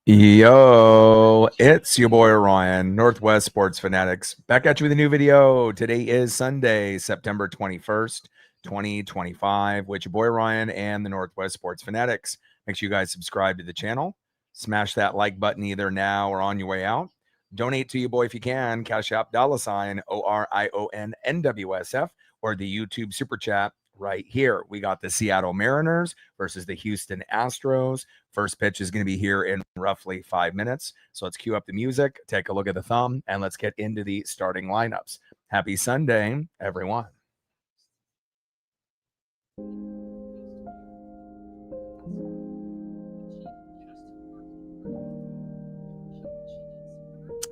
Yo, it's your boy Ryan, Northwest Sports Fanatics, back at you with a new video. Today is Sunday, September 21st, 2025, with your boy Ryan and the Northwest Sports Fanatics. Make sure you guys subscribe to the channel. Smash that like button either now or on your way out. Donate to your boy if you can. Cash App $ ORIONNWSF or the YouTube Super Chat right here. We got the Seattle Mariners versus the Houston Astros. First pitch is going to be here in roughly 5 minutes. So let's cue up the music, take a look at the thumb, and let's get into the starting lineups. Happy Sunday, everyone.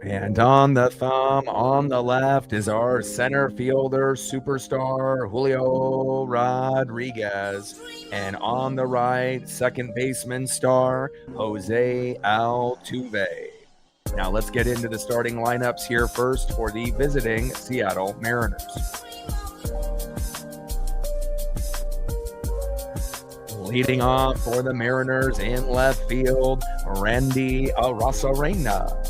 And on the thumb, on the left, is our center fielder superstar, Julio Rodriguez. And on the right, second baseman star, Jose Altuve. Now let's get into the starting lineups here first for the visiting Seattle Mariners. Leading off for the Mariners in left field, Randy Arozarena.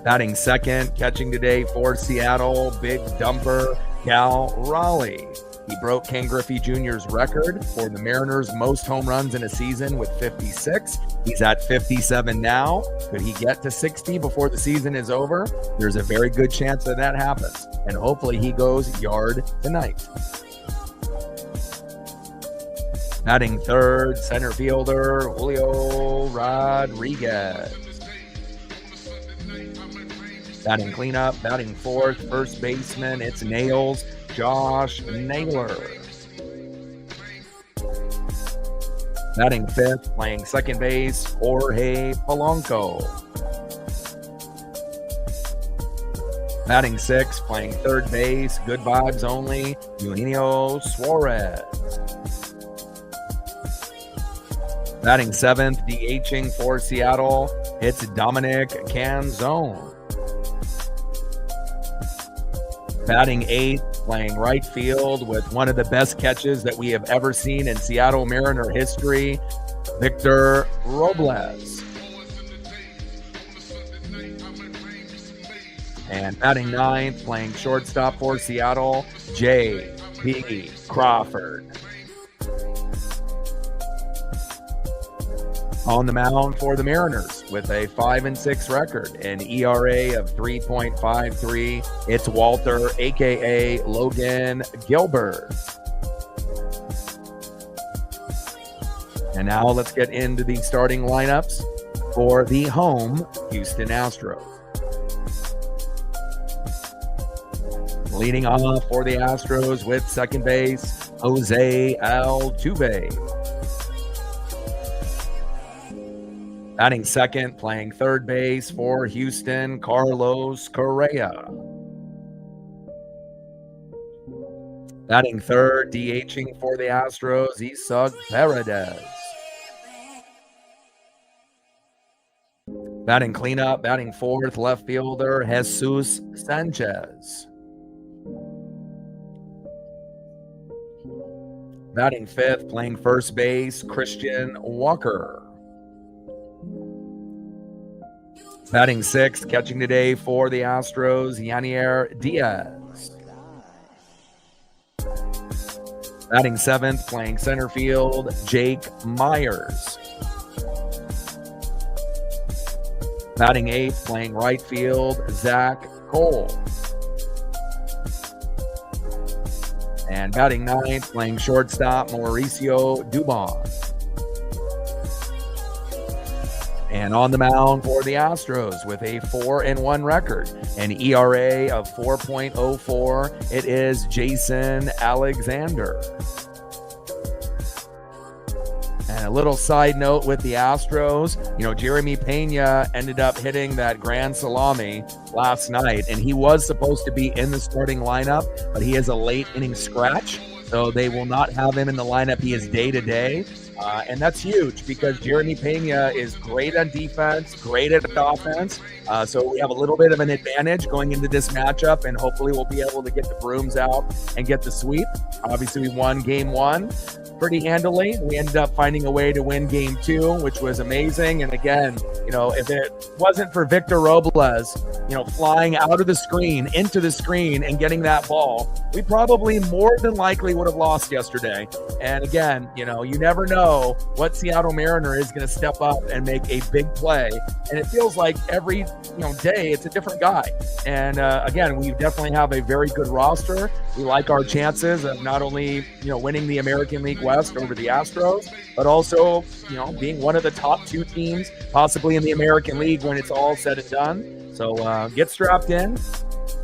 Batting second, catching today for Seattle, big dumper, Cal Raleigh. He broke Ken Griffey Jr.'s record for the Mariners' most home runs in a season with 56. He's at 57 now. Could he get to 60 before the season is over? There's a very good chance that that happens, and hopefully he goes yard tonight. Batting third, center fielder, Julio Rodriguez. Batting cleanup, batting fourth, first baseman, it's Nails, Josh Naylor. Batting fifth, playing second base, Jorge Polanco. Batting sixth, playing third base, good vibes only, Eugenio Suarez. Batting seventh, DHing for Seattle, it's Dominic Canzone. Batting eighth, playing right field with one of the best catches that we have ever seen in Seattle Mariner history, Victor Robles. And batting ninth, playing shortstop for Seattle, J.P. Crawford. On the mound for the Mariners with a 5-6 record, an ERA of 3.53. It's Walter, aka Logan Gilbert. And now let's get into the starting lineups for the home Houston Astros. Leading off for the Astros with second base, Jose Altuve. Batting second, playing third base for Houston, Carlos Correa. Batting third, DHing for the Astros, Isaac Paredes. Batting cleanup, batting fourth, left fielder, Jesus Sanchez. Batting fifth, playing first base, Christian Walker. Batting sixth, catching today for the Astros, Yanier Diaz. Batting seventh, playing center field, Jake Myers. Batting eighth, playing right field, Zach Cole. And batting ninth, playing shortstop, Mauricio Dubon. And on the mound for the Astros with a 4-1 record, an ERA of 4.04, it is Jason Alexander. And a little side note with the Astros, Jeremy Pe&ntilde ended up hitting that grand salami last night, and he was supposed to be in the starting lineup, but he is a late inning scratch, so they will not have him in the lineup. He is day-to-day. And that's huge because Jeremy Pe&ntilde is great on defense, great at offense. So we have a little bit of an advantage going into this matchup, and hopefully we'll be able to get the brooms out and get the sweep. Obviously, we won game one. pretty handily. We ended up finding a way to win game 2, which was amazing. And again, if it wasn't for Victor Robles, flying out of the screen, into the screen and getting that ball, we probably more than likely would have lost yesterday. And again, you never know what Seattle Mariner is going to step up and make a big play. And it feels like every day it's a different guy. And again, we definitely have a very good roster. We like our chances of not only winning the American League West over the Astros, but also being one of the top 2 teams possibly in the American League when it's all said and done. So get strapped in,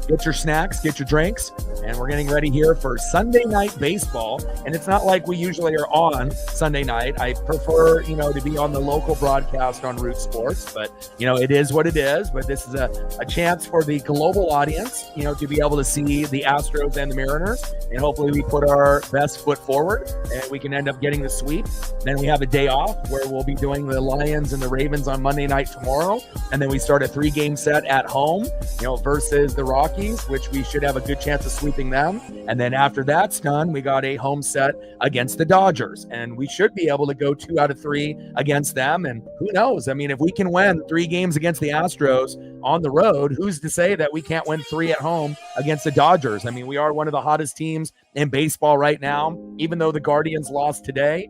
get your snacks, get your drinks, and we're getting ready here for Sunday night baseball. And it's not like we usually are on Sunday night. I prefer, to be on the local broadcast on Root Sports, but, it is what it is. But this is a chance for the global audience, to be able to see the Astros and the Mariners. And hopefully we put our best foot forward and we can end up getting the sweep. Then we have a day off where we'll be doing the Lions and the Ravens on Monday night tomorrow. And then we start a 3-game set at home, versus the Rockies, which we should have a good chance of sweeping them. And then after that's done, we got a home set against the Dodgers, and we should be able to go 2 out of 3 against them. And who knows? I mean, if we can win 3 games against the Astros on the road, who's to say that we can't win 3 at home against the Dodgers? I mean, we are one of the hottest teams in baseball right now, even though the Guardians lost today,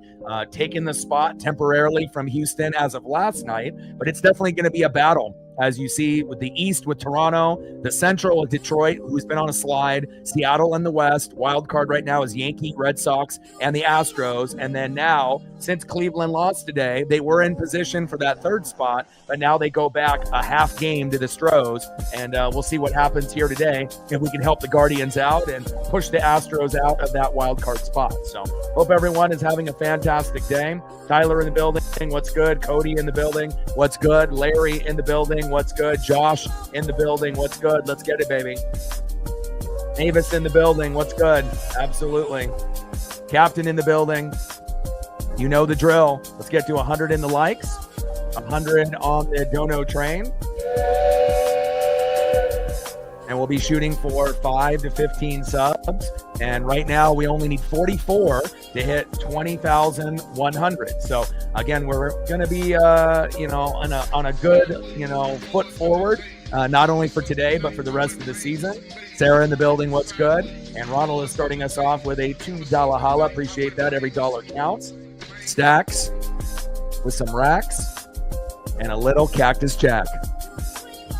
taking the spot temporarily from Houston as of last night. But it's definitely going to be a battle, as you see with the East with Toronto, the Central with Detroit, who's been on a slide, Seattle in the West. Wild card right now is Yankee, Red Sox, and the Astros. And then now, since Cleveland lost today, they were in position for that 3rd spot, but now they go back a half game to the Astros. And we'll see what happens here today if we can help the Guardians out and push the Astros out of that wild card spot. So hope everyone is having a fantastic day. Tyler in the building, what's good? Cody in the building, what's good? Larry in the building, what's good? Josh in the building, what's good? Let's get it, baby. Avis in the building, what's good? Absolutely. Captain in the building. You know the drill. Let's get to 100 in the likes, 100 on the Dono train. And we'll be shooting for 5 to 15 subs. And right now we only need 44 to hit 20,100. So again, we're going to be, on a good, foot forward, not only for today, but for the rest of the season. Sarah in the building, what's good? And Ronald is starting us off with a $2 holla. Appreciate that. Every dollar counts. Stacks with some racks and a little cactus jack.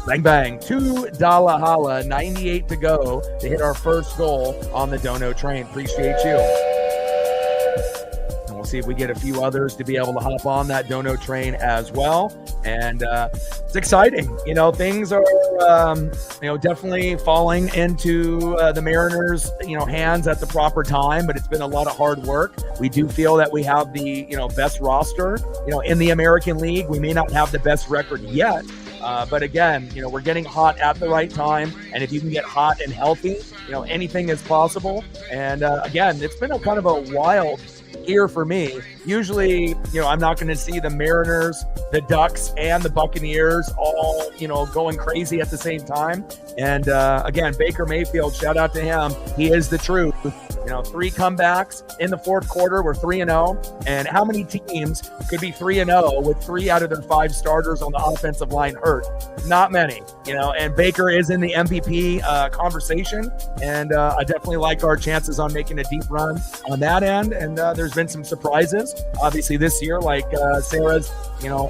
Bang, bang. $2 holla, 98 to go to hit our first goal on the Dono train. Appreciate you. And we'll see if we get a few others to be able to hop on that Dono train as well. And it's exciting. Things are, definitely falling into the Mariners, hands at the proper time, but it's been a lot of hard work. We do feel that we have the, best roster, in the American League. We may not have the best record yet. But again, we're getting hot at the right time. And if you can get hot and healthy, anything is possible. And again, it's been a kind of a wild year for me. Usually, I'm not going to see the Mariners, the Ducks, and the Buccaneers all, going crazy at the same time. And again, Baker Mayfield, shout out to him. He is the truth. 3 comebacks in the 4th quarter. We're 3-0. And how many teams could be 3-0 with 3 out of their 5 starters on the offensive line hurt? Not many, and Baker is in the MVP conversation. And I definitely like our chances on making a deep run on that end. And there's been some surprises, obviously, this year, like Sarah's,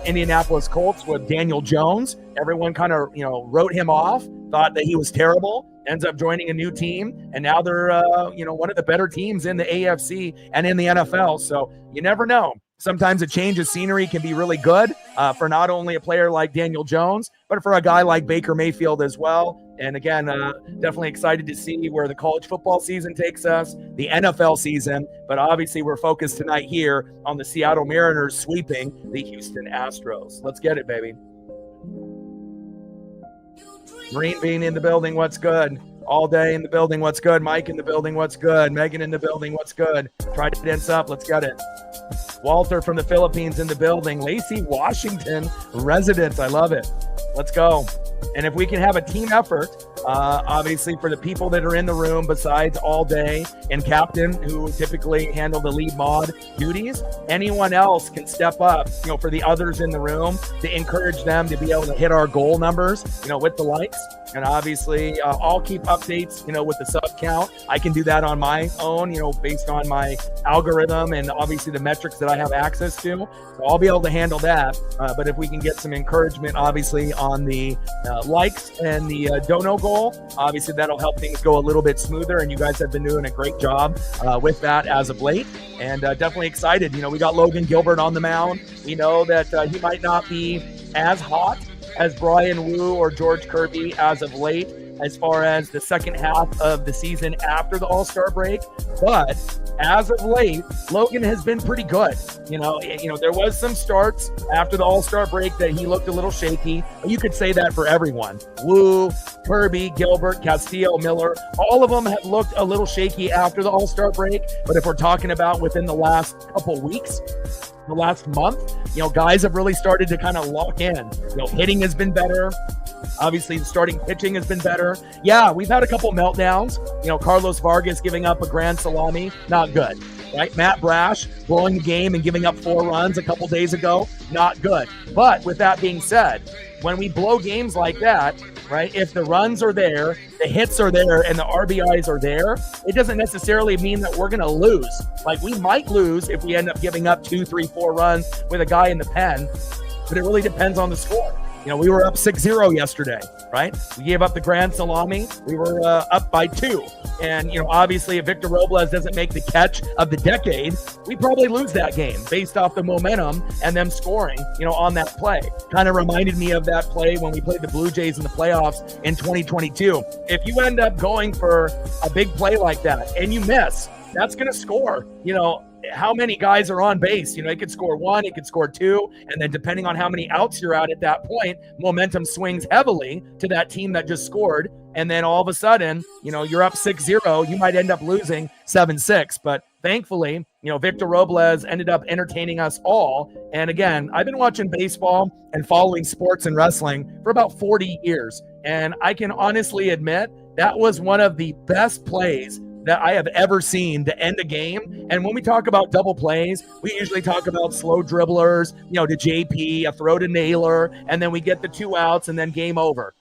Indianapolis Colts with Daniel Jones. Everyone kind of, wrote him off, thought that he was terrible. Ends up joining a new team, and now they're, one of the better teams in the AFC and in the NFL. So you never know. Sometimes a change of scenery can be really good for not only a player like Daniel Jones, but for a guy like Baker Mayfield as well. And again, definitely excited to see where the college football season takes us, the NFL season. But obviously, we're focused tonight here on the Seattle Mariners sweeping the Houston Astros. Let's get it, baby. Marine Bean in the building, what's good? All day in the building, what's good? Mike in the building, what's good? Megan in the building, what's good? Try to dance up, let's get it. Walter from the Philippines in the building. Lacey, Washington resident, I love it. Let's go. And if we can have a team effort Obviously, for the people that are in the room, besides All Day and Captain, who typically handle the lead mod duties, anyone else can step up, for the others in the room to encourage them to be able to hit our goal numbers, with the likes. And obviously, I'll keep updates, with the sub count. I can do that on my own, based on my algorithm and obviously the metrics that I have access to. So I'll be able to handle that. But if we can get some encouragement, obviously, on the likes and the dono goal, obviously that'll help things go a little bit smoother. And you guys have been doing a great job with that as of late. And definitely excited. We got Logan Gilbert on the mound. We know that he might not be as hot as Brian Wu or George Kirby as of late, as far as the second half of the season after the All-Star break. But as of late, Logan has been pretty good. There was some starts after the All-Star break that he looked a little shaky. You could say that for everyone. Wu, Kirby, Gilbert, Castillo, Miller, all of them have looked a little shaky after the All-Star break. But if we're talking about within the last couple weeks, the last month, guys have really started to kind of lock in. Hitting has been better. Obviously, the starting pitching has been better. Yeah, we've had a couple meltdowns. Carlos Vargas giving up a grand salami, not good, right? Matt Brash blowing the game and giving up 4 runs a couple days ago, not good. But with that being said, when we blow games like that, right, if the runs are there, the hits are there, and the RBIs are there, it doesn't necessarily mean that we're going to lose. Like, we might lose if we end up giving up 2, 3, 4 runs with a guy in the pen, but it really depends on the score. We were up 6-0 yesterday, right? We gave up the grand salami. We were up by 2. And, obviously, if Victor Robles doesn't make the catch of the decade, we probably lose that game based off the momentum and them scoring, on that play. Kind of reminded me of that play when we played the Blue Jays in the playoffs in 2022. If you end up going for a big play like that and you miss, that's going to score, how many guys are on base. It could score 1, it could score 2, and then depending on how many outs you're at that point, momentum swings heavily to that team that just scored. And then all of a sudden, you're up 6-0, you might end up losing 7-6. But thankfully, Victor Robles ended up entertaining us all. And again, I've been watching baseball and following sports and wrestling for about 40 years. And I can honestly admit that was one of the best plays that I have ever seen to end a game. And when we talk about double plays, we usually talk about slow dribblers, to JP, a throw to Naylor, and then we get the 2 outs and then game over,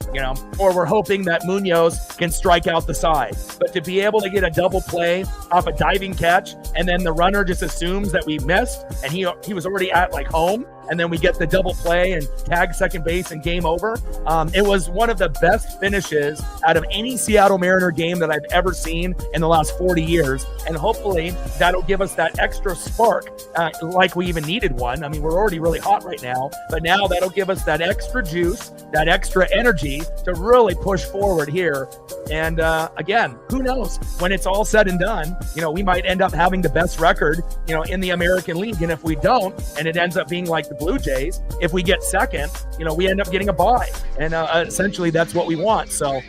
or we're hoping that Munoz can strike out the side. But to be able to get a double play off a diving catch, and then the runner just assumes that we missed and he was already at home, and then we get the double play and tag second base and game over. It was one of the best finishes out of any Seattle Mariner game that I've ever seen in the last 40 years. And hopefully that'll give us that extra spark, like we even needed one. I mean, we're already really hot right now, but now that'll give us that extra juice, that extra energy to really push forward here. And again, who knows? When it's all said and done, we might end up having the best record, in the American League. And if we don't, and it ends up being like the Blue Jays, if we get second, we end up getting a bye. And essentially that's what we want. So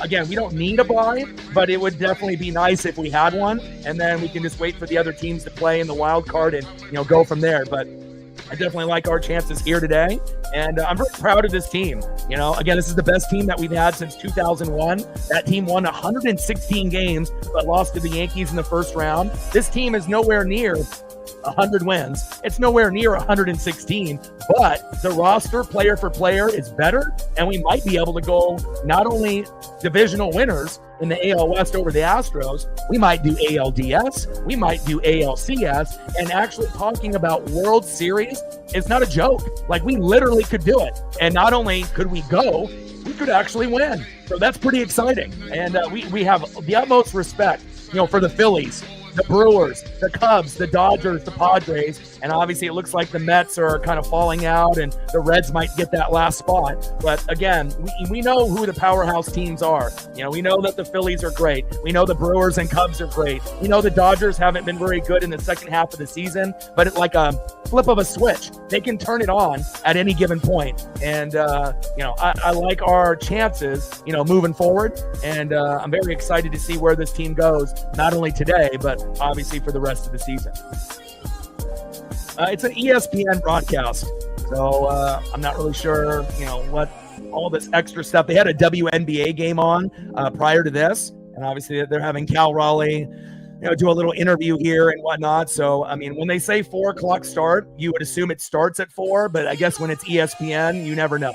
again, we don't need a bye, but it would definitely be nice if we had one. And then we can just wait for the other teams to play in the wild card and, go from there. But I definitely like our chances here today. And I'm very proud of this team. Again, this is the best team that we've had since 2001. That team won 116 games, but lost to the Yankees in the first round. This team is nowhere near 100 wins. It's nowhere near 116, but the roster player for player is better, and we might be able to go not only divisional winners in the AL West over the Astros, we might do ALDS, we might do ALCS, and actually talking about World Series is not a joke. Like, we literally could do it. And not only could we go, we could actually win. So that's pretty exciting. And we have the utmost respect, for the Phillies, the Brewers, the Cubs, the Dodgers, the Padres, and obviously it looks like the Mets are kind of falling out and the Reds might get that last spot. But again, we know who the powerhouse teams are. We know that the Phillies are great. We know the Brewers and Cubs are great. We know the Dodgers haven't been very good in the second half of the season, but it's like a flip of a switch. They can turn it on at any given point. And, I like our chances, moving forward. And I'm very excited to see where this team goes, not only today, but obviously for the rest of the season. It's an ESPN broadcast, so I'm not really sure, what all this extra stuff. They had a WNBA game on prior to this, and obviously they're having Cal Raleigh, do a little interview here and whatnot. So, I mean, when they say 4 o'clock start, you would assume it starts at 4, but I guess when it's ESPN, you never know,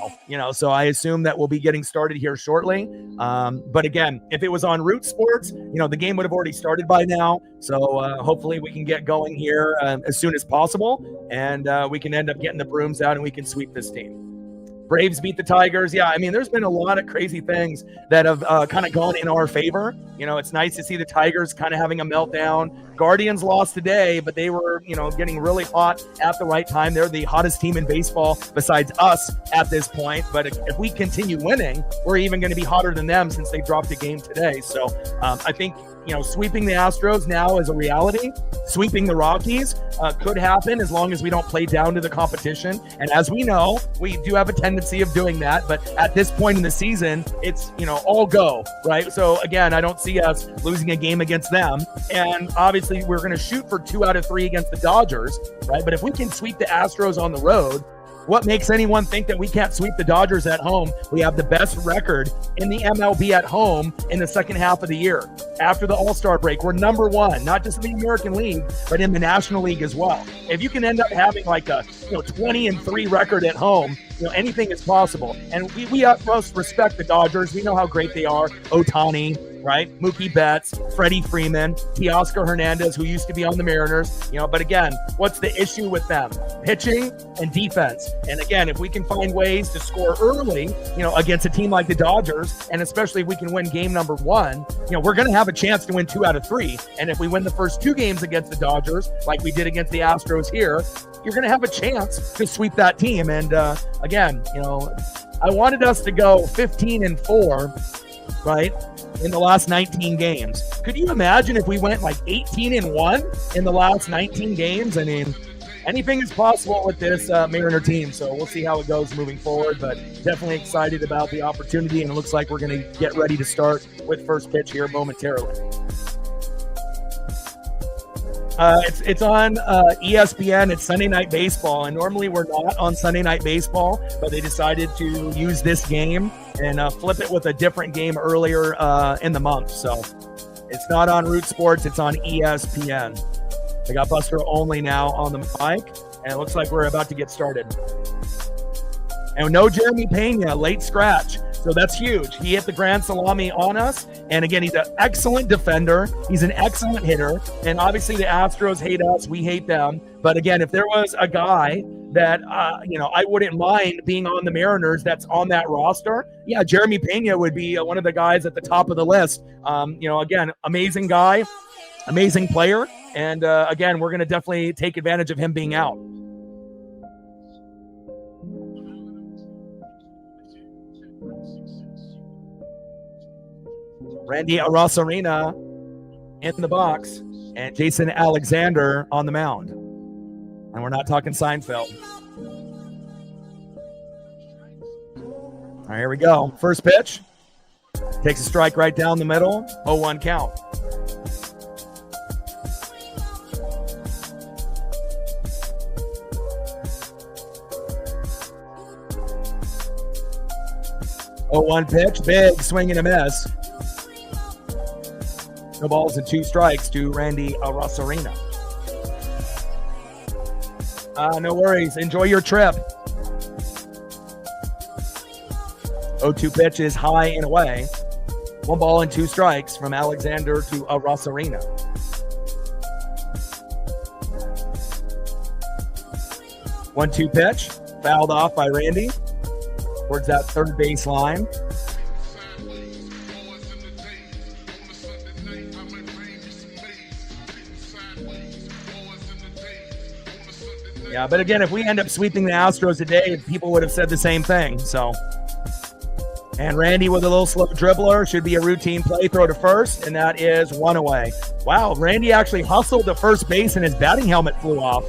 so I assume that we'll be getting started here shortly. But again, if it was on Root Sports, the game would have already started by now. So hopefully we can get going here as soon as possible, and we can end up getting the brooms out and we can sweep this team. Braves beat the Tigers. Yeah, I mean, there's been a lot of crazy things that have kind of gone in our favor. It's nice to see the Tigers kind of having a meltdown. Guardians lost today, but they were, getting really hot at the right time. They're the hottest team in baseball besides us at this point. But if we continue winning, we're even going to be hotter than them since they dropped a game today. So I think, sweeping the Astros now is a reality. Sweeping the Rockies could happen as long as we don't play down to the competition. And as we know, we do have a tendency of doing that. But at this point in the season, it's, all go, right? So again, I don't see us losing a game against them. And obviously we're going to shoot for 2 out of 3 against the Dodgers, right? But if we can sweep the Astros on the road, what makes anyone think that we can't sweep the Dodgers at home? We have the best record in the MLB at home in the second half of the year. After the All-Star break, we're number 1, not just in the American League, but in the National League as well. If you can end up having like a 20-3 record at home, anything is possible. And we utmost respect the Dodgers. We know how great they are. Ohtani, right? Mookie Betts, Freddie Freeman, Teoscar Hernandez, who used to be on the Mariners. But again, what's the issue with them? Pitching and defense. And again, if we can find ways to score early, against a team like the Dodgers, and especially if we can win game number 1, we're going to have a chance to win 2 out of 3. And if we win the first 2 games against the Dodgers, like we did against the Astros here, you're going to have a chance to sweep that team. And again, I wanted us to go 15-4, right, in the last 19 games. Could you imagine if we went like 18-1 in the last 19 games? I mean, anything is possible with this Mariner team. So we'll see how it goes moving forward, but definitely excited about the opportunity. And it looks like we're going to get ready to start with first pitch here momentarily. It's on ESPN. It's Sunday Night Baseball, and normally we're not on Sunday Night Baseball, but they decided to use this game and flip it with a different game earlier in the month. So it's not on Root Sports. It's on ESPN. They got Buster Only now on the mic, and it looks like we're about to get started. And no Jeremy Pe&ntilde, late scratch. So that's huge. He hit the grand salami on us. And again, he's an excellent defender. He's an excellent hitter. And obviously the Astros hate us. We hate them. But again, if there was a guy that, I wouldn't mind being on the Mariners that's on that roster, yeah, Jeremy Pe&ntilde would be one of the guys at the top of the list. Again, amazing guy, amazing player. And again, we're going to definitely take advantage of him being out. Randy Arozarena in the box, and Jason Alexander on the mound. And we're not talking Seinfeld. All right, here we go. First pitch. Takes a strike right down the middle. 0-1 count. Oh, 0-1 pitch. Big swing and a miss. No balls and 2 strikes to Randy Arozarena. No worries. Enjoy your trip. 0-2 pitch is high and away. 1 ball and 2 strikes from Alexander to Arozarena. One-two pitch. Fouled off by Randy towards that third base line. Yeah, but again, if we end up sweeping the Astros today, people would have said the same thing. So, and Randy with a little slow dribbler, should be a routine play, throw to first, and that is 1 away. Wow, Randy actually hustled to first base and his batting helmet flew off.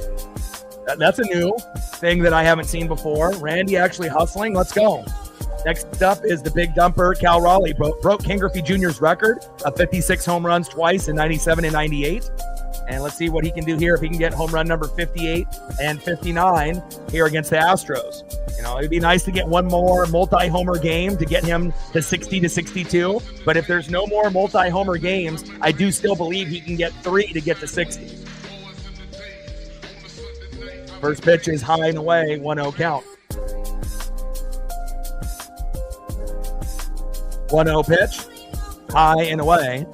That's a new thing that I haven't seen before. Randy actually hustling. Let's go. Next up is the big dumper, Cal Raleigh. Broke King Griffey Jr.'s record of 56 home runs twice in 97 and 98. And let's see what he can do here if he can get home run number 58 and 59 here against the Astros. It'd be nice to get one more multi-homer game to get him to 60 to 62. But if there's no more multi-homer games, I do still believe he can get 3 to get to 60. First pitch is high and away, 1-0 count. 1-0 pitch, high and away.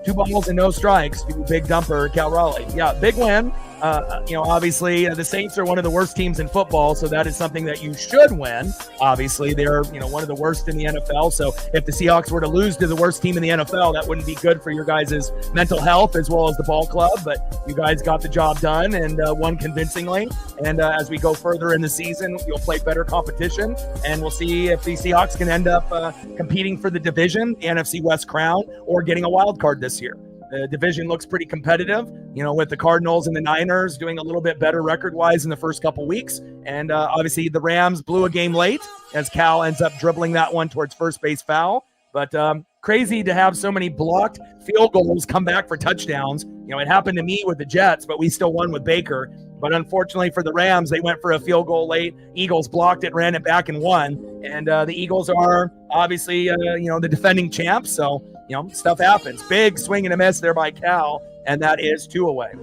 2 balls and no strikes to big dumper Cal Raleigh. Yeah, big win. Obviously the Saints are one of the worst teams in football, so that is something that you should win. Obviously, they're one of the worst in the NFL. So if the Seahawks were to lose to the worst team in the NFL, that wouldn't be good for your guys' mental health as well as the ball club. But you guys got the job done and won convincingly. And as we go further in the season, you'll play better competition, and we'll see if the Seahawks can end up competing for the division, the NFC West crown, or getting a wild card this year. The division looks pretty competitive, with the Cardinals and the Niners doing a little bit better record-wise in the first couple weeks. And obviously the Rams blew a game late as Cal ends up dribbling that one towards first base foul. But crazy to have so many blocked field goals come back for touchdowns. It happened to me with the Jets, but we still won with Baker. But unfortunately for the Rams, they went for a field goal late. Eagles blocked it, ran it back, and won. And the Eagles are obviously, the defending champs. So, stuff happens. Big swing and a miss there by Cal, and that is 2 away.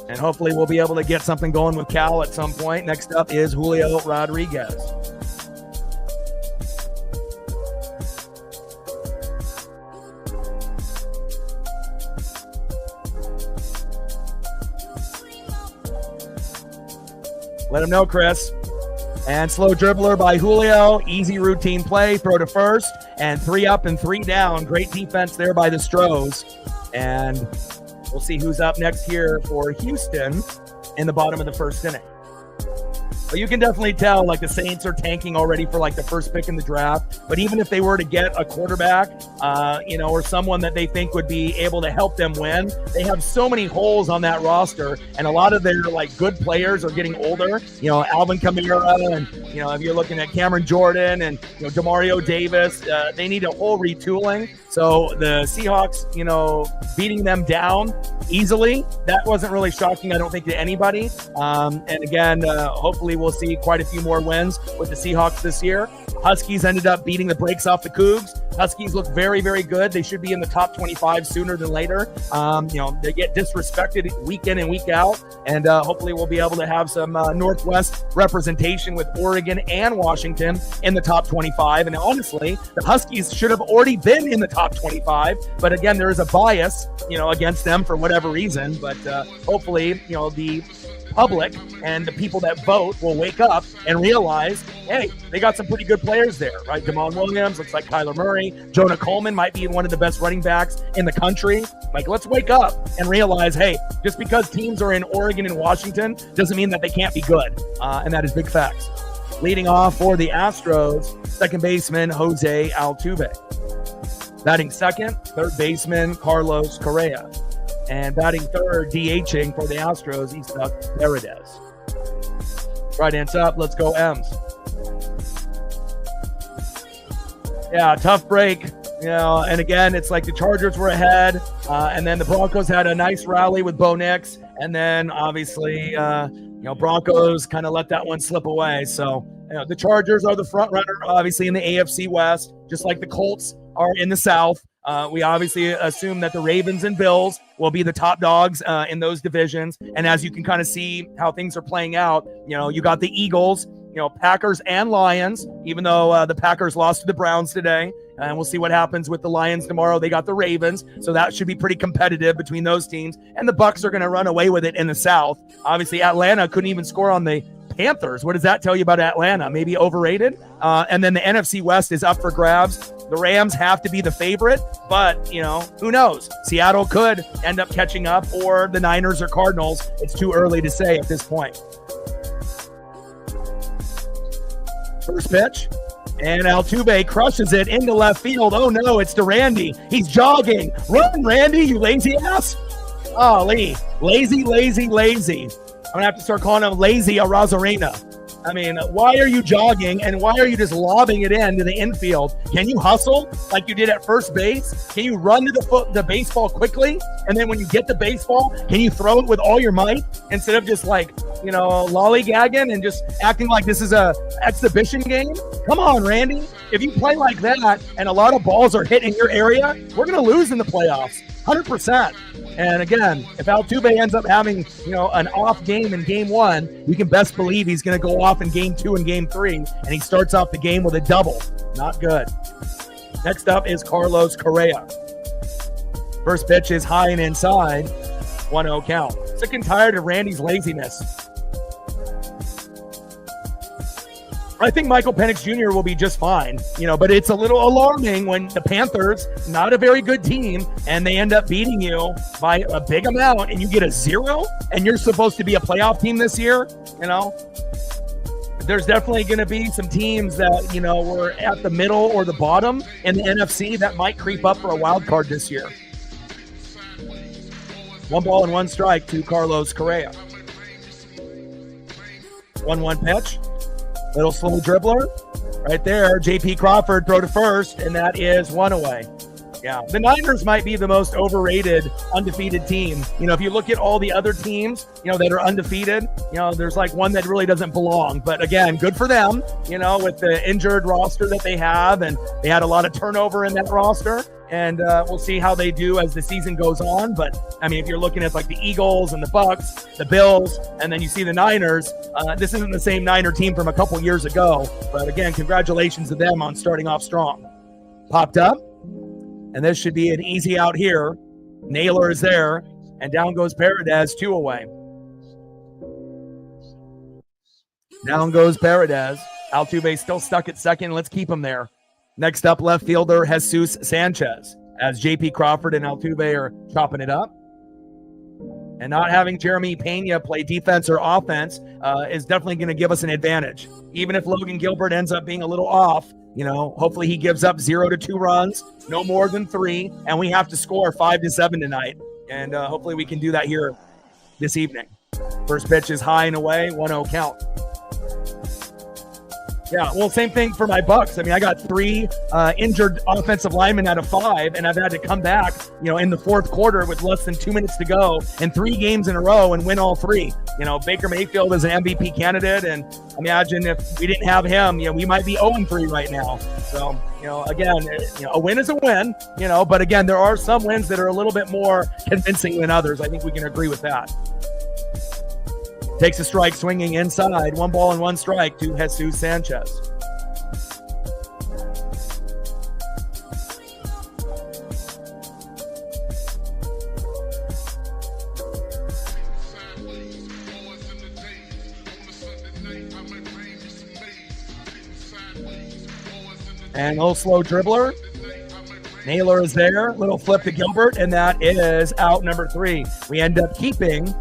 And hopefully we'll be able to get something going with Cal at some point. Next up is Julio Rodriguez. Let him know, Chris. And slow dribbler by Julio. Easy routine play. Throw to first. And 3 up and 3 down. Great defense there by the Astros. And we'll see who's up next here for Houston in the bottom of the first inning. But you can definitely tell, the Saints are tanking already for, the first pick in the draft. But even if they were to get a quarterback, or someone that they think would be able to help them win, they have so many holes on that roster. And a lot of their, good players are getting older. Alvin Kamara and, if you're looking at Cameron Jordan and, Demario Davis, they need a whole retooling. So the Seahawks, beating them down easily, that wasn't really shocking, I don't think, to anybody. And again, hopefully we'll see quite a few more wins with the Seahawks this year. Huskies ended up beating the brakes off the Cougs. Huskies look very, very good. They should be in the top 25 sooner than later. They get disrespected week in and week out. And hopefully we'll be able to have some Northwest representation with Oregon and Washington in the top 25. And honestly, the Huskies should have already been in the top 25. But again, there is a bias, against them for whatever reason. But hopefully, the public and the people that vote will wake up and realize, hey, they got some pretty good players there, right? Damon Williams, looks like Kyler Murray. Jonah Coleman might be one of the best running backs in the country. Let's wake up and realize, hey, just because teams are in Oregon and Washington doesn't mean that they can't be good. And that is big facts. Leading off for the Astros, second baseman Jose Altuve. Batting second, third baseman Carlos Correa. And batting third, DHing for the Astros, Isaac Paredes. Right hands up, let's go M's. Yeah, tough break. And again, it's the Chargers were ahead, and then the Broncos had a nice rally with Bo Nix, and then obviously, Broncos kind of let that one slip away. So, the Chargers are the front runner, obviously, in the AFC West, just like the Colts are in the South. We obviously assume that the Ravens and Bills will be the top dogs in those divisions. And as you can kind of see how things are playing out, you got the Eagles, Packers and Lions, even though the Packers lost to the Browns today. And we'll see what happens with the Lions tomorrow. They got the Ravens, so that should be pretty competitive between those teams. And the Bucs are going to run away with it in the South. Obviously, Atlanta couldn't even score on the Panthers. What does that tell you about Atlanta? Maybe overrated? And then the NFC West is up for grabs. The Rams have to be the favorite, but, who knows? Seattle could end up catching up, or the Niners or Cardinals. It's too early to say at this point. First pitch, and Altuve crushes it into left field. Oh, no, it's to Randy. He's jogging. Run, Randy, you lazy ass. Oh, lazy. I'm going to have to start calling him Lazy Arozarena. I mean, why are you jogging and why are you just lobbing it into the infield? Can you hustle like you did at first base? Can you run to the baseball quickly? And then when you get the baseball, can you throw it with all your might instead of just like, lollygagging and just acting like this is a exhibition game? Come on, Randy. If you play like that and a lot of balls are hitting your area, we're going to lose in the playoffs. 100%. And again, if Altuve ends up having, an off game in game 1, you can best believe he's going to go off in game 2 and game 3, and he starts off the game with a double. Not good. Next up is Carlos Correa. First pitch is high and inside. 1-0 count. Sick and tired of Randy's laziness. I think Michael Penix Jr. will be just fine, but it's a little alarming when the Panthers, not a very good team, and they end up beating you by a big amount and you get a 0 and you're supposed to be a playoff team this year, There's definitely going to be some teams that, were at the middle or the bottom in the NFC that might creep up for a wild card this year. 1 ball and 1 strike to Carlos Correa. 1-1 pitch. Little slow dribbler right there. JP Crawford throw to first, and that is 1 away. Yeah, the Niners might be the most overrated undefeated team. If you look at all the other teams, that are undefeated, there's like one that really doesn't belong. But again, good for them, with the injured roster that they have, and they had a lot of turnover in that roster. And we'll see how they do as the season goes on. But, I mean, if you're looking at like the Eagles and the Bucks, the Bills, and then you see the Niners, this isn't the same Niner team from a couple years ago. But, again, congratulations to them on starting off strong. Popped up, and this should be an easy out here. Naylor is there, and down goes Paredes, 2 away. Down goes Paredes. Altuve still stuck at second. Let's keep him there. Next up, left fielder Jesus Sanchez, as JP Crawford and Altuve are chopping it up. And not having Jeremy Pe&ntilde play defense or offense is definitely going to give us an advantage. Even if Logan Gilbert ends up being a little off, hopefully he gives up 0 to 2 runs, no more than 3, and we have to score 5 to 7 tonight. And hopefully we can do that here this evening. First pitch is high and away, 1-0 count. Yeah, well, same thing for my Bucks. I mean, I got 3 injured offensive linemen out of 5, and I've had to come back, in the fourth quarter with less than 2 minutes to go in 3 games in a row and win all 3. Baker Mayfield is an MVP candidate, and imagine if we didn't have him, we might be 0-3 right now. So, again, a win is a win, but again, there are some wins that are a little bit more convincing than others. I think we can agree with that. Takes a strike, swinging inside. 1 ball and 1 strike to Jesus Sanchez. And a little slow dribbler. Naylor is there. Little flip to Gilbert, and that is out number 3. We end up keeping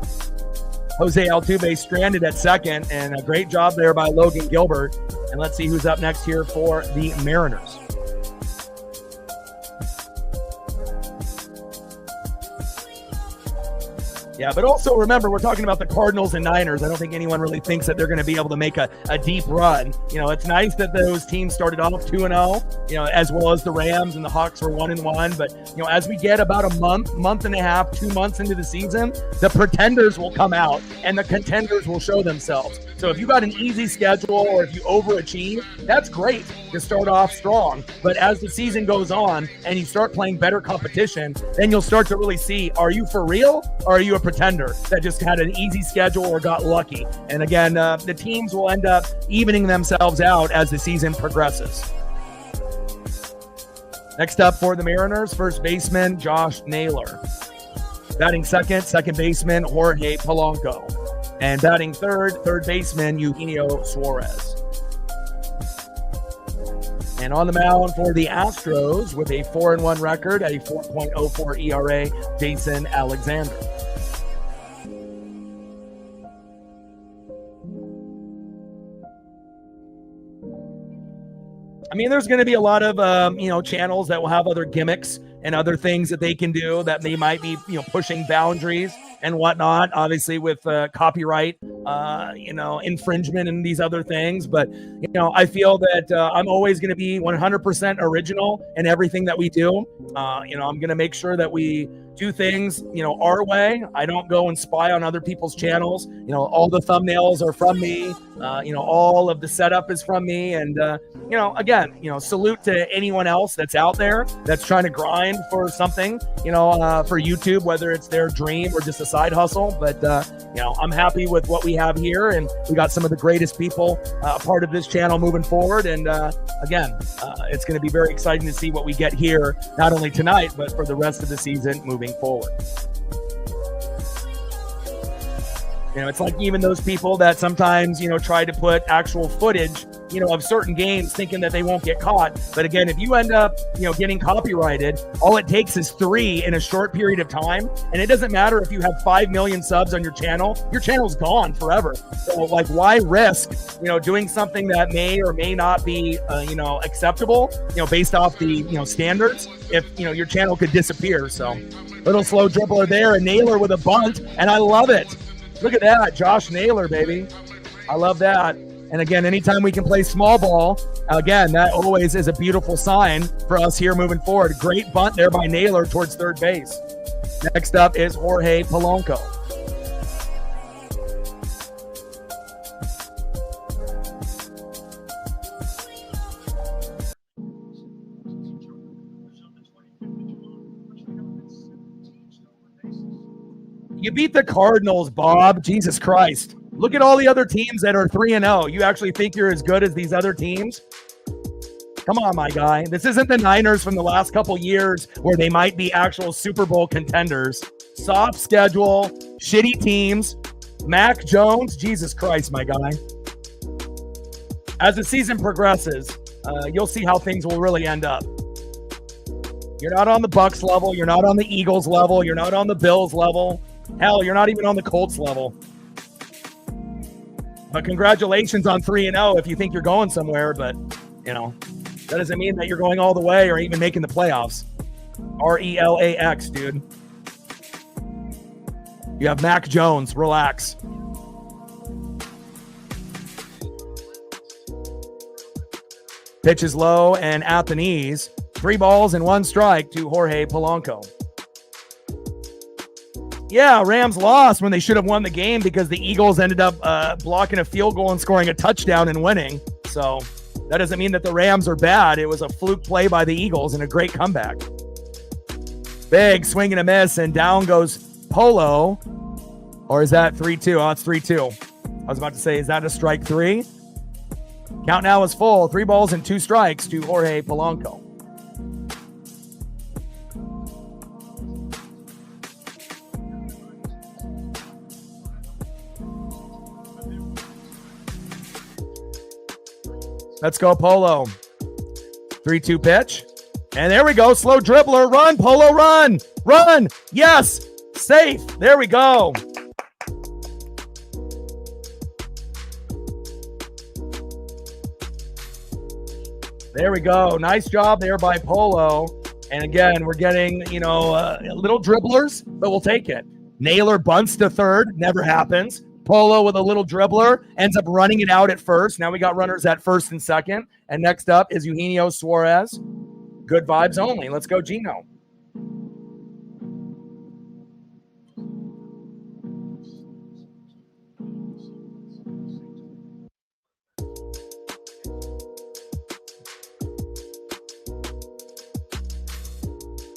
Jose Altuve stranded at second, and a great job there by Logan Gilbert. And let's see who's up next here for the Mariners. Yeah, but also remember, we're talking about the Cardinals and Niners. I don't think anyone really thinks that they're going to be able to make a deep run. It's nice that those teams started off 2-0, as well as the Rams and the Hawks were 1-1. But, as we get about a month and a half, 2 months into the season, the pretenders will come out and the contenders will show themselves. So if you got an easy schedule or if you overachieve, that's great to start off strong. But as the season goes on and you start playing better competition, then you'll start to really see, are you for real or are you a pretender that just had an easy schedule or got lucky? And again, the teams will end up evening themselves out as the season progresses. Next up for the Mariners, first baseman Josh Naylor. Batting second baseman Jorge Polanco. And batting third baseman Eugenio Suarez. And on the mound for the Astros with a 4-1 record at a 4.04 ERA, Jason Alexander. I mean, there's going to be a lot of, channels that will have other gimmicks and other things that they can do that they might be, pushing boundaries and whatnot. Obviously, with copyright, infringement and these other things. But, I feel that I'm always going to be 100% original in everything that we do. I'm going to make sure that we do things, our way. I don't go and spy on other people's channels. All the thumbnails are from me. All of the setup is from me. And, again, salute to anyone else that's out there that's trying to grind for something, for YouTube, whether it's their dream or just a side hustle. But, I'm happy with what we have here, and we got some of the greatest people a part of this channel moving forward. And again, it's going to be very exciting to see what we get here, not only tonight, but for the rest of the season moving forward. It's like even those people that sometimes, try to put actual footage, of certain games thinking that they won't get caught. But again, if you end up, getting copyrighted, all it takes is 3 in a short period of time. And it doesn't matter if you have 5 million subs on your channel's gone forever. So like, why risk, doing something that may or may not be, acceptable, based off the, standards, if, your channel could disappear. So little slow dribbler there, a nailer with a bunt. And I love it. Look at that, Josh Naylor, baby. I love that. And again, anytime we can play small ball, again, that always is a beautiful sign for us here moving forward. Great bunt there by Naylor towards third base. Next up is Jorge Polanco. You beat the Cardinals, Bob. Jesus Christ. Look at all the other teams that are 3-0. You actually think you're as good as these other teams? Come on, my guy. This isn't the Niners from the last couple years where they might be actual Super Bowl contenders. Soft schedule, shitty teams. Mac Jones, Jesus Christ, my guy. As the season progresses, you'll see how things will really end up. You're not on the Bucs level. You're not on the Eagles level. You're not on the Bills level. Hell, you're not even on the Colts level. But congratulations on 3-0 if you think you're going somewhere. But, that doesn't mean that you're going all the way or even making the playoffs. RELAX, dude. You have Mac Jones. Relax. Pitch is low and at the knees. 3 balls and 1 strike to Jorge Polanco. Yeah, Rams lost when they should have won the game because the Eagles ended up blocking a field goal and scoring a touchdown and winning. So that doesn't mean that the Rams are bad. It was a fluke play by the Eagles and a great comeback. Big swing and a miss, and down goes Polo. Or is that 3-2? Oh, it's 3-2. I was about to say, is that a strike 3? Count now is full. 3 balls and 2 strikes to Jorge Polanco. Let's go, Polo. 3-2 pitch. And there we go. Slow dribbler. Run, Polo, run. Run. Yes. Safe. There we go. There we go. Nice job there by Polo. And again, we're getting, little dribblers, but we'll take it. Naylor bunts to third. Never happens. Polo with a little dribbler ends up running it out at first. Now we got runners at first and second. And next up is Eugenio Suarez. Good vibes only. Let's go, Gino.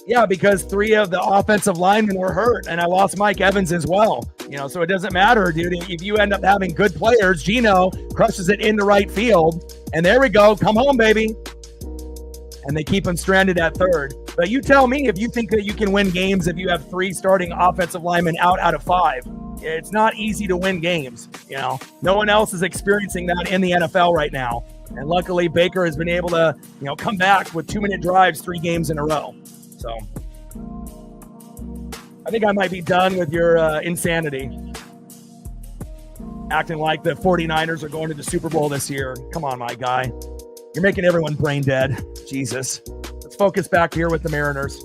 Yeah, because 3 of the offensive linemen were hurt, and I lost Mike Evans as well. So it doesn't matter, dude. If you end up having good players, Gino crushes it into right field, and there we go. Come home, baby. And they keep him stranded at third. But you tell me if you think that you can win games if you have 3 starting offensive linemen out of 5. It's not easy to win games. No one else is experiencing that in the NFL right now. And luckily, Baker has been able to, come back with 2-minute drives 3 games in a row. So I think I might be done with your insanity. Acting like the 49ers are going to the Super Bowl this year. Come on, my guy. You're making everyone brain dead. Jesus. Let's focus back here with the Mariners.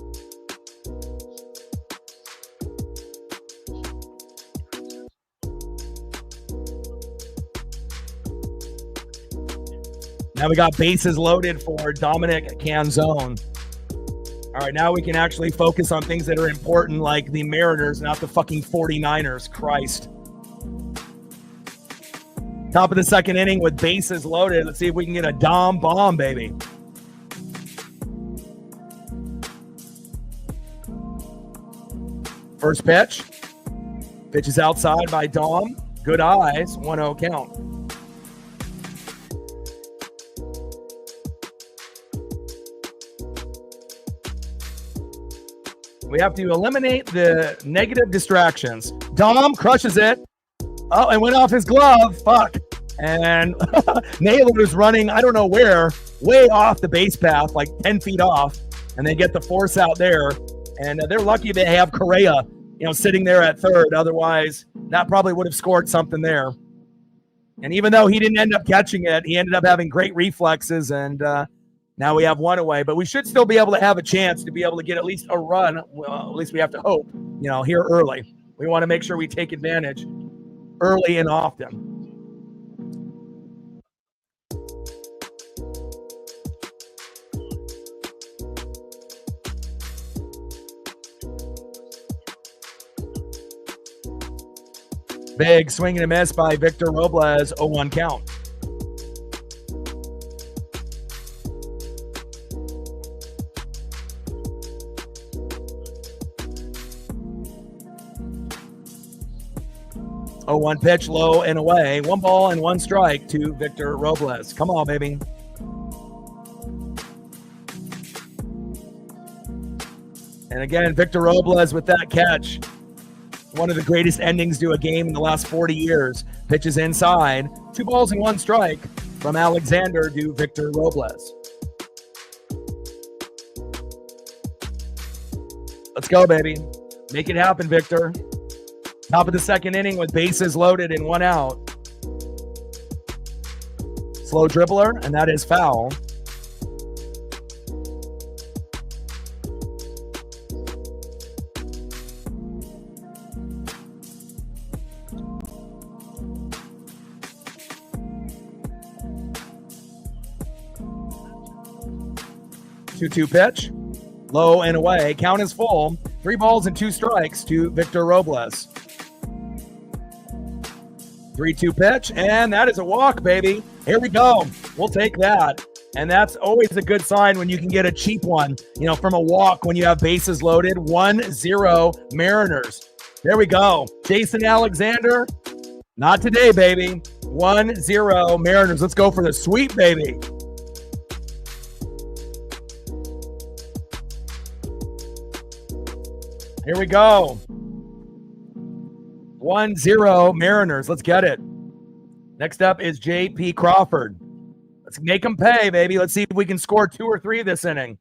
And we got bases loaded for Dominic Canzone. All right, now we can actually focus on things that are important, like the Mariners, not the fucking 49ers. Christ. Top of the second inning with bases loaded. Let's see if we can get a Dom bomb, baby. First pitch. Pitch is outside by Dom. Good eyes. 1-0 count. We have to eliminate the negative distractions. Dom crushes it. Oh, and went off his glove. Fuck. And Naylor is running, I don't know where, way off the base path, like 10 feet off. And they get the force out there. And they're lucky they have Correa, sitting there at third. Otherwise, that probably would have scored something there. And even though he didn't end up catching it, he ended up having great reflexes. And now we have one away. But we should still be able to have a chance to be able to get at least a run. Well, at least we have to hope, here early. We want to make sure we take advantage early and often. Big swing and a miss by Victor Robles, 0-1 count. Oh, 1 pitch, low and away. 1 ball and 1 strike to Victor Robles. Come on, baby. And again, Victor Robles with that catch. One of the greatest endings to a game in the last 40 years. Pitches inside. 2 balls and 1 strike from Alexander to Victor Robles. Let's go, baby. Make it happen, Victor. Top of the second inning with bases loaded and 1 out. Slow dribbler, and that is foul. Two pitch, low and away. Count is full. 3 balls and 2 strikes to Victor Robles. 3-2 pitch, and that is a walk, baby. Here we go. We'll take that. And that's always a good sign when you can get a cheap one, from a walk when you have bases loaded. 1-0 Mariners. There we go. Jason Alexander, not today, baby. 1-0 Mariners. Let's go for the sweep, baby. Here we go. 1-0 Mariners. Let's get it. Next up is J.P. Crawford. Let's make him pay, baby. Let's see if we can score 2 or 3 this inning.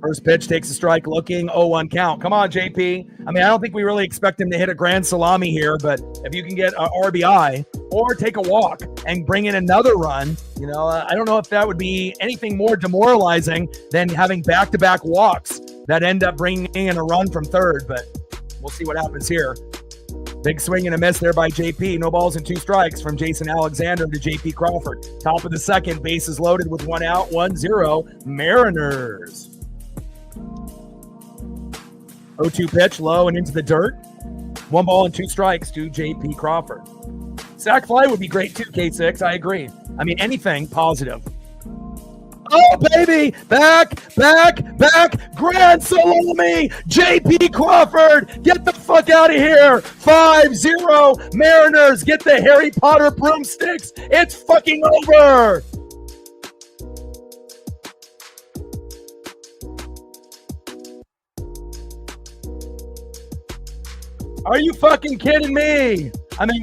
First pitch takes a strike, looking 0-1 count. Come on, JP. I don't think we really expect him to hit a grand salami here, but if you can get an RBI or take a walk and bring in another run, I don't know if that would be anything more demoralizing than having back-to-back walks that end up bringing in a run from third, but we'll see what happens here. Big swing and a miss there by JP. No balls and 2 strikes from Jason Alexander to JP Crawford. Top of the second, bases loaded with 1 out, 1-0 Mariners. 0-2 pitch, low and into the dirt. 1 ball and 2 strikes to J.P. Crawford. Sack fly would be great too, K6. I agree. Anything positive. Oh, baby! Back! Grand salami! J.P. Crawford! Get the fuck out of here! 5-0 Mariners! Get the Harry Potter broomsticks! It's fucking over! Are you fucking kidding me?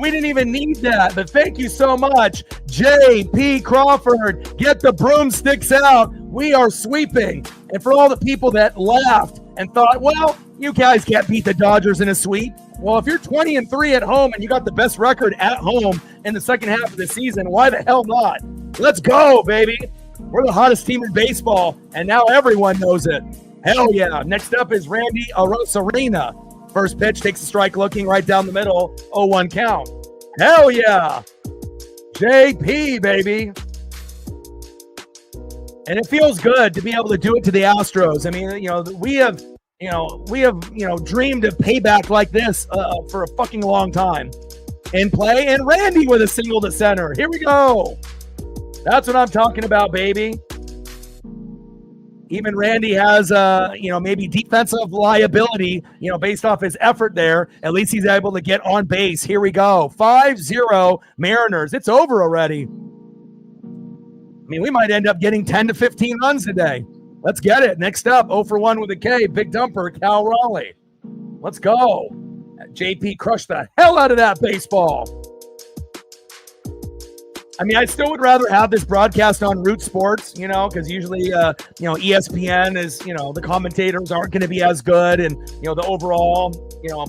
We didn't even need that, but thank you so much. J.P. Crawford, get the broomsticks out. We are sweeping. And for all the people that laughed and thought, well, you guys can't beat the Dodgers in a sweep. Well, if you're 20-3 at home and you got the best record at home in the second half of the season, why the hell not? Let's go, baby. We're the hottest team in baseball, and now everyone knows it. Hell yeah. Next up is Randy Arosarena. First pitch takes a strike looking right down the middle. 0-1 count. Hell yeah. JP, baby. And it feels good to be able to do it to the Astros. I mean, we have dreamed of payback like this for a fucking long time. In play, and Randy with a single to center. Here we go. That's what I'm talking about, baby. Even Randy has, maybe defensive liability, based off his effort there. At least he's able to get on base. Here we go. 5-0 Mariners. It's over already. I mean, we might end up getting 10 to 15 runs today. Let's get it. Next up, 0 for 1 with a K. Big dumper, Cal Raleigh. Let's go. JP crushed the hell out of that baseball. I mean, I still would rather have this broadcast on Root Sports, because usually, ESPN is, the commentators aren't going to be as good, and, the overall,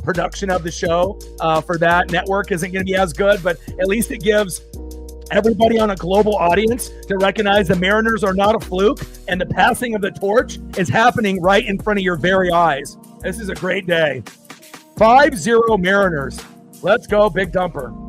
production of the show for that network isn't going to be as good, but at least it gives everybody on a global audience to recognize the Mariners are not a fluke, and the passing of the torch is happening right in front of your very eyes. This is a great day. 5-0 Mariners. Let's go, big dumper.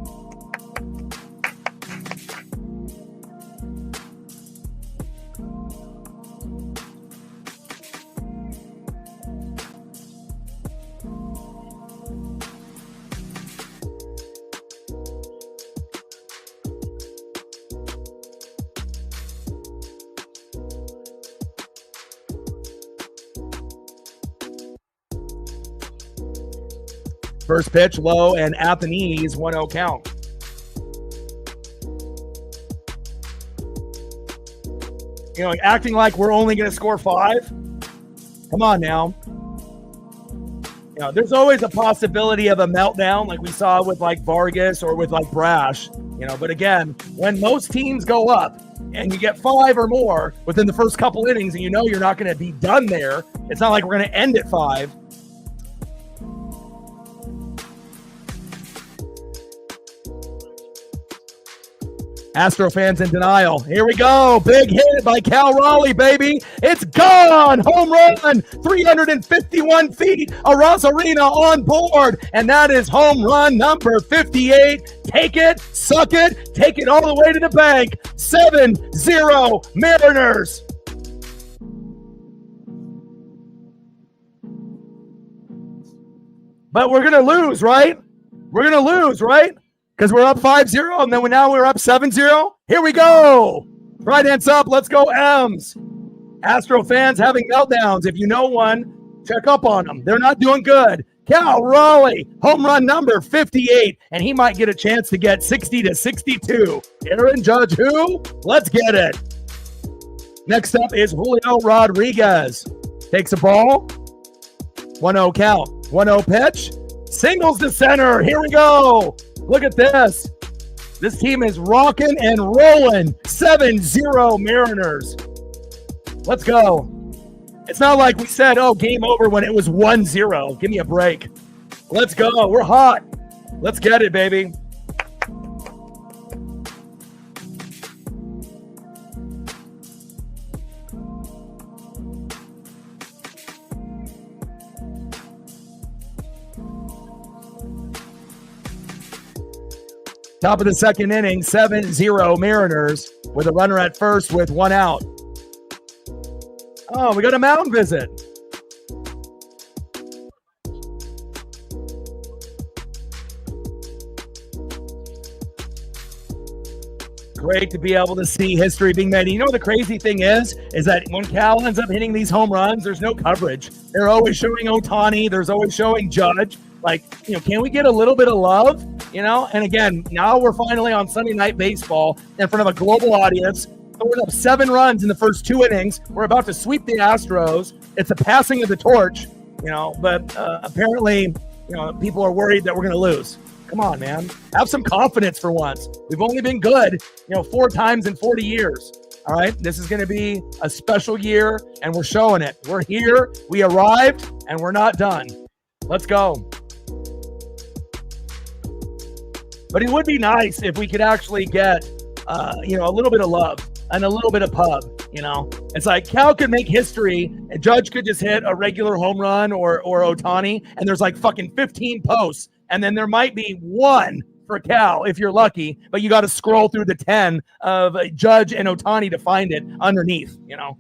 First pitch, low, and at the knees, 1-0 count. Acting like we're only going to score 5. Come on now. There's always a possibility of a meltdown like we saw with like Vargas or with like Brash. But again, when most teams go up and you get 5 or more within the first couple innings and you're not going to be done there, it's not like we're going to end at 5. Astro fans in denial. Here we go. Big hit by Cal Raleigh, baby. It's gone. Home run. 351 feet. Arozarena on board. And that is home run number 58. Take it. Suck it. Take it all the way to the bank. 7-0 Mariners. But we're going to lose, right? We're going to lose, right? Because we're up 5-0, and then now we're up 7-0. Here we go. Right hands up. Let's go, M's. Astro fans having meltdowns. If you know one, check up on them. They're not doing good. Cal Raleigh, home run number 58, and he might get a chance to get 60 to 62. Aaron Judge who? Let's get it. Next up is Julio Rodriguez. Takes a ball. 1-0 count. 1-0 pitch. Singles to center. Here we go. Look at this. This team is rocking and rolling. 7-0 Mariners. Let's go. It's not like we said, game over when it was 1-0. Give me a break. Let's go. We're hot. Let's get it, baby. Top of the second inning, 7-0 Mariners with a runner at first with 1 out. Oh, we got a mound visit. Great to be able to see history being made. The crazy thing is that when Cal ends up hitting these home runs, there's no coverage. They're always showing Ohtani. There's always showing Judge. Can we get a little bit of love? And again, now we're finally on Sunday Night Baseball in front of a global audience. We're up 7 runs in the first 2 innings. We're about to sweep the Astros. It's a passing of the torch, but apparently, people are worried that we're going to lose. Come on, man. Have some confidence for once. We've only been good, 4 times in 40 years. All right. This is going to be a special year, and we're showing it. We're here. We arrived, and we're not done. Let's go. But it would be nice if we could actually get, a little bit of love and a little bit of pub, It's like Cal could make history, and Judge could just hit a regular home run or Ohtani, and there's like fucking 15 posts, and then there might be one for Cal if you're lucky, but you got to scroll through the 10 of Judge and Ohtani to find it underneath, you know.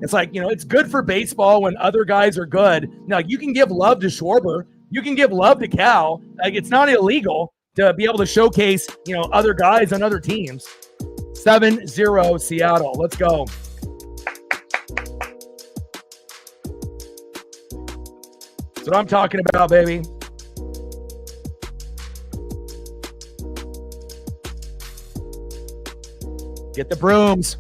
It's like, you know, it's good for baseball when other guys are good. Now, you can give love to Schwarber. You can give love to Cal. Like, it's not illegal to be able to showcase, you know, other guys on other teams. 7-0 Seattle. Let's go. That's what I'm talking about, baby. Get the brooms.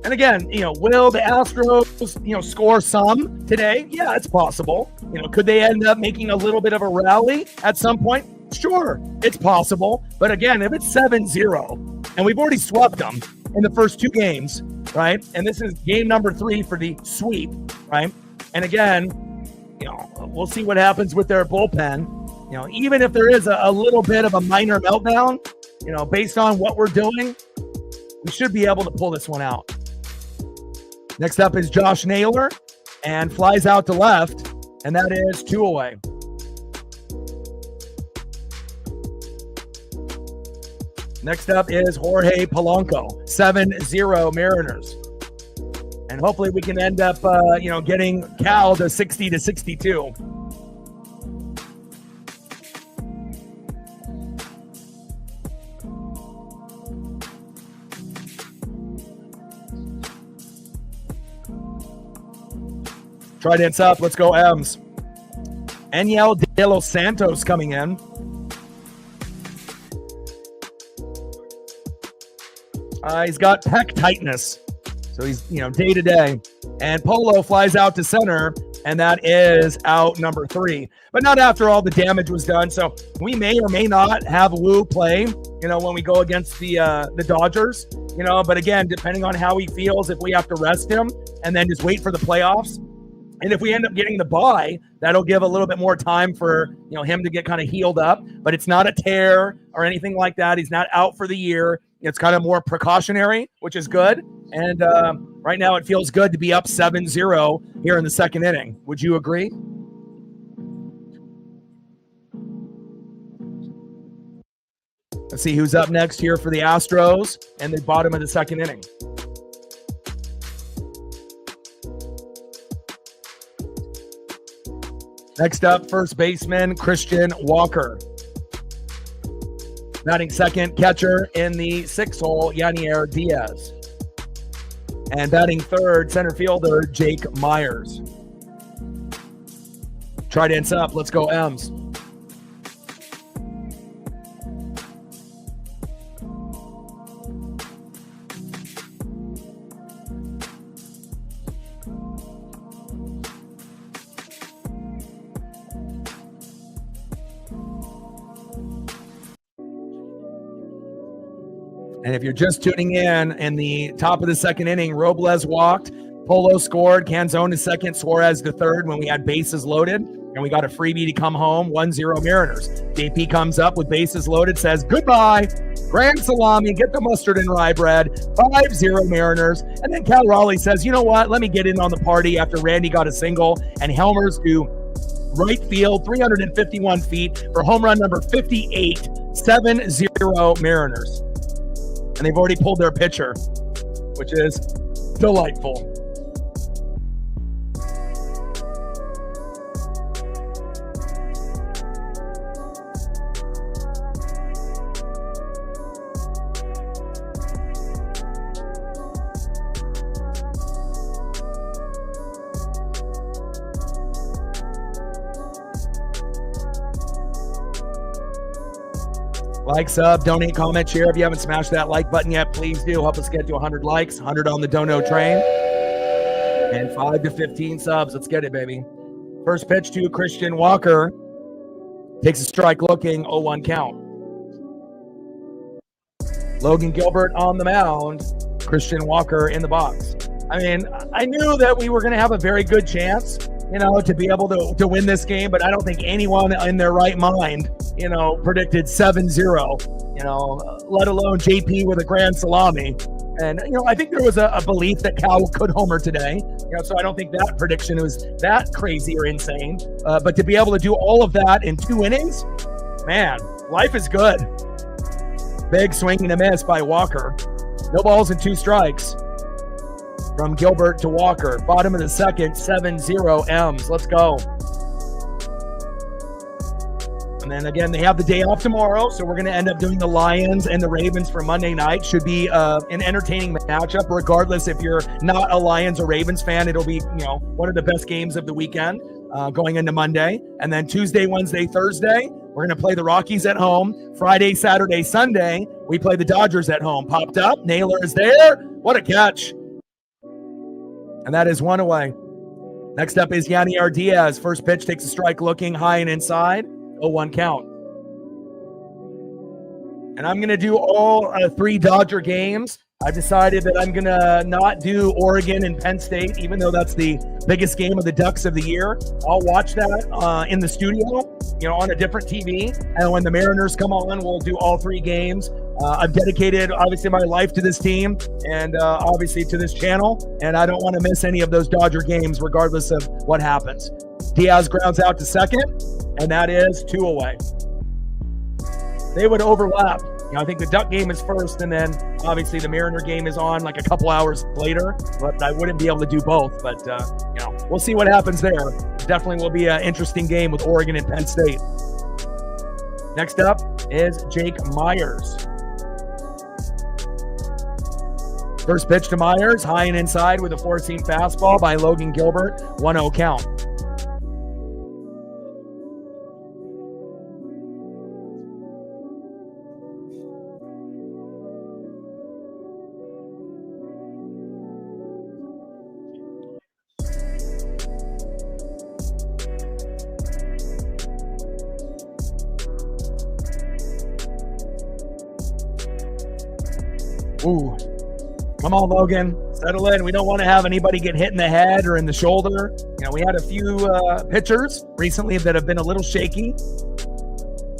And again, you know, will the Astros, you know, score some today? Yeah, it's possible. You know, could they end up making a little bit of a rally at some point? Sure, it's possible. But again, if it's 7-0, and we've already swept them in the first two games, right? And this is game number 3 for the sweep, right? And again, you know, we'll see what happens with their bullpen. You know, even if there is a little bit of a minor meltdown, you know, based on what we're doing, we should be able to pull this one out. Next up is Josh Naylor, and flies out to left, and that is 2 away. Next up is Jorge Polanco, 7-0 Mariners. And hopefully we can end up, you know, getting Cal to 60-62. Trident's up. Let's go, M's. Eniel De Los Santos coming in. He's got pec tightness, so he's, you know, day to day. And Polo flies out to center, and that is out number 3. But not after all the damage was done. So we may or may not have Wu play, you know, when we go against the Dodgers, you know. But again, depending on how he feels, if we have to rest him and then just wait for the playoffs. And if we end up getting the bye, that'll give a little bit more time for, you know, him to get kind of healed up. But it's not a tear or anything like that. He's not out for the year. It's kind of more precautionary, which is good. And right now it feels good to be up 7-0 here in the second inning. Would you agree? Let's see who's up next here for the Astros and the bottom of the second inning. Next up, first baseman Christian Walker. Batting second, catcher in the 6 hole, Yanier Diaz. And batting third, center fielder Jake Myers. Trident's up. Let's go, M's. And if you're just tuning in the top of the second inning, Robles walked, Polo scored, Canzone to second, Suarez to third when we had bases loaded, and we got a freebie to come home, 1-0 Mariners. JP comes up with bases loaded, says goodbye, grand salami, get the mustard and rye bread, 5-0 Mariners. And then Cal Raleigh says, you know what, let me get in on the party after Randy got a single, and Helmer's to right field, 351 feet for home run number 58, 7-0 Mariners. And they've already pulled their pitcher, which is delightful. Like, sub, donate, comment, share. If you haven't smashed that like button yet, please do. Help us get to 100 likes, 100 on the dono train, and 5 to 15 subs. Let's get it, baby. First pitch to Christian Walker. Takes a strike looking, 0-1 count. Logan Gilbert on the mound. Christian Walker in the box. I mean, I knew that we were going to have a very good chance, you know, to be able to win this game, but I don't think anyone in their right mind, you know, predicted 7-0, you know, let alone JP with a grand salami. And, I think there was a belief that Cal could homer today. So I don't think that prediction was that crazy or insane. But to be able to do all of that in 2 innings, man, life is good. Big swing and a miss by Walker. No balls and 2 strikes from Gilbert to Walker. Bottom of the second, 7-0 M's. Let's go. And then again, they have the day off tomorrow, so we're going to end up doing the Lions and the Ravens for Monday night. Should be an entertaining matchup, regardless if you're not a Lions or Ravens fan. It'll be, one of the best games of the weekend going into Monday. And then Tuesday, Wednesday, Thursday, we're going to play the Rockies at home. Friday, Saturday, Sunday, we play the Dodgers at home. Popped up. Naylor is there. What a catch. And that is 1 away. Next up is Yanier Diaz. First pitch takes a strike looking high and inside. 0-1 count. And I'm going to do all 3 Dodger games. I've decided that I'm going to not do Oregon and Penn State, even though that's the biggest game of the Ducks of the year. I'll watch that in the studio, on a different TV. And when the Mariners come on, we'll do all 3 games. I've dedicated, obviously, my life to this team and obviously to this channel. And I don't want to miss any of those Dodger games, regardless of what happens. Diaz grounds out to second, and that is 2 away. They would overlap. I think the Duck game is first, and then obviously the Mariner game is on like a couple hours later. But I wouldn't be able to do both. But, we'll see what happens there. Definitely will be an interesting game with Oregon and Penn State. Next up is Jake Myers. First pitch to Myers, high and inside with a 4-seam fastball by Logan Gilbert. 1-0 count. Ooh, come on, Logan. Settle in. We don't want to have anybody get hit in the head or in the shoulder. We had a few pitchers recently that have been a little shaky.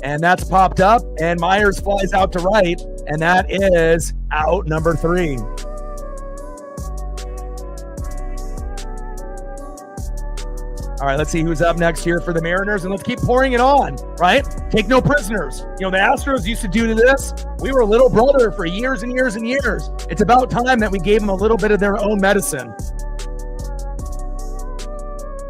And that's popped up. And Myers flies out to right. And that is out number 3. All right, let's see who's up next here for the Mariners, and let's keep pouring it on, right? Take no prisoners. The Astros used to do to this. We were a little brother for years and years and years. It's about time that we gave them a little bit of their own medicine.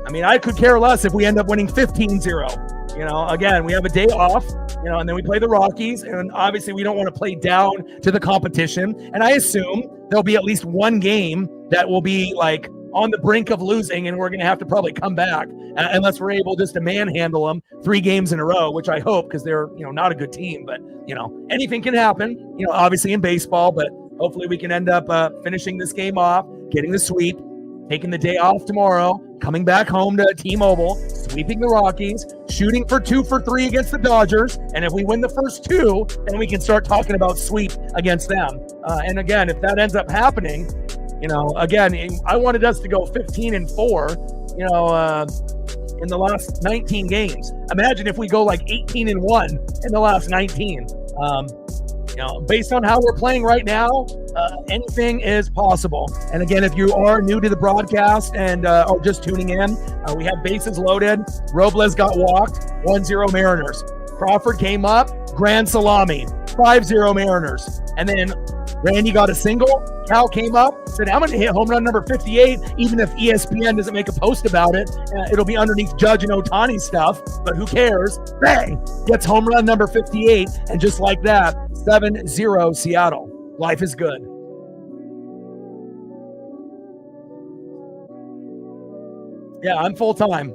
I mean, I could care less if we end up winning 15-0. Again, we have a day off, and then we play the Rockies, and obviously we don't want to play down to the competition. And I assume there'll be at least one game that will be like on the brink of losing, and we're going to have to probably come back unless we're able just to manhandle them 3 games in a row, which I hope, because they're, not a good team, but, anything can happen, obviously in baseball, but hopefully we can end up finishing this game off, getting the sweep, taking the day off tomorrow, coming back home to T-Mobile, sweeping the Rockies, shooting for 2 for 3 against the Dodgers, and if we win the first 2, then we can start talking about sweep against them. And again, if that ends up happening, again, I wanted us to go 15-4, in the last 19 games. Imagine if we go like 18-1 in the last 19. Based on how we're playing right now, anything is possible. And again, if you are new to the broadcast and are just tuning in, we have bases loaded. Robles got walked, 1-0 Mariners. Crawford came up, grand salami, 5-0 Mariners. And then Randy got a single. Cal came up, said, I'm going to hit home run number 58, even if ESPN doesn't make a post about it. It'll be underneath Judge and Ohtani stuff, but who cares? Bang! Gets home run number 58, and just like that, 7-0 Seattle. Life is good. Yeah, I'm full-time.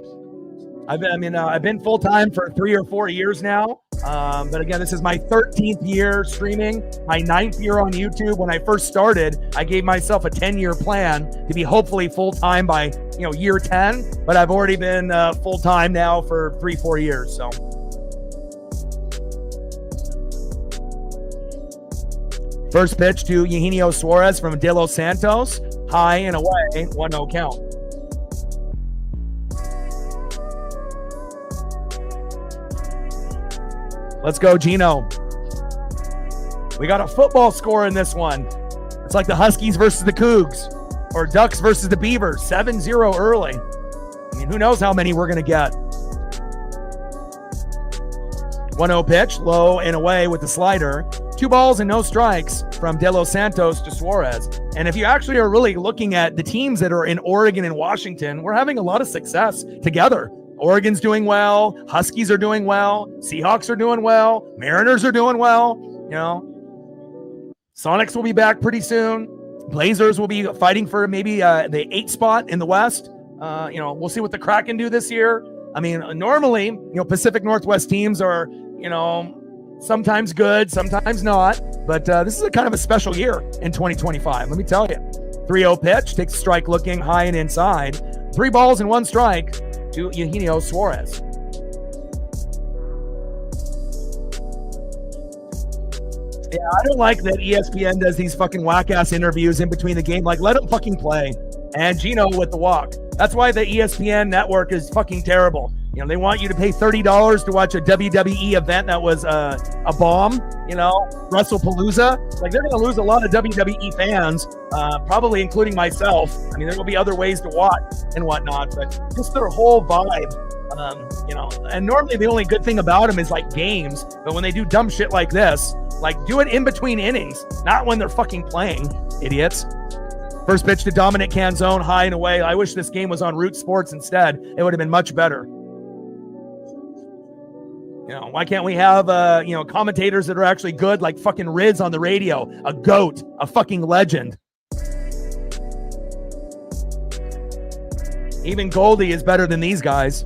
I've been full-time for 3 or 4 years now. But again, this is my 13th year streaming, my 9th year on YouTube. When I first started, I gave myself a 10-year plan to be hopefully full-time by, year 10. But I've already been full-time now for 3-4 years. So first pitch to Eugenio Suarez from De Los Santos, high and away, 1-0 count. Let's go, Gino. We got a football score in this one. It's like the Huskies versus the Cougs or Ducks versus the Beavers, 7-0 early. I mean, who knows how many we're going to get. 1-0 pitch, low and away with the slider. 2 balls and no strikes from De Los Santos to Suarez. And if you actually are really looking at the teams that are in Oregon and Washington, we're having a lot of success together. Oregon's doing well. Huskies are doing well. Seahawks are doing well. Mariners are doing well. You know, Sonics will be back pretty soon. Blazers will be fighting for maybe the 8th spot in the West. You know, we'll see what the Kraken do this year. I mean, normally, you know, Pacific Northwest teams are, you know, sometimes good, sometimes not. But this is a kind of a special year in 2025. Let me tell you. 3-0 pitch, takes a strike looking high and inside. 3 balls and 1 strike to Eugenio Suarez. Yeah, I don't like that ESPN does these fucking whack-ass interviews in between the game. Like, let them fucking play. And Gino with the walk. That's why the ESPN network is fucking terrible. You know, they want you to pay $30 to watch a WWE event that was a bomb, you know, WrestlePalooza. Like, they're going to lose a lot of WWE fans, probably including myself. I mean, there will be other ways to watch and whatnot, but just their whole vibe, you know. And normally the only good thing about them is, like, games. But when they do dumb shit like this, like, do it in between innings, not when they're fucking playing, idiots. First pitch to Dominic Canzone, high and away. I wish this game was on Root Sports instead. It would have been much better. You know, why can't we have, you know, commentators that are actually good, like fucking Riz on the radio, a GOAT, a fucking legend. Even Goldie is better than these guys.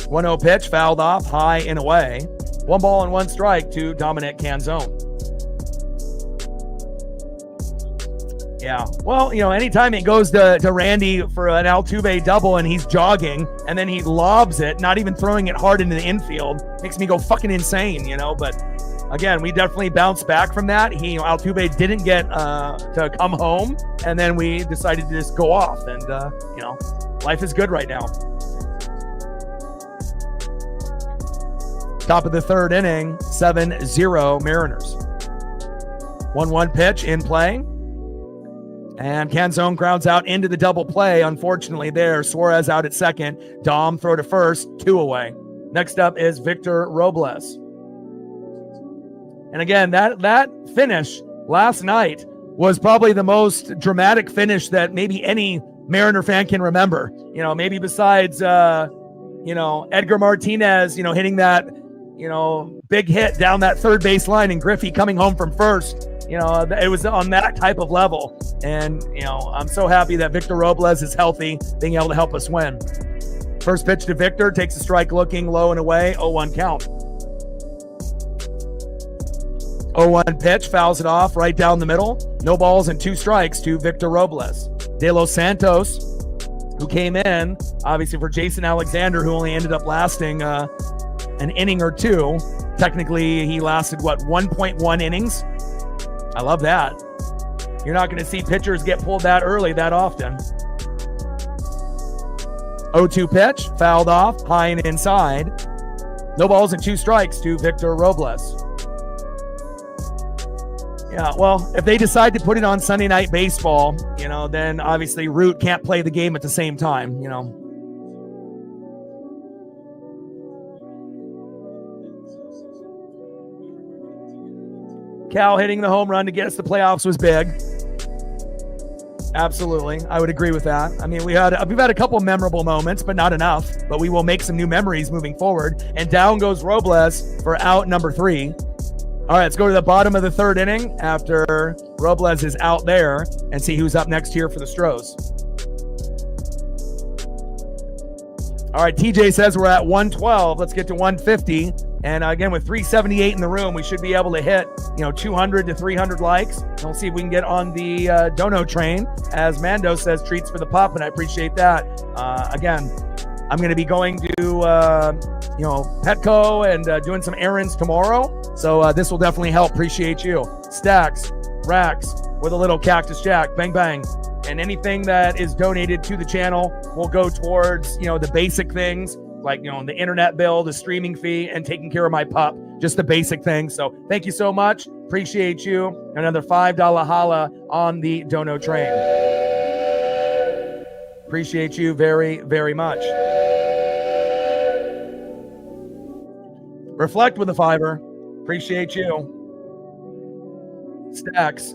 One-0 pitch, fouled off, high and away. 1 ball and 1 strike to Dominic Canzone. Yeah, well, you know, anytime it goes to Randy for an Altuve double and he's jogging and then he lobs it, not even throwing it hard into the infield, makes me go fucking insane, you know. But again, we definitely bounced back from that. Altuve didn't get to come home, and then we decided to just go off. And, you know, life is good right now. Top of the 3rd inning, 7-0 Mariners. 1-1 pitch in play. And Canzone grounds out into the double play. Unfortunately there, Suarez out at second. Dom throw to first, 2 away. Next up is Victor Robles. And again, that finish last night was probably the most dramatic finish that maybe any Mariner fan can remember. You know, maybe besides, you know, Edgar Martinez, you know, hitting that, you know, big hit down that third base line and Griffey coming home from first. You know, it was on that type of level. And, you know, I'm so happy that Victor Robles is healthy, being able to help us win. First pitch to Victor, takes a strike looking low and away, 0-1 count. 0-1 pitch, fouls it off right down the middle. No balls and 2 strikes to Victor Robles. De Los Santos, who came in, obviously for Jason Alexander, who only ended up lasting an inning or 2. Technically, he lasted, 1.1 innings? I love that. You're not going to see pitchers get pulled that early that often. 0-2 pitch, fouled off, high and inside. No balls and 2 strikes to Victor Robles. Yeah, well, if they decide to put it on Sunday Night Baseball, you know, then obviously Root can't play the game at the same time, you know. Cal hitting the home run to get us the playoffs was big. Absolutely. I would agree with that. I mean, we've had a couple memorable moments, but not enough. But we will make some new memories moving forward. And down goes Robles for out number 3. All right, let's go to the bottom of the 3rd inning after Robles is out there and see who's up next here for the Stros. All right, TJ says we're at 112. Let's get to 150. And again, with 378 in the room, we should be able to hit, 200 to 300 likes. And we'll see if we can get on the dono train. As Mando says, treats for the pup, and I appreciate that. Again, I'm going to be going to, Petco and doing some errands tomorrow. So this will definitely help. Appreciate you. Stacks, racks with a little Cactus Jack. Bang, bang. And anything that is donated to the channel will go towards, the basic things like, the internet bill, the streaming fee, and taking care of my pup. Just the basic things. So thank you so much. Appreciate you. Another $5 holla on the dono train. Appreciate you very, very much. Reflect with a $5. Appreciate you. Stacks.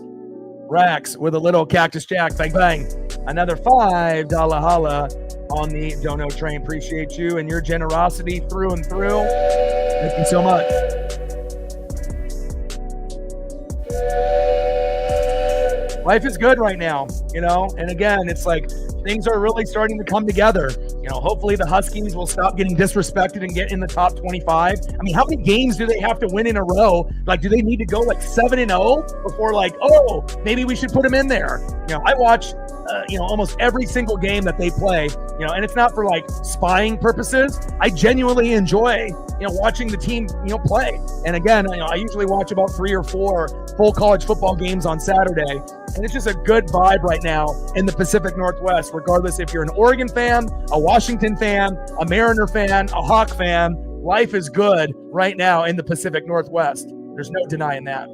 Rax with a little Cactus Jack. Bang, bang. Another $5 holla on the dono train. Appreciate you and your generosity through and through. Thank you so much. Life is good right now, and again, it's like things are really starting to come together. Hopefully the Huskies will stop getting disrespected and get in the top 25. I mean, how many games do they have to win in a row? Like, do they need to go like 7-0 before maybe we should put them in there? I watch almost every single game that they play, and it's not for like spying purposes. I genuinely enjoy, watching the team, play. And again, I usually watch about 3 or 4 full college football games on Saturday. And it's just a good vibe right now in the Pacific Northwest, regardless if you're an Oregon fan, a Washington fan, a Mariner fan, a Hawk fan. Life is good right now in the Pacific Northwest. There's no denying that.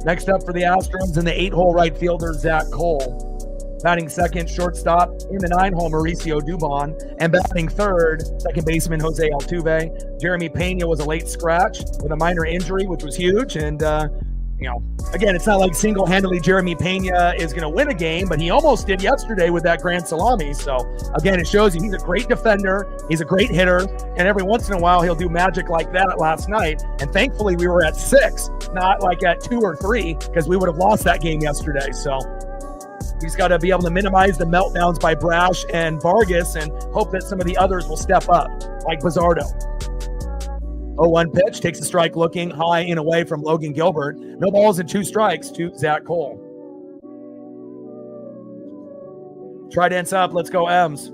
Next up for the Astros in the 8-hole right fielder, Zach Cole. Batting second, shortstop in the 9-hole, Mauricio Dubon. And batting third, second baseman, Jose Altuve. Jeremy Pe&ntilde was a late scratch with a minor injury, which was huge. And, again, it's not like single-handedly Jeremy Pe&ntilde is going to win a game, but he almost did yesterday with that grand salami. So, again, it shows you he's a great defender. He's a great hitter. And every once in a while, he'll do magic like that last night. And thankfully, we were at 6, not like at 2 or 3, because we would have lost that game yesterday. So we just got to be able to minimize the meltdowns by Brash and Vargas and hope that some of the others will step up, like Bizzardo. 0-1 pitch, takes a strike looking high and away from Logan Gilbert. No balls and 2 strikes to Zach Cole. Trident's up. Let's go, M's.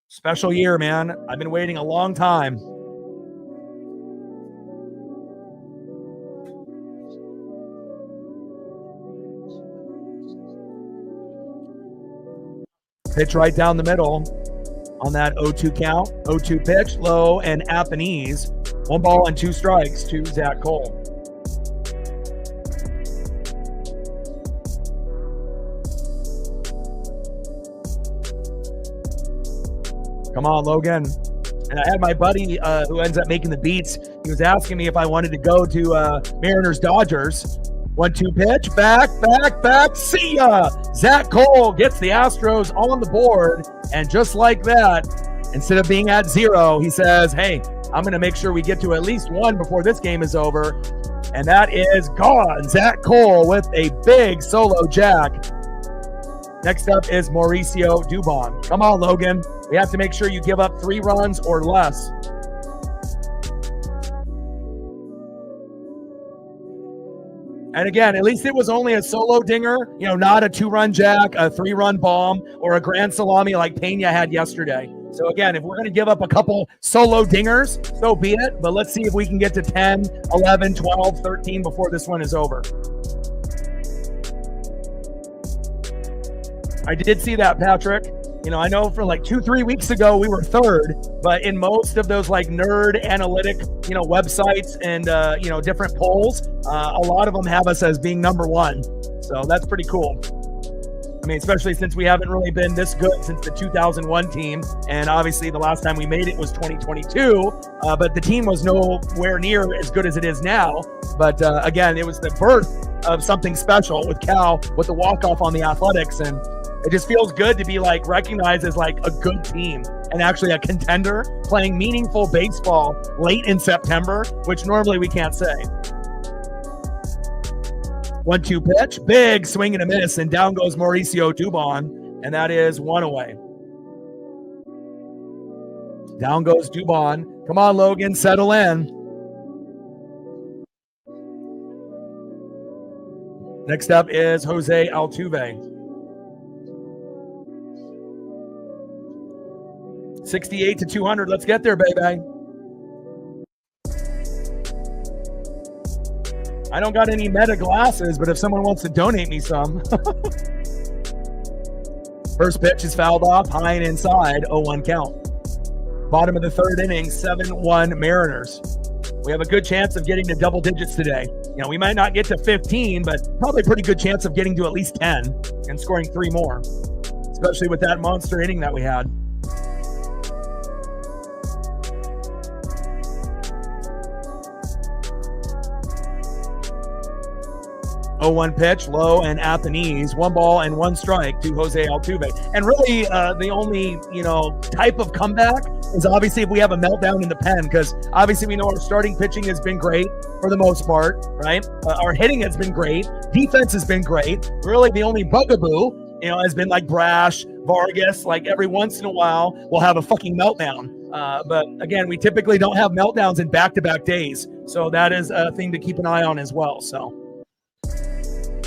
Special year, man. I've been waiting a long time. Pitch right down the middle on that 0-2 count. 0-2 pitch, low and at the knees. 1 ball and 2 strikes to Zach Cole. Come on, Logan. And I had my buddy who ends up making the beats. He was asking me if I wanted to go to Mariners Dodgers. 1-2 pitch, back, see ya! Zach Cole gets the Astros on the board, and just like that, instead of being at 0, he says, hey, I'm going to make sure we get to at least 1 before this game is over, and that is gone. Zach Cole with a big solo jack. Next up is Mauricio Dubon. Come on, Logan. We have to make sure you give up 3 runs or less. And again, at least it was only a solo dinger, not a 2-run jack, a 3-run bomb, or a grand salami like Pe&ntilde had yesterday. So again, if we're going to give up a couple solo dingers, so be it. But let's see if we can get to 10, 11, 12, 13 before this one is over. I did see that, Patrick. I know for like 2-3 weeks ago, we were 3rd, but in most of those like nerd analytic, websites and, different polls, a lot of them have us as being number 1. So that's pretty cool. I mean, especially since we haven't really been this good since the 2001 team. And obviously the last time we made it was 2022, but the team was nowhere near as good as it is now. But again, it was the birth of something special with Cal with the walk-off on the Athletics. And it just feels good to be like recognized as like a good team and actually a contender playing meaningful baseball late in September, which normally we can't say. 1-2 pitch, big swing and a miss, and down goes Mauricio Dubon, and that is 1 away. Down goes Dubon. Come on, Logan, settle in. Next up is Jose Altuve. 68 to 200. Let's get there, baby. I don't got any Meta glasses, but if someone wants to donate me some. First pitch is fouled off, high and inside, 0-1 count. Bottom of the third inning, 7-1 Mariners. We have a good chance of getting to double digits today. You know, we might not get to 15, but probably a pretty good chance of getting to at least 10 and scoring 3 more, especially with that monster inning that we had. Oh, 1 pitch, low and at the knees. 1 ball and 1 strike to Jose Altuve. And really, the only, type of comeback is obviously if we have a meltdown in the pen, because obviously we know our starting pitching has been great for the most part, right? Our hitting has been great. Defense has been great. Really, the only bugaboo, has been like Brash, Vargas. Like every once in a while, we'll have a fucking meltdown. But again, we typically don't have meltdowns in back-to-back days. So that is a thing to keep an eye on as well. So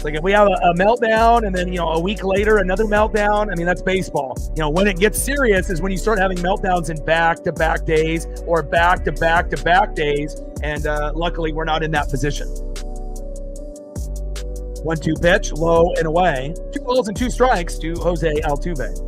like if we have a meltdown and then, a week later, another meltdown, I mean, that's baseball. When it gets serious is when you start having meltdowns in back-to-back days or back-to-back-to-back days. And luckily, we're not in that position. 1-2 pitch, low and away. 2 balls and 2 strikes to Jose Altuve.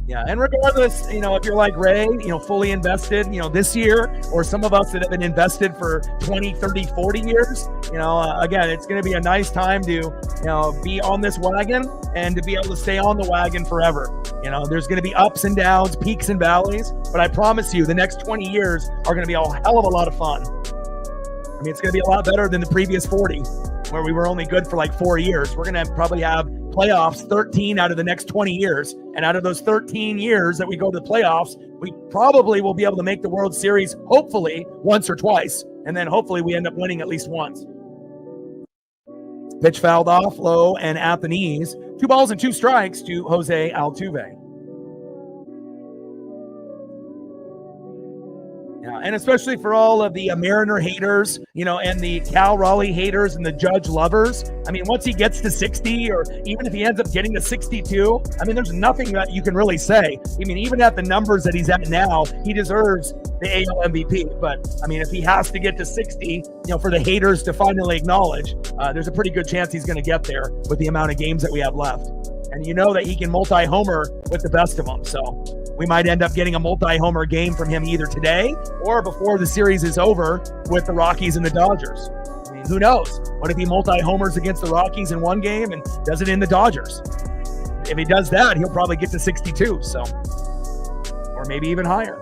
Yeah, and regardless, if you're like Ray, fully invested, this year, or some of us that have been invested for 20, 30, 40 years, again, it's going to be a nice time to, be on this wagon and to be able to stay on the wagon forever. There's going to be ups and downs, peaks and valleys, but I promise you the next 20 years are going to be a hell of a lot of fun. I mean, it's going to be a lot better than the previous 40, where we were only good for like 4 years. We're going to probably have playoffs 13 out of the next 20 years. And out of those 13 years that we go to the playoffs, we probably will be able to make the World Series, hopefully, once or twice. And then hopefully we end up winning at least once. Pitch fouled off, low and at the knees. 2 balls and 2 strikes to Jose Altuve. Yeah, and especially for all of the Mariner haters, and the Cal Raleigh haters and the Judge lovers. I mean, once he gets to 60, or even if he ends up getting to 62, I mean, there's nothing that you can really say. I mean, even at the numbers that he's at now, he deserves the AL MVP. But, I mean, if he has to get to 60, for the haters to finally acknowledge, there's a pretty good chance he's going to get there with the amount of games that we have left. And that he can multi-homer with the best of them. So we might end up getting a multi-homer game from him either today or before the series is over with the Rockies and the Dodgers. I mean, who knows? What if he multi-homers against the Rockies in one game and does it in the Dodgers? If he does that, he'll probably get to 62. So, or maybe even higher.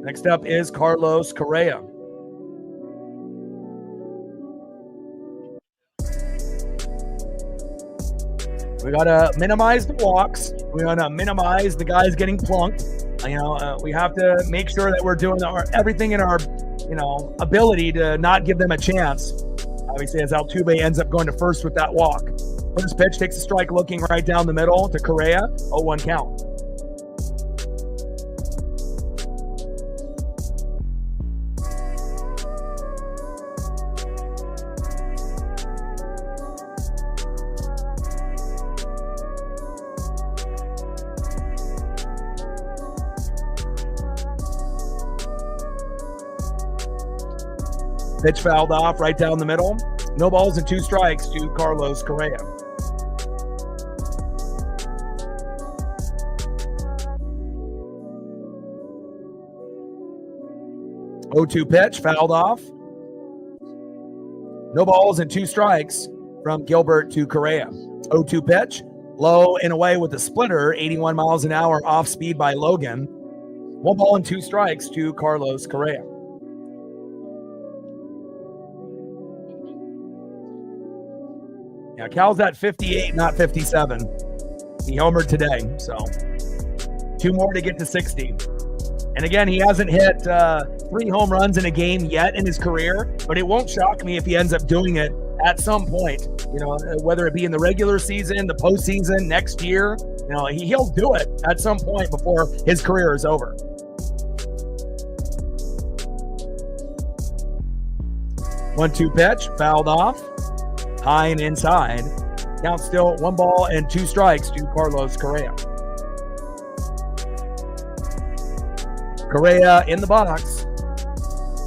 Next up is Carlos Correa. We got to minimize the walks. We got to minimize the guys getting plunked. We have to make sure that we're doing everything in our, ability to not give them a chance. Obviously, as Altuve ends up going to first with that walk. First pitch takes a strike looking right down the middle to Correa. 0-1 count. Pitch fouled off right down the middle. No balls and 2 strikes to Carlos Correa. Oh, 2 pitch fouled off. No balls and 2 strikes from Gilbert to Correa. 0-2 pitch, low and away with a splitter, 81 miles an hour off speed by Logan. 1 ball and 2 strikes to Carlos Correa. Yeah, Cal's at 58, not 57. He homered today, so 2 more to get to 60. And again, he hasn't hit 3 home runs in a game yet in his career, but it won't shock me if he ends up doing it at some point, whether it be in the regular season, the postseason, next year, he'll do it at some point before his career is over. One-two pitch, fouled off, high and inside. Count still 1 ball and 2 strikes to Carlos Correa. Correa in the box.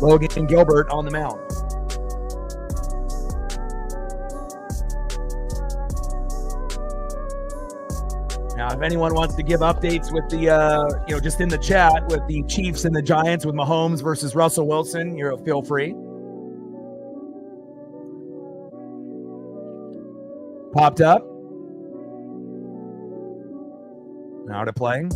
Logan Gilbert on the mound. Now, if anyone wants to give updates with the, just in the chat with the Chiefs and the Giants with Mahomes versus Russell Wilson, feel free. Popped up. Now to play.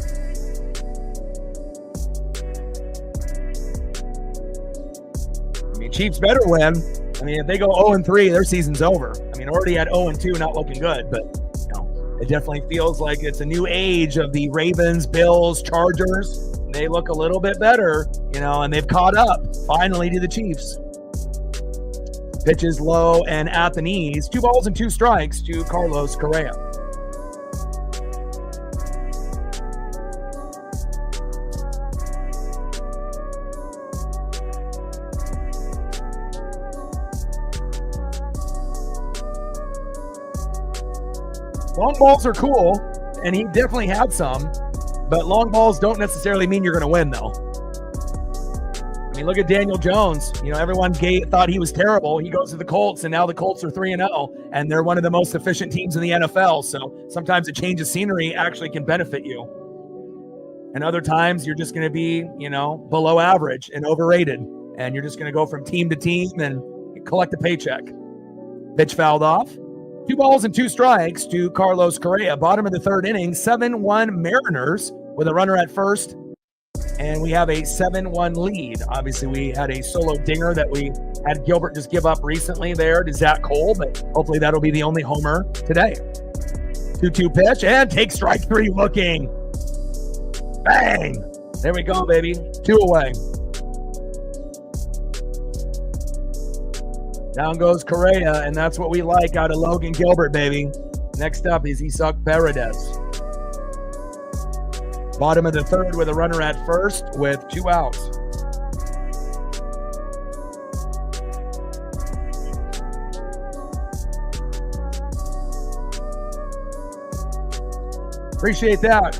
Chiefs better win. If they go 0-3, their season's over. Already at 0-2, not looking good, but it definitely feels like it's a new age of the Ravens, Bills, Chargers. They look a little bit better, and they've caught up finally to the Chiefs. Pitches low and at the knees. 2 balls and 2 strikes to Carlos Correa. Long balls are cool, and he definitely had some, but long balls don't necessarily mean you're going to win, though. Look at Daniel Jones. Everyone thought he was terrible. He goes to the Colts, and now the Colts are 3-0, and they're one of the most efficient teams in the NFL. So sometimes a change of scenery actually can benefit you. And other times you're just going to be, below average and overrated, and you're just going to go from team to team and collect a paycheck. Pitch fouled off. 2 balls and 2 strikes to Carlos Correa. Bottom of the 3rd inning, 7-1 Mariners with a runner at first. And we have a 7-1 lead. Obviously, we had a solo dinger that we had Gilbert just give up recently there to Zach Cole, but hopefully that'll be the only homer today. 2-2 pitch, and take strike 3 looking. Bang! There we go, baby. 2 away. Down goes Correa, and that's what we like out of Logan Gilbert, baby. Next up is Isak Paredes. Bottom of the 3rd with a runner at first with 2 outs. Appreciate that.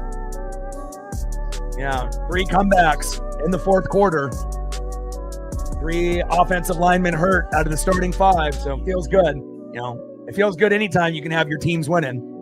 Yeah, 3 comebacks in the 4th quarter. 3 offensive linemen hurt out of the starting 5, so it feels good. It feels good anytime you can have your teams winning.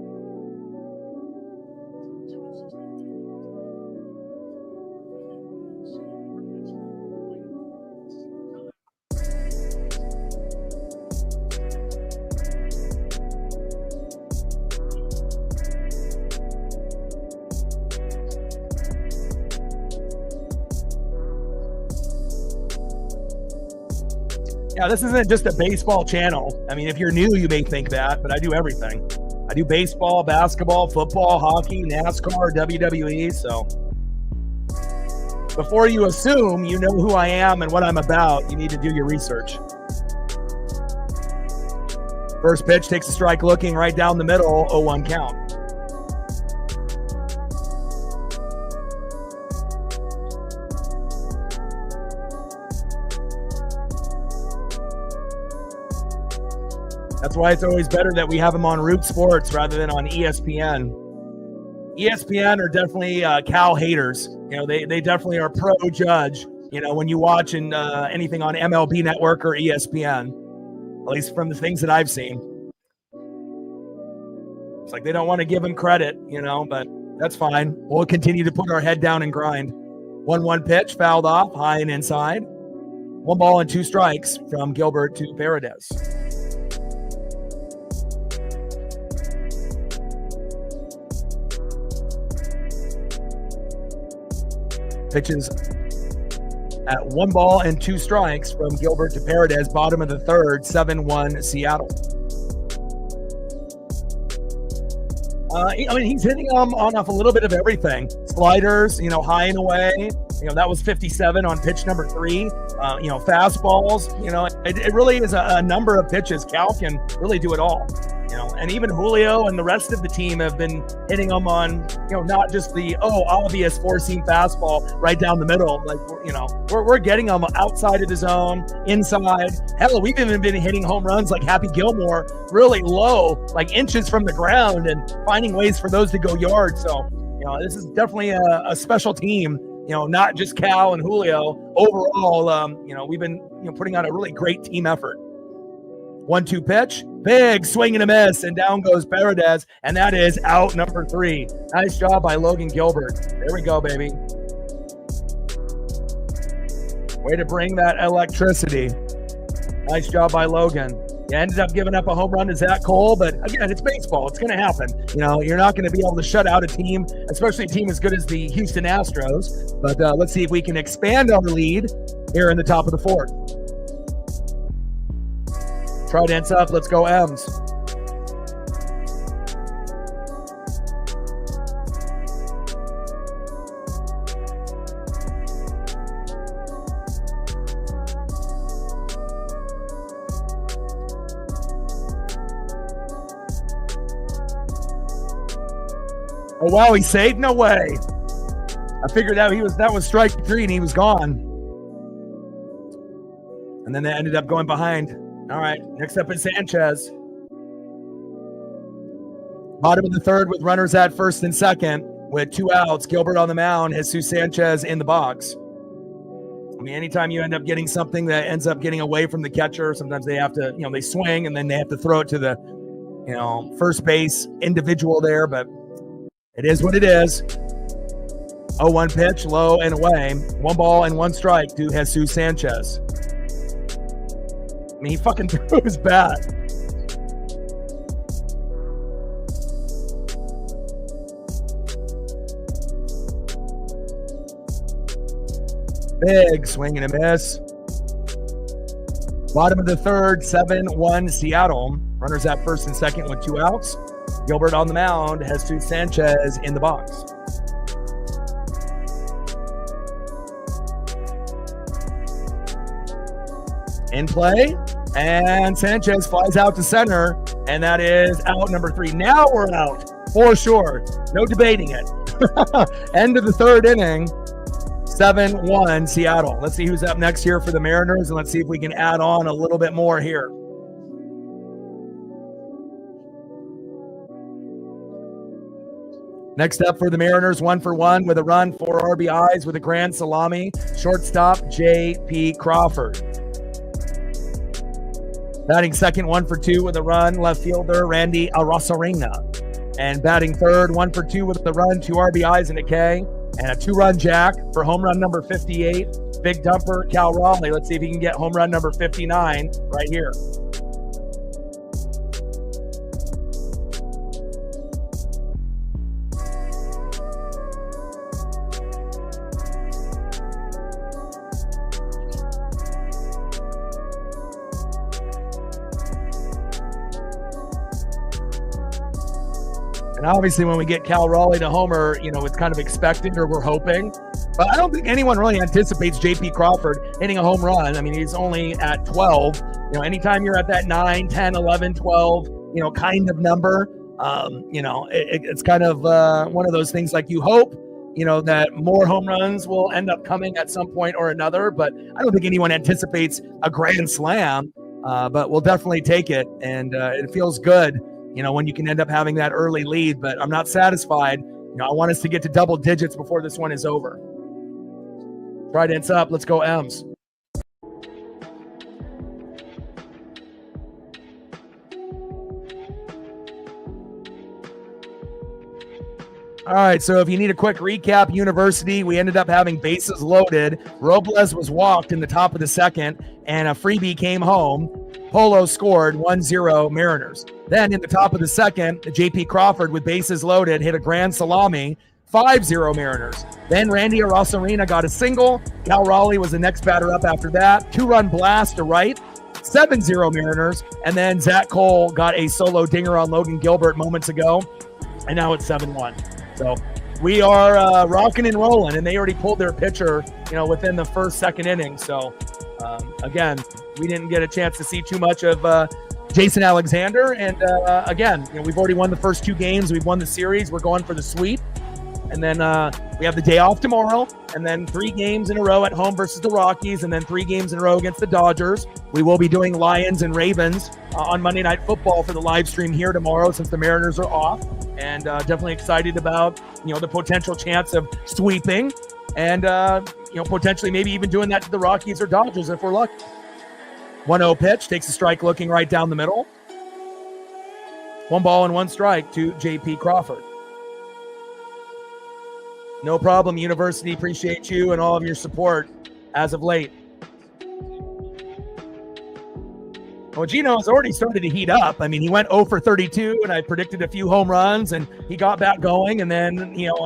Yeah, this isn't just a baseball channel. If you're new, you may think that, but I do everything. I do baseball, basketball, football, hockey, NASCAR, WWE. So before you assume you know who I am and what I'm about, you need to do your research. First pitch takes a strike looking right down the middle, 0-1 count. That's why it's always better that we have them on Root Sports rather than on ESPN. ESPN are definitely Cal haters. They definitely are pro-judge, when you watch anything on MLB Network or ESPN, at least from the things that I've seen. It's like they don't want to give them credit, but that's fine. We'll continue to put our head down and grind. 1-1 pitch, fouled off, high and inside. 1 ball and 2 strikes from Gilbert to Paredes. Pitches at 1 ball and 2 strikes from Gilbert to Paredes, bottom of the 3rd, 7-1 Seattle. He's hitting them on off a little bit of everything. Sliders, high and away. That was 57 on pitch number 3. Fastballs. It really is a number of pitches. Cal can really do it all. And even Julio and the rest of the team have been hitting them on, not just the obvious 4-seam fastball right down the middle. Like we're getting them outside of the zone, inside. Hell, we've even been hitting home runs like Happy Gilmore, really low, like inches from the ground, and finding ways for those to go yards. So this is definitely a special team. Not just Cal and Julio. Overall, we've been putting out a really great team effort. 1-2 pitch, big swing and a miss, and down goes Paredes, and that is out number 3. Nice job by Logan Gilbert. There we go, baby. Way to bring that electricity. Nice job by Logan. You ended up giving up a home run to Zach Cole, but again, it's baseball. It's going to happen. You're not going to be able to shut out a team, especially a team as good as the Houston Astros. But let's see if we can expand our lead here in the top of the 4th. Trident's up. Let's go, M's. Oh, wow, he's safe? No way. I figured out that was strike 3 and he was gone. And then they ended up going behind. All right, next up is Sanchez. Bottom of the 3rd with runners at 1st and 2nd with 2 outs. Gilbert on the mound, Jesus Sanchez in the box. Anytime you end up getting something that ends up getting away from the catcher, sometimes they have to, they swing and then they have to throw it to the, first base individual there, but it is what it is. 0-1 pitch, low and away. 1 ball and 1 strike to Jesus Sanchez. He fucking threw his bat. Big swing and a miss. Bottom of the 3rd, 7-1 Seattle. Runners at 1st and 2nd with 2 outs. Gilbert on the mound, Jesus Sanchez in the box. In play, and Sanchez flies out to center, and that is out number 3. Now we're out for sure. No debating it. End of the 3rd inning, 7-1 Seattle. Let's see who's up next here for the Mariners, and let's see if we can add on a little bit more here. Next up for the Mariners, 1 for 1 with a run, 4 RBIs with a grand salami. Shortstop, J.P. Crawford. Batting second, 1 for 2 with a run, left fielder, Randy Arozarena. And batting third, 1 for 2 with a run, 2 RBIs and a K. And a 2-run jack for home run number 58. Big dumper, Cal Raleigh. Let's see if he can get home run number 59 right here. And obviously when we get Cal Raleigh to homer, it's kind of expected, or we're hoping. But I don't think anyone really anticipates J.P. Crawford hitting a home run. I mean, he's only at 12. Anytime you're at that 9, 10, 11, 12, kind of number, it's kind of one of those things like you hope, that more home runs will end up coming at some point or another. But I don't think anyone anticipates a grand slam, but we'll definitely take it. And it feels good, when you can end up having that early lead. But I'm not satisfied. I want us to get to double digits before this one is over. Trident's up. Let's go, M's. All right, so if you need a quick recap, University, we ended up having bases loaded. Robles was walked in the top of the second, and a freebie came home. Polo scored 1-0 Mariners. Then in the top of the second, J.P. Crawford with bases loaded hit a grand salami, 5-0 Mariners. Then Randy Arozarena got a single. Cal Raleigh was the next batter up after that. 2-run blast to right, 7-0 Mariners. And then Zach Cole got a solo dinger on Logan Gilbert moments ago. and now it's 7-1. So we are rocking and rolling, and they already pulled their pitcher, within the first, second inning. So again, we didn't get a chance to see too much of Jason Alexander. And again, we've already won the first 2 games. We've won the series. We're going for the sweep. And then we have the day off tomorrow, and then 3 games in a row at home versus the Rockies, and then 3 games in a row against the Dodgers. We will be doing Lions and Ravens on Monday Night Football for the live stream here tomorrow since the Mariners are off. And definitely excited about, the potential chance of sweeping and, potentially maybe even doing that to the Rockies or Dodgers if we're lucky. 1-0 pitch, takes a strike looking right down the middle. 1 ball and 1 strike to J.P. Crawford. No problem, University. Appreciate you and all of your support as of late. Well, Gino has already started to heat up. I mean, he went 0 for 32, and I predicted a few home runs, and he got back going, and then,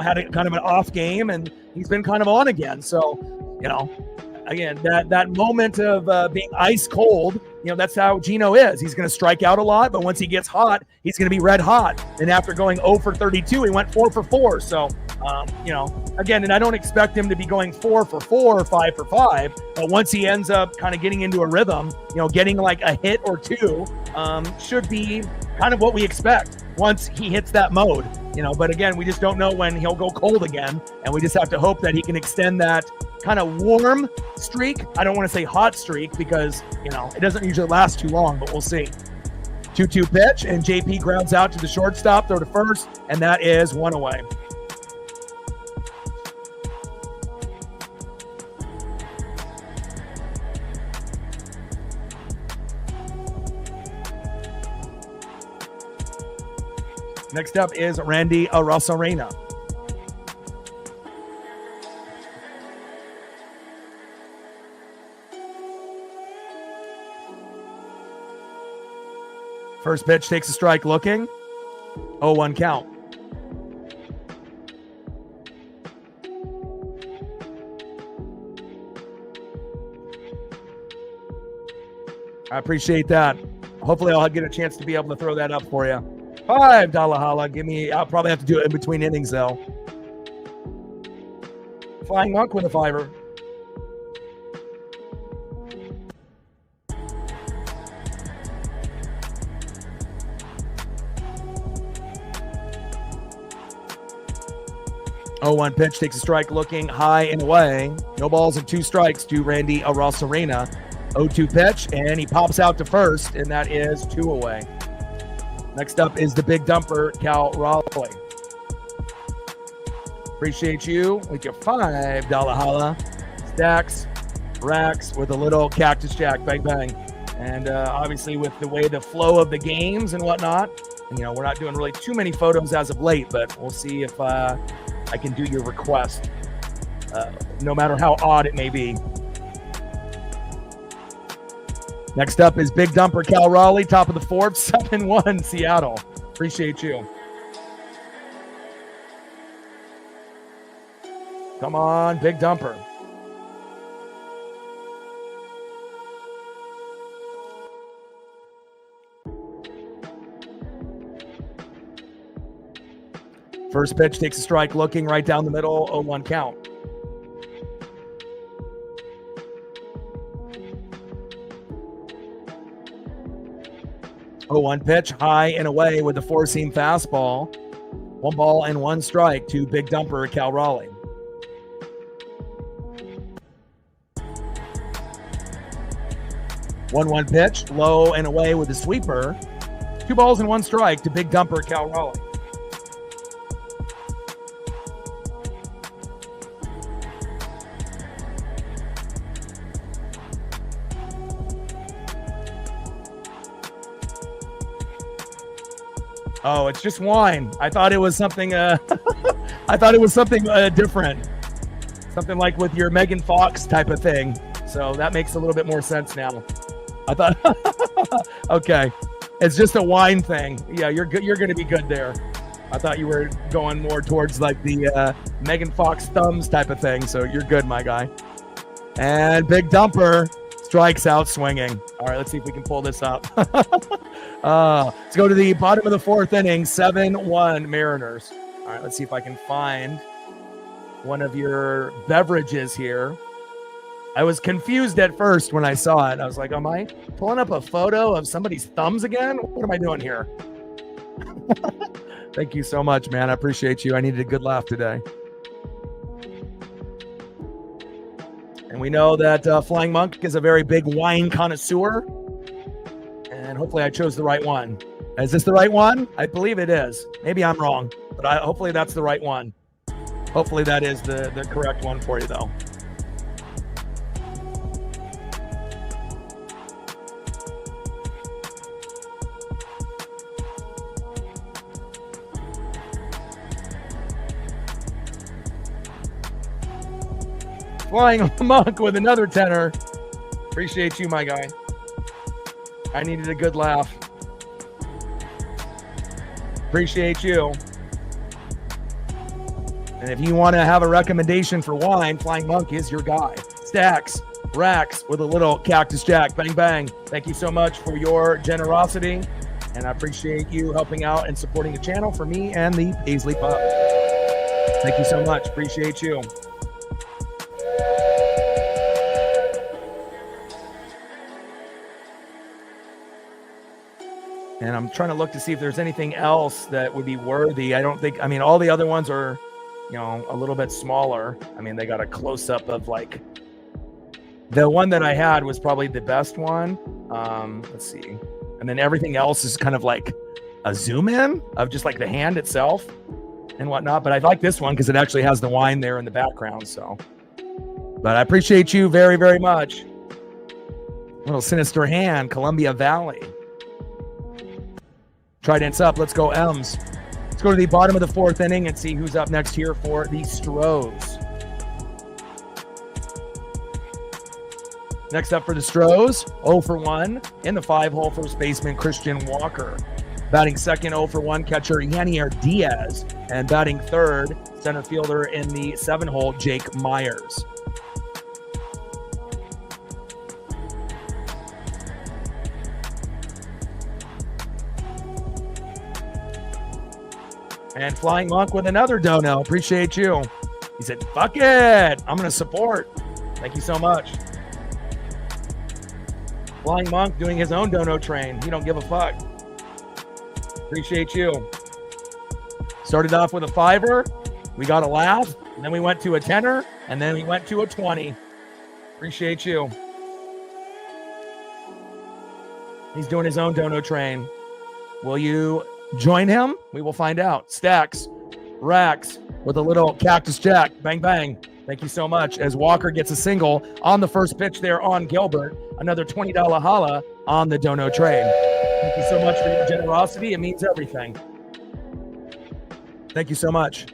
had a kind of an off game, and he's been kind of on again. So, again, that moment of being ice cold, that's how Gino is. He's going to strike out a lot, but once he gets hot, he's going to be red hot. And after going 0 for 32, he went 4 for 4. So, again, and I don't expect him to be going 4 for 4 or 5 for 5, but once he ends up kind of getting into a rhythm, getting like a hit or 2, should be kind of what we expect once he hits that mode, but again, we just don't know when he'll go cold again, and we just have to hope that he can extend that kind of warm streak. I don't want to say hot streak because, it doesn't usually last too long, but we'll see. 2-2 pitch, and JP grounds out to the shortstop, throw to first, and that is 1 away. Next up is Randy Arozarena. First pitch takes a strike looking. 0-1 count. I appreciate that. Hopefully I'll get a chance to be able to throw that up for you. $5 holla. I'll probably have to do it in between innings though. Flying Monk with a $5. Oh, 1 pitch takes a strike looking high and away. No balls and 2 strikes to Randy Arozarena. 0-2 pitch, and he pops out to first, and that is 2 away. Next up is the big dumper, Cal Raleigh. Appreciate you with your $5 holla. Stacks, racks with a little Cactus Jack, bang, bang. And obviously with the way the flow of the games and whatnot, we're not doing really too many photos as of late, but we'll see if I can do your request, no matter how odd it may be. Next up is big dumper Cal Raleigh, top of the 4th, 7-1 Seattle. Appreciate you. Come on, big dumper. First pitch takes a strike looking right down the middle, 0-1 count. Oh, 1 pitch, high and away with the 4-seam fastball. 1 ball and 1 strike to big dumper Cal Raleigh. One pitch, low and away with the sweeper. 2 balls and 1 strike to big dumper Cal Raleigh. Oh, it's just wine. I thought it was something. I thought it was something different, something like with your Megan Fox type of thing. So that makes a little bit more sense now. I thought, okay, it's just a wine thing. Yeah, you're good. You're going to be good there. I thought you were going more towards like the Megan Fox thumbs type of thing. So you're good, my guy. And big dumper Strikes out swinging. All right, let's see if we can pull this up. Let's go to the bottom of the fourth inning, 7-1 Mariners. All right, let's see if I can find one of your beverages here. I was confused at first when I saw it. I was like, am I pulling up a photo of somebody's thumbs again? What am I doing here? Thank you so much, man. I appreciate you. I needed a good laugh today. And we know that Flying Monk is a very big wine connoisseur. And hopefully I chose the right one. Is this the right one? I believe it is. Maybe I'm wrong, but hopefully that's the right one. Hopefully that is the correct one for you, though. Flying Monk with another tenner. Appreciate you, my guy. I needed a good laugh. Appreciate you. And if you want to have a recommendation for wine, Flying Monk is your guy. Stacks, racks with a little Cactus Jack. Bang, bang. Thank you so much for your generosity. And I appreciate you helping out and supporting the channel for me and the Paisley Pub. Thank you so much. Appreciate you. And I'm trying to look to see if there's anything else that would be worthy. I mean, all the other ones are, a little bit smaller. I mean, they got a close-up of like, the one that I had was probably the best one. Let's see. And then everything else is kind of like a zoom in of just like the hand itself and whatnot. But I like this one because it actually has the wine there in the background. So, but I appreciate you very, very much. Little sinister hand, Columbia Valley. Trident's up. Let's go M's. Let's go to the bottom of the fourth inning and see who's up next here for the Astros. Next up for the Astros, 0 for 1 in the 5-hole first baseman Christian Walker. Batting second, 0 for 1 catcher Yanier Diaz. And batting third, center fielder in the 7-hole Jake Myers. And Flying Monk with another dono. Appreciate you. He said, fuck it. I'm going to support. Thank you so much. Flying Monk doing his own dono train. He don't give a fuck. Appreciate you. Started off with a 5-er. We got a laugh. And then we went to a 10-er. And then we went to a 20. Appreciate you. He's doing his own dono train. Will you join him? We will find out. Stacks, racks with a little Cactus Jack. Bang, bang. Thank you so much. As Walker gets a single on the first pitch there on Gilbert. Another $20 holla on the dono trade. Thank you so much for your generosity. It means everything. Thank you so much.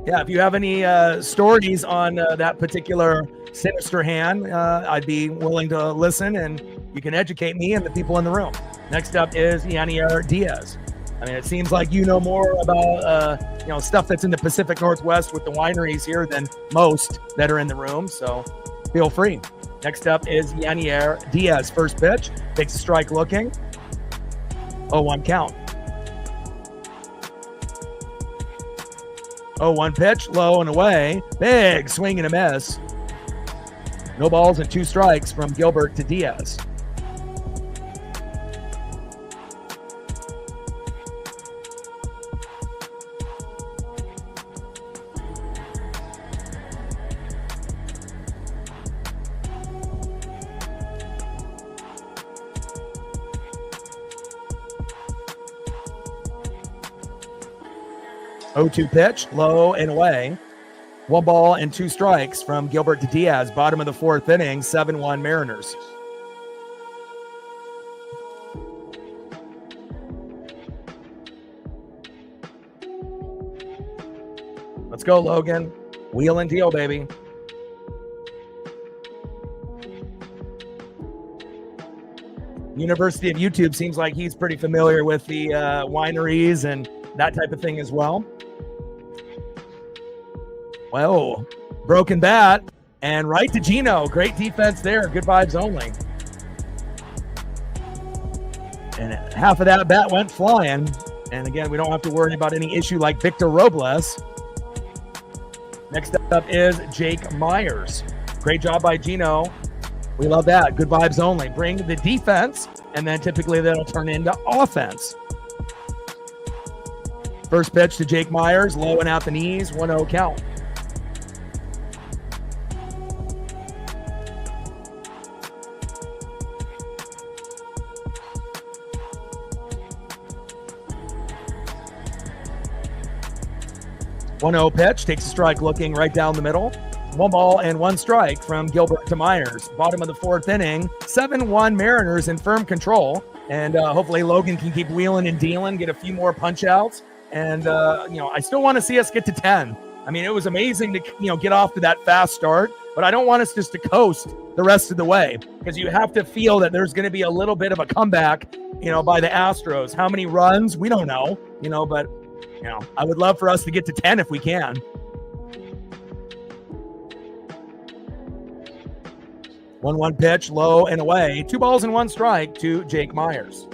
Yeah, if you have any stories on that particular sinister hand, I'd be willing to listen, and you can educate me and the people in the room. Next up is Yanier Diaz. I mean, it seems like you know more about stuff that's in the Pacific Northwest with the wineries here than most that are in the room, so feel free. Next up is Yanier Diaz. First pitch, takes a strike looking. 0-1 count. 0-1 pitch, low and away. Big swing and a miss. No balls and 2 strikes from Gilbert to Diaz. (0-2 pitch, low and away. 1 ball and 2 strikes from Gilbert to Diaz. Bottom of the fourth inning, 7-1 Mariners. Let's go, Logan. Wheel and deal, baby. University of YouTube seems like he's pretty familiar with the wineries and that type of thing as well. Well, broken bat. And right to Gino. Great defense there. Good vibes only. And half of that bat went flying. And again, we don't have to worry about any issue like Victor Robles. Next up is Jake Myers. Great job by Gino. We love that. Good vibes only. Bring the defense, and then typically that'll turn into offense. First pitch to Jake Myers, low and out the knees, 1-0 count. One 0 pitch, takes a strike looking right down the middle. 1 ball and 1 strike from Gilbert to Myers. Bottom of the 4th inning, 7-1 Mariners in firm control. And hopefully Logan can keep wheeling and dealing, get a few more punch outs. And, I still want to see us get to 10. I mean, it was amazing to, get off to that fast start, but I don't want us just to coast the rest of the way, because you have to feel that there's going to be a little bit of a comeback, by the Astros. How many runs? We don't know, but, I would love for us to get to 10 if we can. One pitch, low and away. 2 balls and 1 strike to Jake Myers.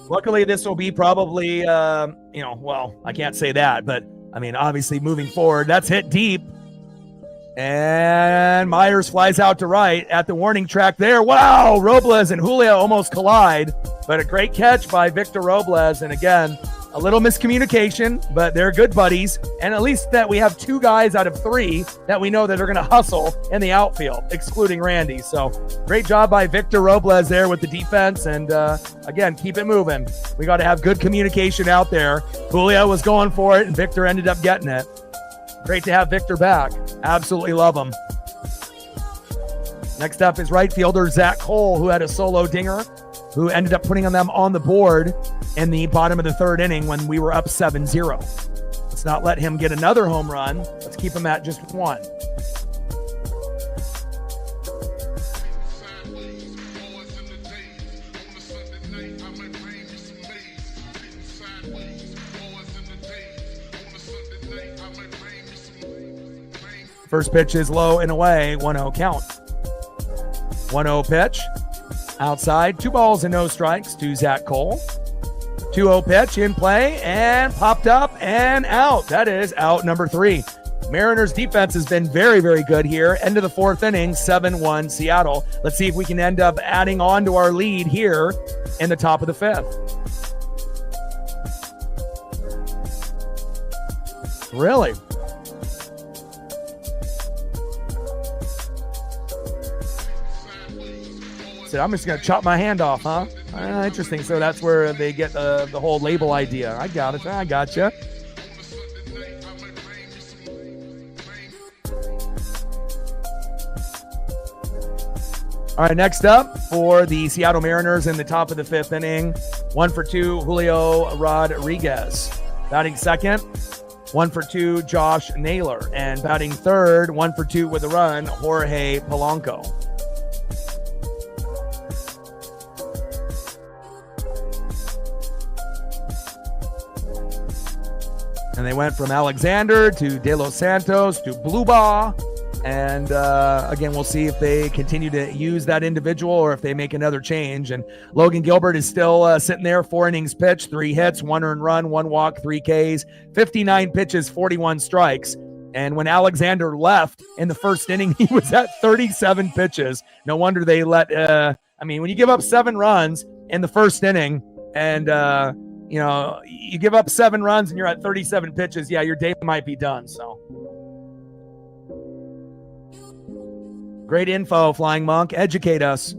Luckily, this will be probably, I can't say that, but obviously moving forward, that's hit deep. And Myers flies out to right at the warning track there. Wow, Robles and Julio almost collide, but a great catch by Victor Robles. And again, a little miscommunication, but they're good buddies. And at least that we have 2 guys out of 3 that we know that are going to hustle in the outfield, excluding Randy. So great job by Victor Robles there with the defense. And again, keep it moving. We got to have good communication out there. Julio was going for it, and Victor ended up getting it. Great to have Victor back. Absolutely love him. Next up is right fielder Zach Cole, who had a solo dinger, who ended up putting them on the board in the bottom of the 3rd inning when we were up 7-0. Let's not let him get another home run. Let's keep him at just 1. First pitch is low and away, 1-0 count. 1-0 pitch, outside, 2 balls and no strikes to Zach Cole. 2-0 pitch in play and popped up and out. That is out number 3. Mariners defense has been very, very good here. End of the 4th inning, 7-1 Seattle. Let's see if we can end up adding on to our lead here in the top of the 5th. Really? I'm just going to chop my hand off, huh? Interesting. So that's where they get the whole label idea. I got it. I got you. All right, next up for the Seattle Mariners in the top of the 5th inning, 1 for 2, Julio Rodriguez. Batting second, 1 for 2, Josh Naylor. And batting third, 1 for 2 with a run, Jorge Polanco. And they went from Alexander to De Los Santos to Bluba. And again, we'll see if they continue to use that individual or if they make another change. And Logan Gilbert is still sitting there, 4 innings pitched, 3 hits, 1 earned run, 1 walk, 3 Ks, 59 pitches, 41 strikes. And when Alexander left in the 1st inning, he was at 37 pitches. No wonder they let, when you give up 7 runs in the 1st inning and, you give up 7 runs and you're at 37 pitches, yeah, your day might be done. So great info, Flying Monk. Educate us.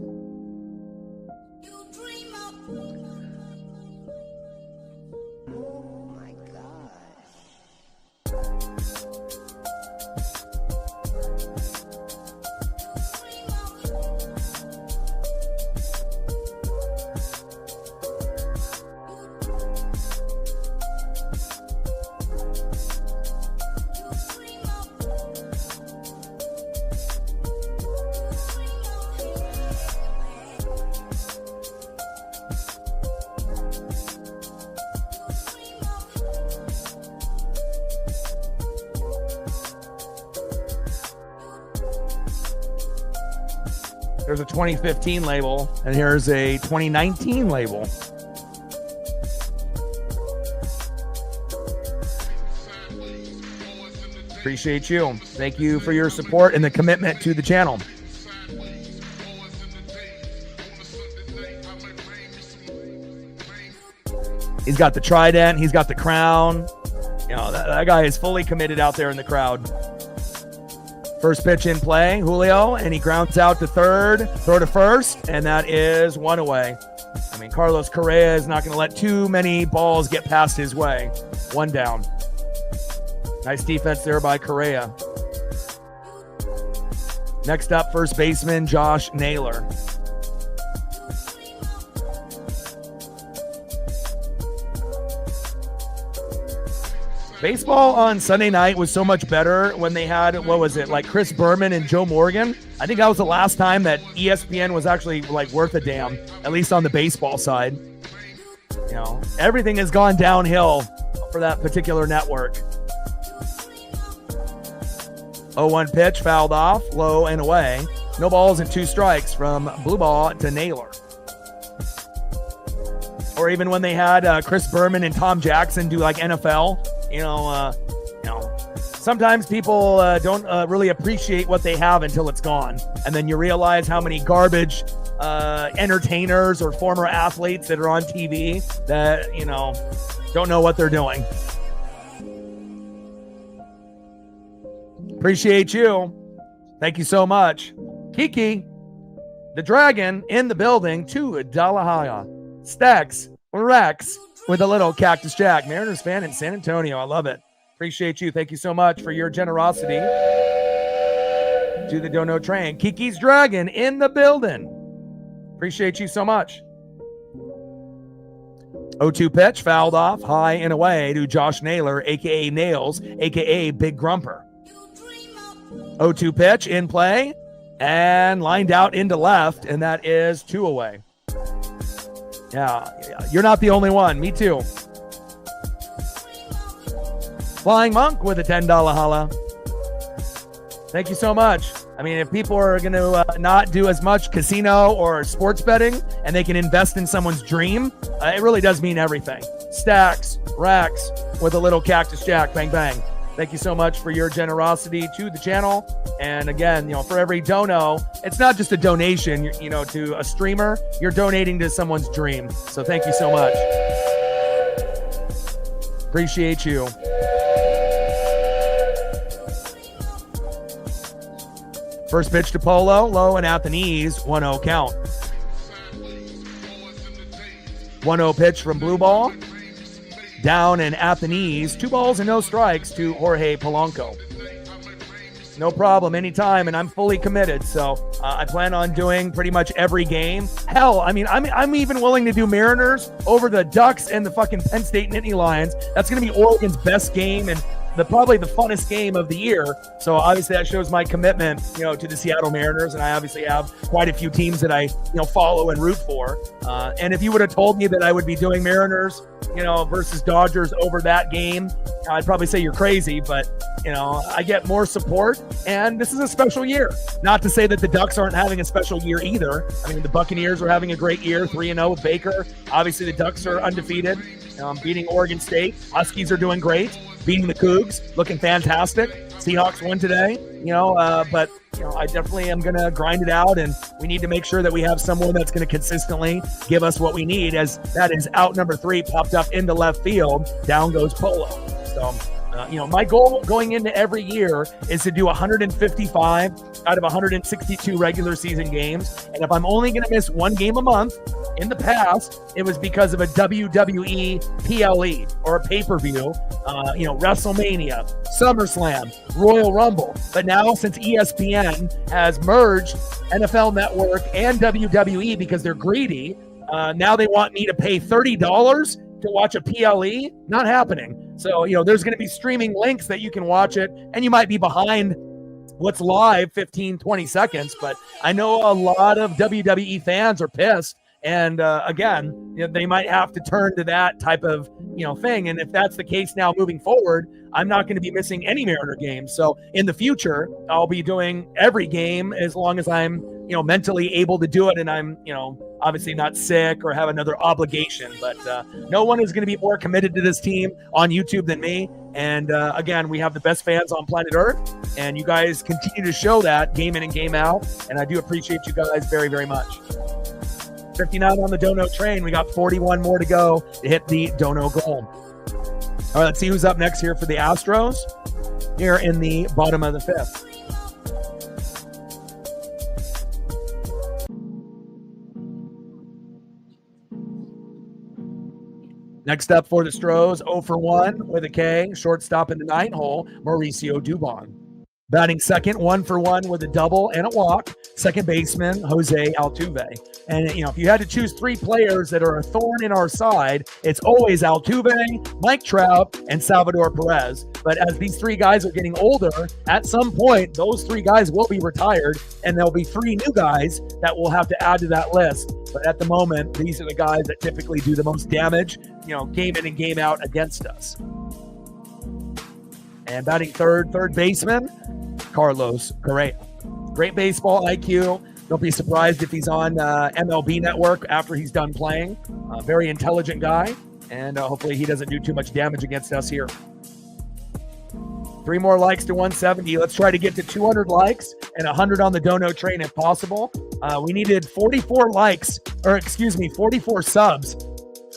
There's a 2015 label, and here's a 2019 label. Appreciate you. Thank you for your support and the commitment to the channel. He's got the trident. He's got the crown. You know, that guy is fully committed out there in the crowd. First pitch in play, Julio, and he grounds out to third, throw to first, and that is one away. I mean, Carlos Correa is not going to let too many balls get past his way. One down. Nice defense there by Correa. Next up, first baseman Josh Naylor. Baseball on Sunday night was so much better when they had, what was it, like Chris Berman and Joe Morgan. I think that was the last time that ESPN was actually like worth a damn, at least on the baseball side. You know, everything has gone downhill for that particular network. 0-1 pitch, fouled off, low and away. No balls and 2 strikes from blue ball to Naylor. Or even when they had Chris Berman and Tom Jackson do like NFL, sometimes people don't really appreciate what they have until it's gone. And then you realize how many garbage entertainers or former athletes that are on TV that, don't know what they're doing. Appreciate you. Thank you so much. Kiki, the Dragon in the building, $2 Stacks Rex with a little Cactus Jack. Mariners fan in San Antonio. I love it. Appreciate you. Thank you so much for your generosity to the Dono Train. Kiki's Dragon in the building. Appreciate you so much. 0-2 pitch, fouled off, high and away to Josh Naylor, a.k.a. Nails, a.k.a. Big Grumper. 0-2 pitch in play and lined out into left, and that is 2 away. Yeah, you're not the only one. Me too. Flying Monk with a $10 holla. Thank you so much. I mean, if people are going to not do as much casino or sports betting and they can invest in someone's dream, it really does mean everything. Stacks, Racks with a little Cactus Jack. Bang, bang. Thank you so much for your generosity to the channel. And again, for every dono, it's not just a donation, to a streamer. You're donating to someone's dream. So thank you so much. Appreciate you. First pitch to Polo, low and at the knees, 1-0 count. 1-0 pitch from blue ball. Down and at the knees, 2 balls and no strikes to Jorge Polanco. No problem, anytime, and I'm fully committed. So I plan on doing pretty much every game. Hell, I mean, I'm even willing to do Mariners over the Ducks and the fucking Penn State Nittany Lions. That's going to be Oregon's best game and probably the funnest game of the year. So obviously that shows my commitment, to the Seattle Mariners, and I obviously have quite a few teams that I, follow and root for. And if you would have told me that I would be doing Mariners, versus Dodgers over that game, I'd probably say you're crazy, but I get more support, and this is a special year. Not to say that the Ducks aren't having a special year either. I mean, the Buccaneers are having a great year, 3-0 with Baker. Obviously the Ducks are undefeated, beating Oregon State. Huskies are doing great. Beating the Cougs, looking fantastic. Seahawks won today, but I definitely am going to grind it out, and we need to make sure that we have someone that's going to consistently give us what we need, as that is out number 3 popped up into left field. Down goes Polo. So, my goal going into every year is to do 155 out of 162 regular season games. And if I'm only going to miss 1 game a month, in the past, it was because of a WWE PLE or a pay-per-view, WrestleMania, SummerSlam, Royal Rumble. But now, since ESPN has merged NFL Network and WWE because they're greedy, now they want me to pay $30 to watch a PLE. Not happening. So, there's going to be streaming links that you can watch it, and you might be behind what's live 15, 20 seconds. But I know a lot of WWE fans are pissed. And again, they might have to turn to that type of, thing. And if that's the case now moving forward, I'm not going to be missing any Mariner games. So in the future, I'll be doing every game as long as I'm, mentally able to do it, and I'm, obviously not sick or have another obligation. But no one is going to be more committed to this team on YouTube than me. And again, we have the best fans on planet Earth, and you guys continue to show that game in and game out. And I do appreciate you guys very, very much. 59 on the Dono train. We got 41 more to go to hit the Dono goal. All right, let's see who's up next here for the Astros here in the bottom of the fifth. Next up for the Stros, 0 for 1 with a K, shortstop in the 9 hole, Mauricio Dubon. Batting second, 1 for 1 with a double and a walk, second baseman, Jose Altuve. And, if you had to choose 3 players that are a thorn in our side, it's always Altuve, Mike Trout, and Salvador Perez. But as these 3 guys are getting older, at some point, those 3 guys will be retired, and there'll be 3 new guys that we'll have to add to that list. But at the moment, these are the guys that typically do the most damage, game in and game out against us. And batting third baseman, Carlos Correa. Great baseball IQ. Don't be surprised if he's on MLB Network after he's done playing. Very intelligent guy, and hopefully he doesn't do too much damage against us here. 3 more likes to 170. Let's try to get to 200 likes and 100 on the Dono train if possible. We needed 44 subs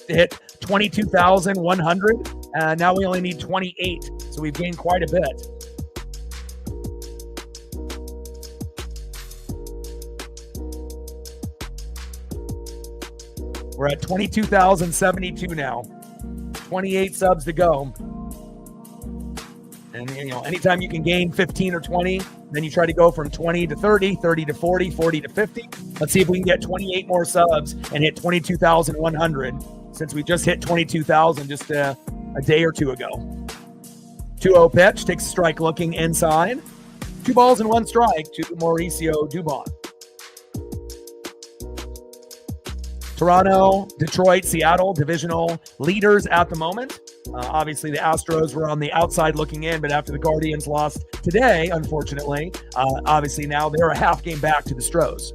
to hit 22,100. Now we only need 28, so we've gained quite a bit. We're at 22,072 now. 28 subs to go. And, anytime you can gain 15 or 20, then you try to go from 20 to 30, 30 to 40, 40 to 50. Let's see if we can get 28 more subs and hit 22,100, since we just hit 22,000 just a day or 2 ago. 2-0 pitch, takes a strike looking inside. 2 balls and 1 strike to Mauricio Dubon. Toronto, Detroit, Seattle, divisional leaders at the moment. Obviously, the Astros were on the outside looking in, but after the Guardians lost today, unfortunately, obviously now they're a half game back to the Stros.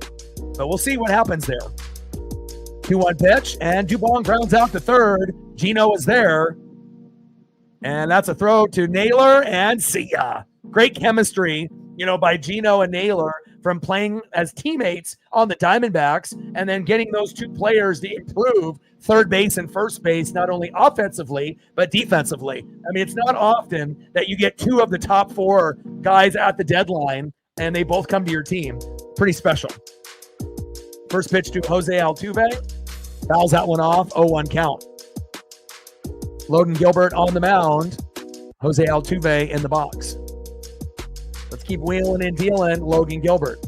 But we'll see what happens there. 2-1 pitch, and Dubon grounds out to third. Gino is there. And that's a throw to Naylor, and see ya. Great chemistry, by Gino and Naylor from playing as teammates on the Diamondbacks, and then getting those 2 players to improve third base and first base, not only offensively, but defensively. I mean, it's not often that you get 2 of the top 4 guys at the deadline, and they both come to your team. Pretty special. First pitch to Jose Altuve. Fouls that one off, 0-1 count. Logan Gilbert on the mound. Jose Altuve in the box. Let's keep wheeling and dealing, Logan Gilbert.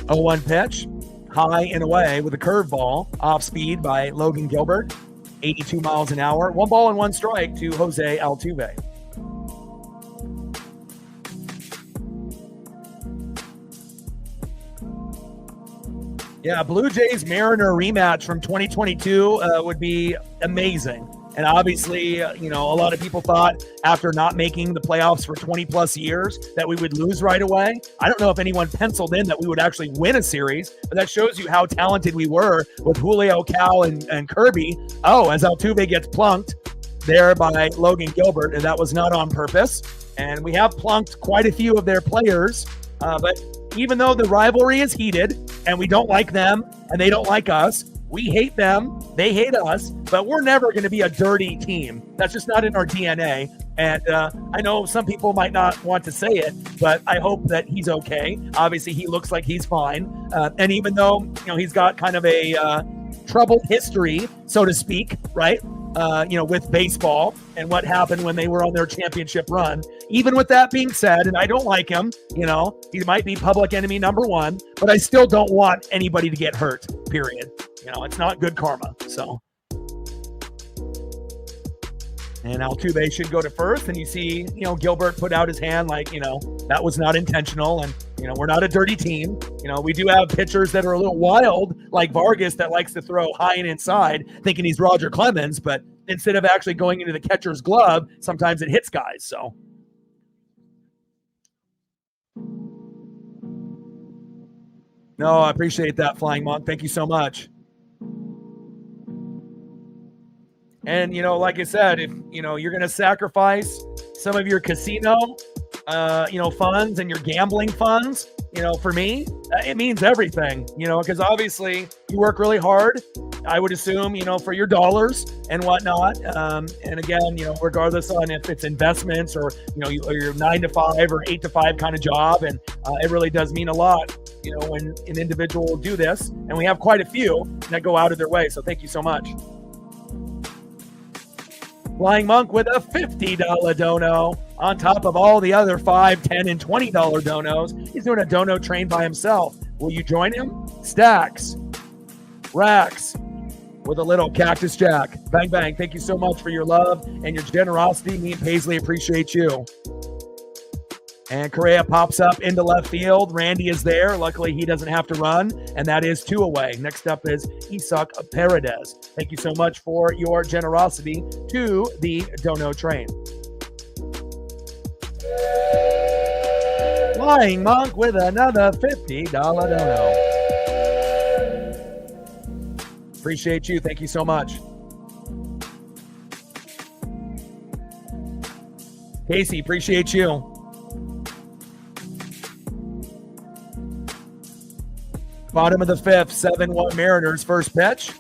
Oh, 1 pitch, high and away with a curveball, off speed by Logan Gilbert, 82 miles an hour. 1 ball and 1 strike to Jose Altuve. Yeah, Blue Jays Mariner rematch from 2022 would be amazing. And obviously, a lot of people thought after not making the playoffs for 20 plus years that we would lose right away. I don't know if anyone penciled in that we would actually win a series, but that shows you how talented we were with Julio, Cal, and Kirby. Oh, as Altuve gets plunked there by Logan Gilbert, and that was not on purpose. And we have plunked quite a few of their players, but even though the rivalry is heated and we don't like them and they don't like us, we hate them, they hate us, but we're never going to be a dirty team. That's just not in our DNA. And I know some people might not want to say it, but I hope that he's okay. Obviously, he looks like he's fine. And even though, he's got kind of a troubled history, so to speak, right? With baseball and what happened when they were on their championship run. Even with that being said, and I don't like him, he might be public enemy number 1, but I still don't want anybody to get hurt, period. It's not good karma, so. And Altuve should go to first, and you see, Gilbert put out his hand like, that was not intentional, and, we're not a dirty team. We do have pitchers that are a little wild, like Vargas, that likes to throw high and inside, thinking he's Roger Clemens, but instead of actually going into the catcher's glove, sometimes it hits guys, so. No, I appreciate that, Flying Monk. Thank you so much. And, like I said, if, you're going to sacrifice some of your casino, funds and your gambling funds, for me, it means everything, because obviously you work really hard, I would assume, for your dollars and whatnot. And again, regardless on if it's investments or, your 9 to 5 or 8 to 5 kind of job. And it really does mean a lot, when an individual will do this. And we have quite a few that go out of their way. So thank you so much. Flying Monk with a $50 dono on top of all the other $5, $10, and $20 donos. He's doing a dono train by himself. Will you join him? Stacks. Racks. With a little Cactus Jack. Bang, bang. Thank you so much for your love and your generosity. Me and Paisley appreciate you. And Correa pops up into left field. Randy is there. Luckily, he doesn't have to run, and that is 2 away. Next up is Isak Paredes. Thank you so much for your generosity to the dono train. Flying Monk with another $50 dono. Appreciate you. Thank you so much. Casey, appreciate you. Bottom of the 5th, 7-1 Mariners first pitch.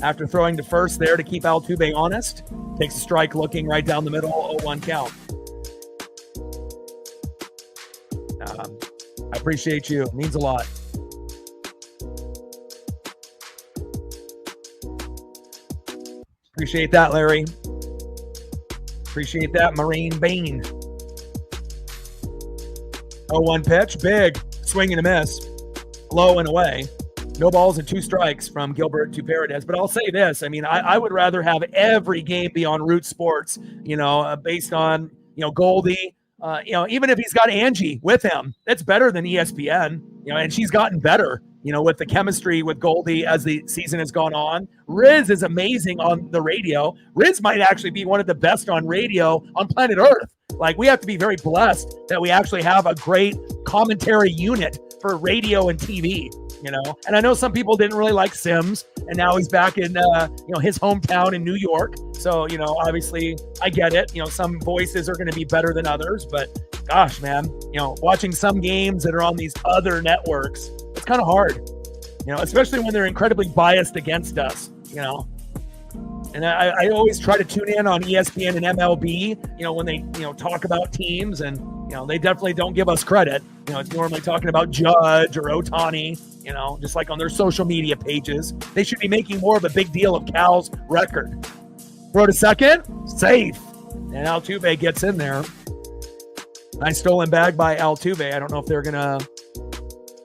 After throwing to first there to keep Altuve honest. Takes a strike looking right down the middle, 0-1 count. I appreciate you. It means a lot. Appreciate that, Larry. Appreciate that, Marine Bean. 0-1 pitch, big. Swing and a miss. Low and away. No balls and 2 strikes from Gilbert to Paredes. But I'll say this. I mean, I would rather have every game be on Root Sports, based on, Goldie. Even if he's got Angie with him, that's better than ESPN, and she's gotten better, with the chemistry with Goldie as the season has gone on. Riz is amazing on the radio. Riz might actually be one of the best on radio on planet Earth. Like, we have to be very blessed that we actually have a great commentary unit for radio and TV, and I know some people didn't really like Sims, and now he's back in, his hometown in New York. So, obviously I get it. Some voices are going to be better than others, but gosh, man, watching some games that are on these other networks, it's kind of hard, especially when they're incredibly biased against us, And I always try to tune in on ESPN and MLB, when they, talk about teams, and, they definitely don't give us credit. It's normally talking about Judge or Ohtani, just like on their social media pages. They should be making more of a big deal of Cal's record. Throw to second, safe. And Altuve gets in there. Nice stolen bag by Altuve. I don't know if they're going to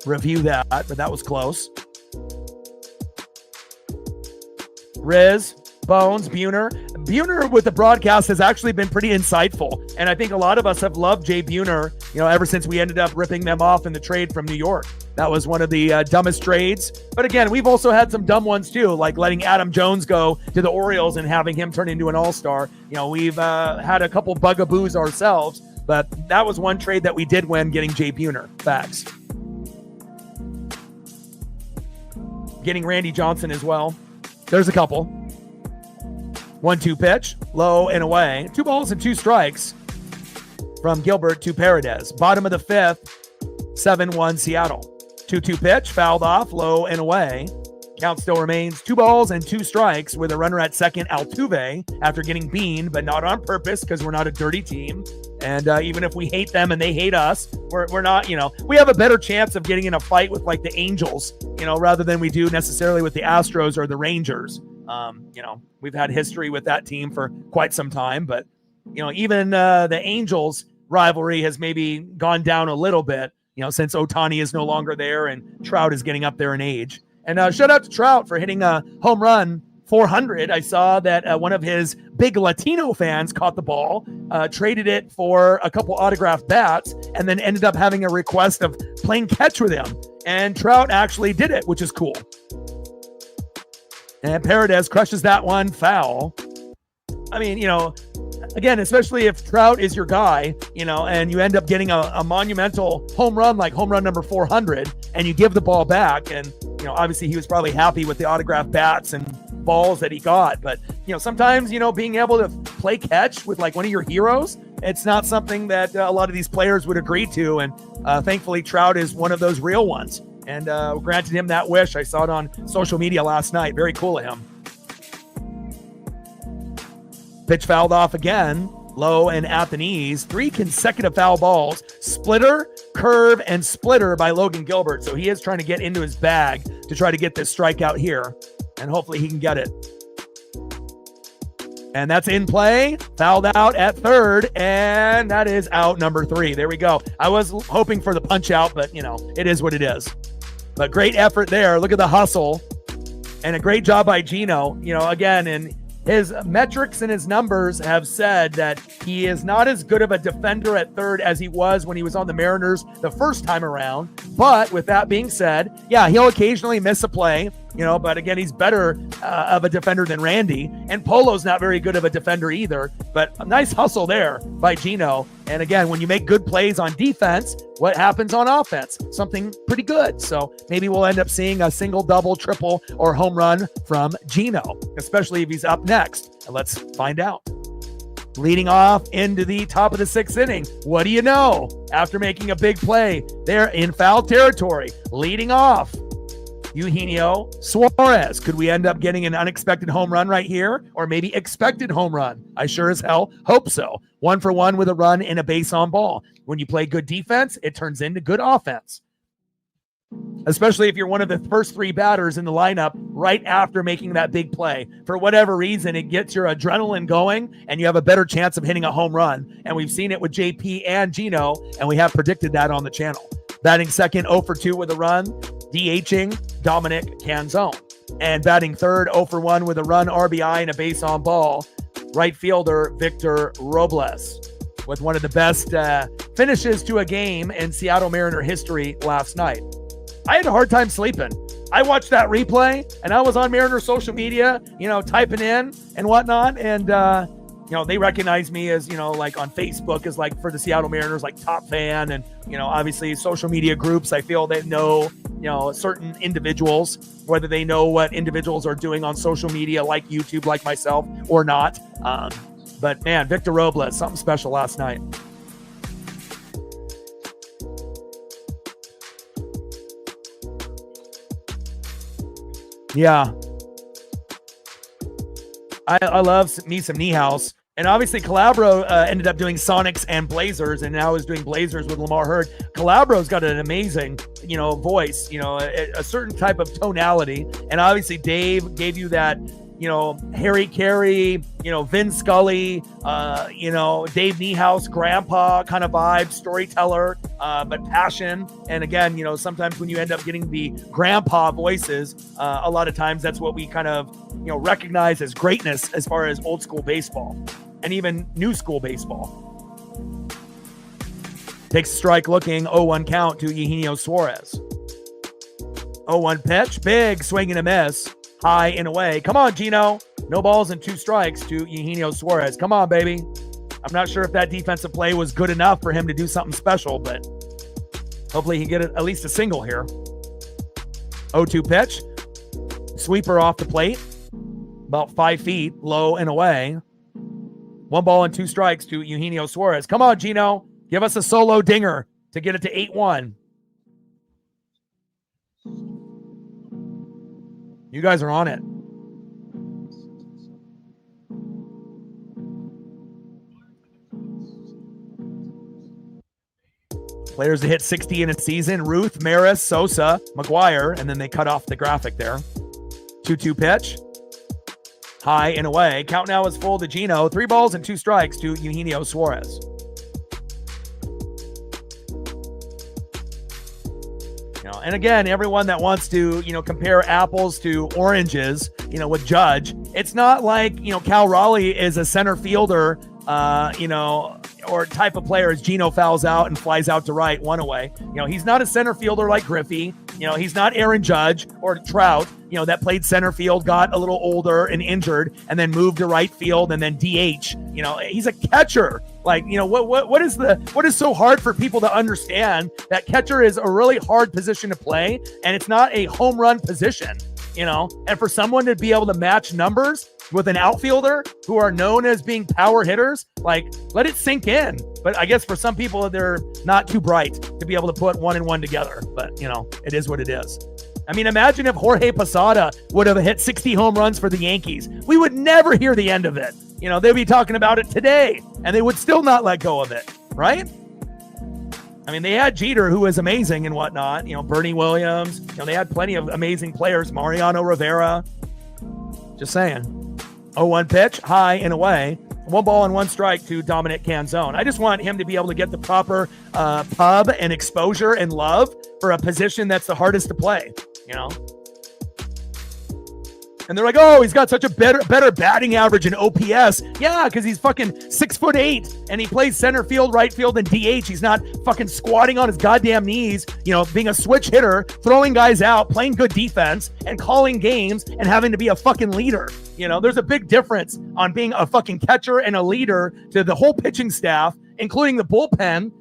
review that, but that was close. Riz, Bones, Buhner. Buhner with the broadcast has actually been pretty insightful. And I think a lot of us have loved Jay Buhner, ever since we ended up ripping them off in the trade from New York. That was one of the dumbest trades. But again, we've also had some dumb ones too, like letting Adam Jones go to the Orioles and having him turn into an all-star. We've had a couple bugaboos ourselves, but that was one trade that we did win, getting Jay Buhner. Facts. Getting Randy Johnson as well. There's a couple. 1-2 pitch, low and away. 2 balls and 2 strikes from Gilbert to Paredes. Bottom of the 5th, 7-1 Seattle. 2-2 pitch, fouled off, low and away. Count still remains 2 balls and 2 strikes with a runner at second, Altuve, after getting beaned, but not on purpose because we're not a dirty team. And even if we hate them and they hate us, we're not, we have a better chance of getting in a fight with like the Angels, rather than we do necessarily with the Astros or the Rangers. We've had history with that team for quite some time, but, even the Angels rivalry has maybe gone down a little bit, since Ohtani is no longer there and Trout is getting up there in age. And shout out to Trout for hitting a home run 400. I saw that one of his big Latino fans caught the ball, traded it for a couple autographed bats, and then ended up having a request of playing catch with him. And Trout actually did it, which is cool. And Paredes crushes that one, foul. I mean, again, especially if Trout is your guy, and you end up getting a monumental home run, like home run number 400, and you give the ball back. And, obviously he was probably happy with the autographed bats and balls that he got. But, sometimes, being able to play catch with like one of your heroes, it's not something that a lot of these players would agree to. And thankfully, Trout is one of those real ones. And granted him that wish. I saw it on social media last night. Very cool of him. Pitch fouled off again. Low and at the knees. 3 consecutive foul balls. Splitter, curve, and splitter by Logan Gilbert. So he is trying to get into his bag to try to get this strikeout here. And hopefully he can get it. And that's in play. Fouled out at third. And that is out number 3. There we go. I was hoping for the punch out, but, it is what it is. But great effort there. Look at the hustle. And a great job by Gino. Again, and his metrics and his numbers have said that he is not as good of a defender at third as he was when he was on the Mariners the first time around. But with that being said, yeah, he'll occasionally miss a play, but again, he's better of a defender than Randy. And Polo's not very good of a defender either, but a nice hustle there by Gino. And again, when you make good plays on defense, what happens on offense? Something pretty good. So maybe we'll end up seeing a single, double, triple, or home run from Gino, especially if he's up next. And let's find out. Leading off into the top of the 6th inning. What do you know? After making a big play, they're in foul territory. Leading off, Eugenio Suarez. Could we end up getting an unexpected home run right here? Or maybe expected home run? I sure as hell hope so. 1 for 1 with a run and a base on ball. When you play good defense, it turns into good offense. Especially if you're one of the first 3 batters in the lineup right after making that big play. For whatever reason, it gets your adrenaline going and you have a better chance of hitting a home run. And we've seen it with JP and Gino, and we have predicted that on the channel. Batting second, 0 for 2 with a run. DHing Dominic Canzone. And batting third, 0 for 1 with a run, RBI, and a base on ball, right fielder Victor Robles, with one of the best finishes to a game in Seattle Mariner history last night. I had a hard time sleeping. I watched that replay, and I was on Mariner social media, typing in and whatnot, and they recognize me as, like on Facebook as like for the Seattle Mariners, like top fan. And, obviously social media groups, I feel they know, certain individuals, whether they know what individuals are doing on social media, like YouTube, like myself or not. But man, Victor Robles, something special last night. Yeah. I love me some Niehaus. And obviously Calabro ended up doing Sonics and Blazers, and now is doing Blazers with Lamar Hurd. Calabro's got an amazing, voice, a certain type of tonality. And obviously Dave gave you that, Harry Carey, Vin Scully, Dave Niehaus, grandpa kind of vibe, storyteller, but passion. And again, sometimes when you end up getting the grandpa voices, a lot of times that's what we kind of, recognize as greatness as far as old school baseball and even new school baseball. Takes a strike looking, 0-1 count to Eugenio Suarez. 0-1 pitch, big swing and a miss. High and away. Come on, Gino. No balls and 2 strikes to Eugenio Suarez. Come on, baby. I'm not sure if that defensive play was good enough for him to do something special, but hopefully he can get at least a single here. 0-2 pitch. Sweeper off the plate. About 5 feet, low and away. 1 ball and 2 strikes to Eugenio Suarez. Come on, Gino. Give us a solo dinger to get it to 8-1. You guys are on it. Players to hit 60 in a season: Ruth, Maris, Sosa, McGuire, and then they cut off the graphic there. 2-2 pitch. High and away. Count now is full to Gino. 3 balls and 2 strikes to Eugenio Suarez. And again, everyone that wants to, compare apples to oranges, with Judge, it's not like, Cal Raleigh is a center fielder, or type of player as Gino fouls out and flies out to right, 1 away. He's not a center fielder like Griffey. He's not Aaron Judge or Trout, that played center field, got a little older and injured, and then moved to right field and then DH. He's a catcher. What is so hard for people to understand that catcher is a really hard position to play, and it's not a home run position, and for someone to be able to match numbers with an outfielder who are known as being power hitters, let it sink in. But I guess for some people, they're not too bright to be able to put 1 and 1 together. But, it is what it is. I mean, imagine if Jorge Posada would have hit 60 home runs for the Yankees. We would never hear the end of it. They'd be talking about it today, and they would still not let go of it, right? I mean, they had Jeter, who was amazing and whatnot. Bernie Williams. They had plenty of amazing players. Mariano Rivera. Just saying. 0-1 pitch, high and away. 1 ball and 1 strike to Dominic Canzone. I just want him to be able to get the proper pub and exposure and love for a position that's the hardest to play, And they're like, oh, he's got such a better batting average in OPS. Yeah, because he's fucking 6'8", and he plays center field, right field, and DH. He's not fucking squatting on his goddamn knees, being a switch hitter, throwing guys out, playing good defense, and calling games, and having to be a fucking leader. There's a big difference on being a fucking catcher and a leader to the whole pitching staff, including the bullpen,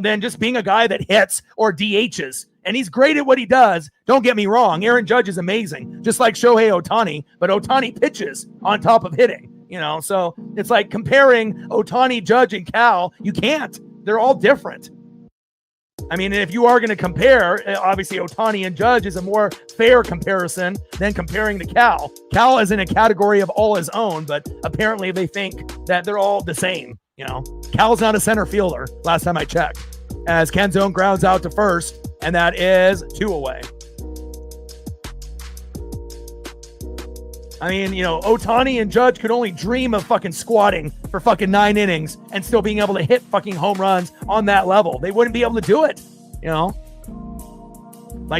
than just being a guy that hits or DHs. And he's great at what he does. Don't get me wrong. Aaron Judge is amazing, just like Shohei Ohtani, but Ohtani pitches on top of hitting, so it's like comparing Ohtani, Judge, and Cal. You can't. They're all different. I mean, if you are going to compare, obviously Ohtani and Judge is a more fair comparison than comparing to Cal. Cal is in a category of all his own, but apparently they think that they're all the same. Cal's not a center fielder, last time I checked, as Canzone grounds out to first, and that is 2 away. I mean, Ohtani and Judge could only dream of fucking squatting for fucking 9 innings and still being able to hit fucking home runs on that level. They wouldn't be able to do it,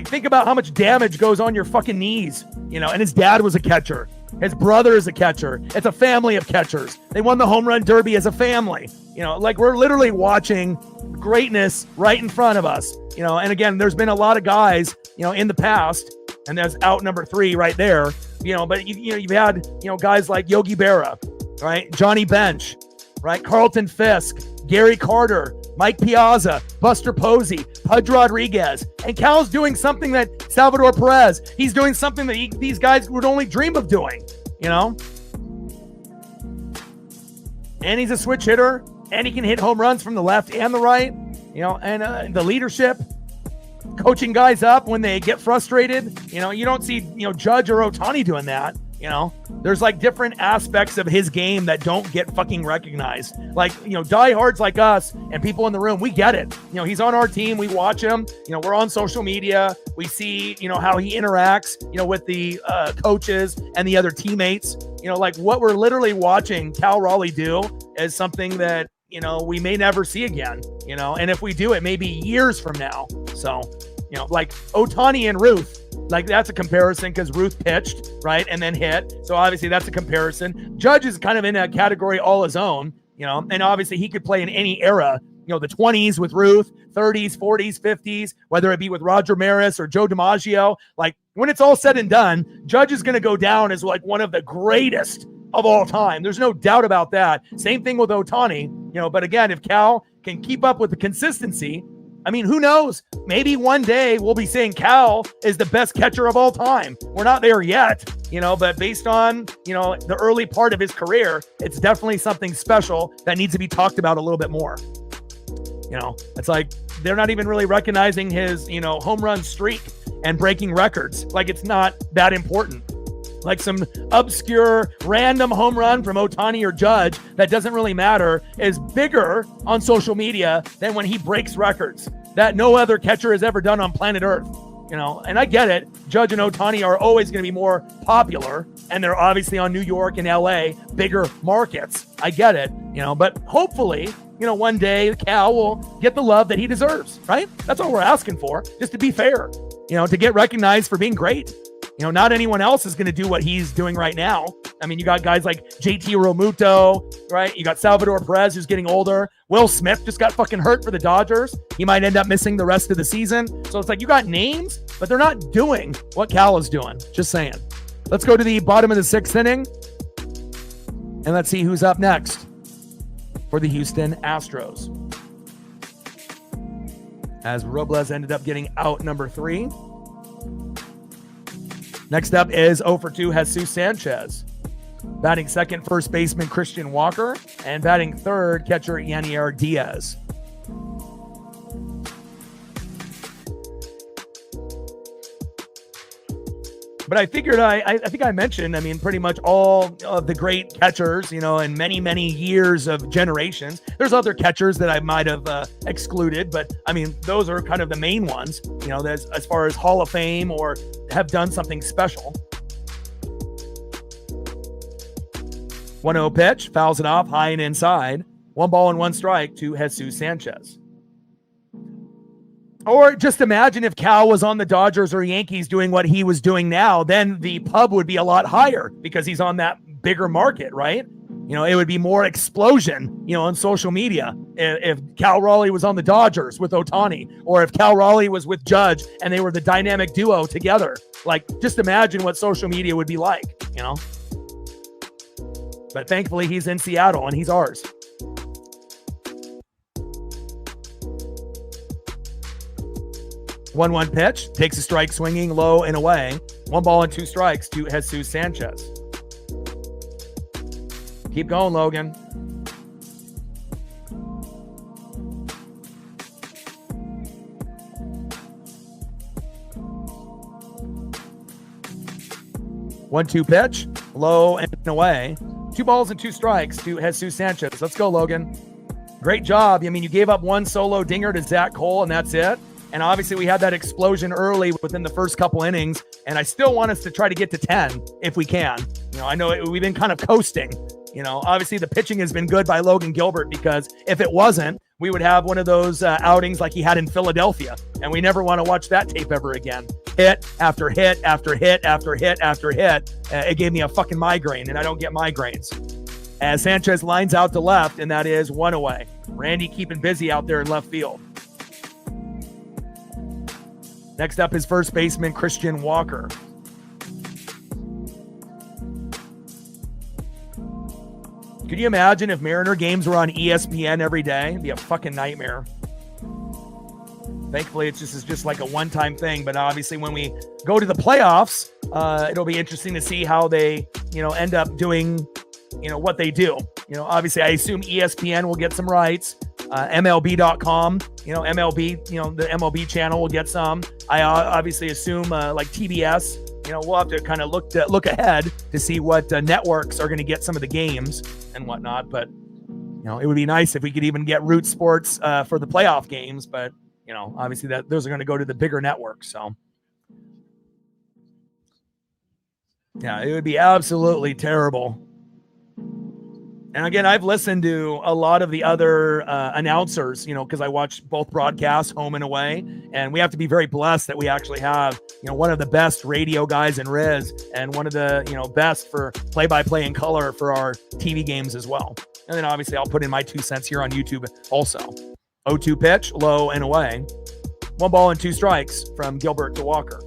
think about how much damage goes on your fucking knees, and his dad was a catcher. His brother is a catcher. It's a family of catchers. They won the home run derby as a family. We're literally watching greatness right in front of us. And again, there's been a lot of guys, in the past, and there's out number 3 right there, but you've had, guys like Yogi Berra, right? Johnny Bench, right? Carlton Fisk, Gary Carter, Mike Piazza, Buster Posey, Pudge Rodriguez, and Cal's doing something that Salvador Perez, he's doing something that these guys would only dream of doing, And he's a switch hitter, and he can hit home runs from the left and the right, and the leadership, coaching guys up when they get frustrated. You don't see, Judge or Ohtani doing that. There's different aspects of his game that don't get fucking recognized. Diehards like us and people in the room, we get it. He's on our team. We watch him. We're on social media. We see, how he interacts, with the coaches and the other teammates. What we're literally watching Cal Raleigh do is something that, we may never see again, and if we do, it may be years from now. So, Ohtani and Ruth, that's a comparison because Ruth pitched, right, and then hit. So obviously that's a comparison. Judge is kind of in a category all his own, and obviously he could play in any era, the 20s with Ruth, 30s, 40s, 50s, whether it be with Roger Maris or Joe DiMaggio. When it's all said and done, Judge is going to go down as one of the greatest of all time. There's no doubt about that. Same thing with Ohtani, but again, if Cal can keep up with the consistency, I mean, who knows? Maybe one day we'll be saying Cal is the best catcher of all time. We're not there yet, but based on, the early part of his career, it's definitely something special that needs to be talked about a little bit more. It's they're not even really recognizing his, home run streak and breaking records. It's not that important. Some obscure random home run from Ohtani or Judge that doesn't really matter is bigger on social media than when he breaks records that no other catcher has ever done on planet Earth. And I get it. Judge and Ohtani are always going to be more popular, and they're obviously on New York and LA, bigger markets. I get it, but hopefully, one day Cal will get the love that he deserves, right? That's all we're asking for, just to be fair, to get recognized for being great. Not anyone else is going to do what he's doing right now. I mean, you got guys like JT Realmuto, right? You got Salvador Perez, who's getting older. Will Smith just got fucking hurt for the Dodgers. He might end up missing the rest of the season. So it's like you got names, but they're not doing what Cal is doing. Just saying. Let's go to the bottom of the 6th inning, and let's see who's up next for the Houston Astros. As Robles ended up getting out number 3. Next up is 0 for 2, Jesus Sanchez. Batting second, first baseman Christian Walker. And batting third, catcher Yanier Diaz. But I figured, I think I mentioned, I mean, pretty much all of the great catchers, you know, in many, many years of generations. There's other catchers that I might have excluded, but I mean, those are kind of the main ones, you know, as far as Hall of Fame or have done something special. 1-0 pitch, fouls it off, high and inside. 1 ball and 1 strike to Jesus Sanchez. Or just imagine if Cal was on the Dodgers or Yankees doing what he was doing now, then the pub would be a lot higher because he's on that bigger market, right? You know, it would be more explosion, you know, on social media if Cal Raleigh was on the Dodgers with Ohtani, or if Cal Raleigh was with Judge and they were the dynamic duo together. Like, just imagine what social media would be like, you know? But thankfully, he's in Seattle and he's ours. One pitch, takes a strike swinging low and away. 1 ball and 2 strikes to Jesus Sanchez. Keep going, Logan. One-two pitch, low and away. 2 balls and 2 strikes to Jesus Sanchez. Let's go, Logan. Great job. I mean, you gave up 1 solo dinger to Zach Cole, and that's it. And obviously we had that explosion early within the first couple innings, and I still want us to try to get to 10 if we can. You know, I know we've been kind of coasting. You know, obviously the pitching has been good by Logan Gilbert, because if it wasn't, we would have one of those outings like he had in Philadelphia, and we never want to watch that tape ever again. Hit after hit after hit after hit after hit. It gave me a fucking migraine, and I don't get migraines. As Sanchez lines out to left, and that is 1 away. Randy keeping busy out there in left field. Next up is first baseman Christian Walker. Could you imagine if Mariner games were on ESPN every day? It'd be a fucking nightmare. Thankfully, it's just like a one-time thing. But obviously, when we go to the playoffs, it'll be interesting to see how they, you know, end up doing, you know, what they do. You know, obviously, I assume ESPN will get some rights. MLB.com, you know, MLB, you know, the MLB channel will get some. I obviously assume like TBS, you know, we'll have to kind of look ahead to see what networks are going to get some of the games and whatnot. But, you know, it would be nice if we could even get Root Sports for the playoff games. But, you know, obviously those are going to go to the bigger networks. So, yeah, it would be absolutely terrible. And again, I've listened to a lot of the other announcers, you know, because I watch both broadcasts, home and away. And we have to be very blessed that we actually have, you know, one of the best radio guys in Riz, and one of the, you know, best for play-by-play in color for our TV games as well. And then obviously I'll put in my 2 cents here on YouTube also. 0-2 pitch, low and away. 1 ball and 2 strikes from Gilbert to Walker.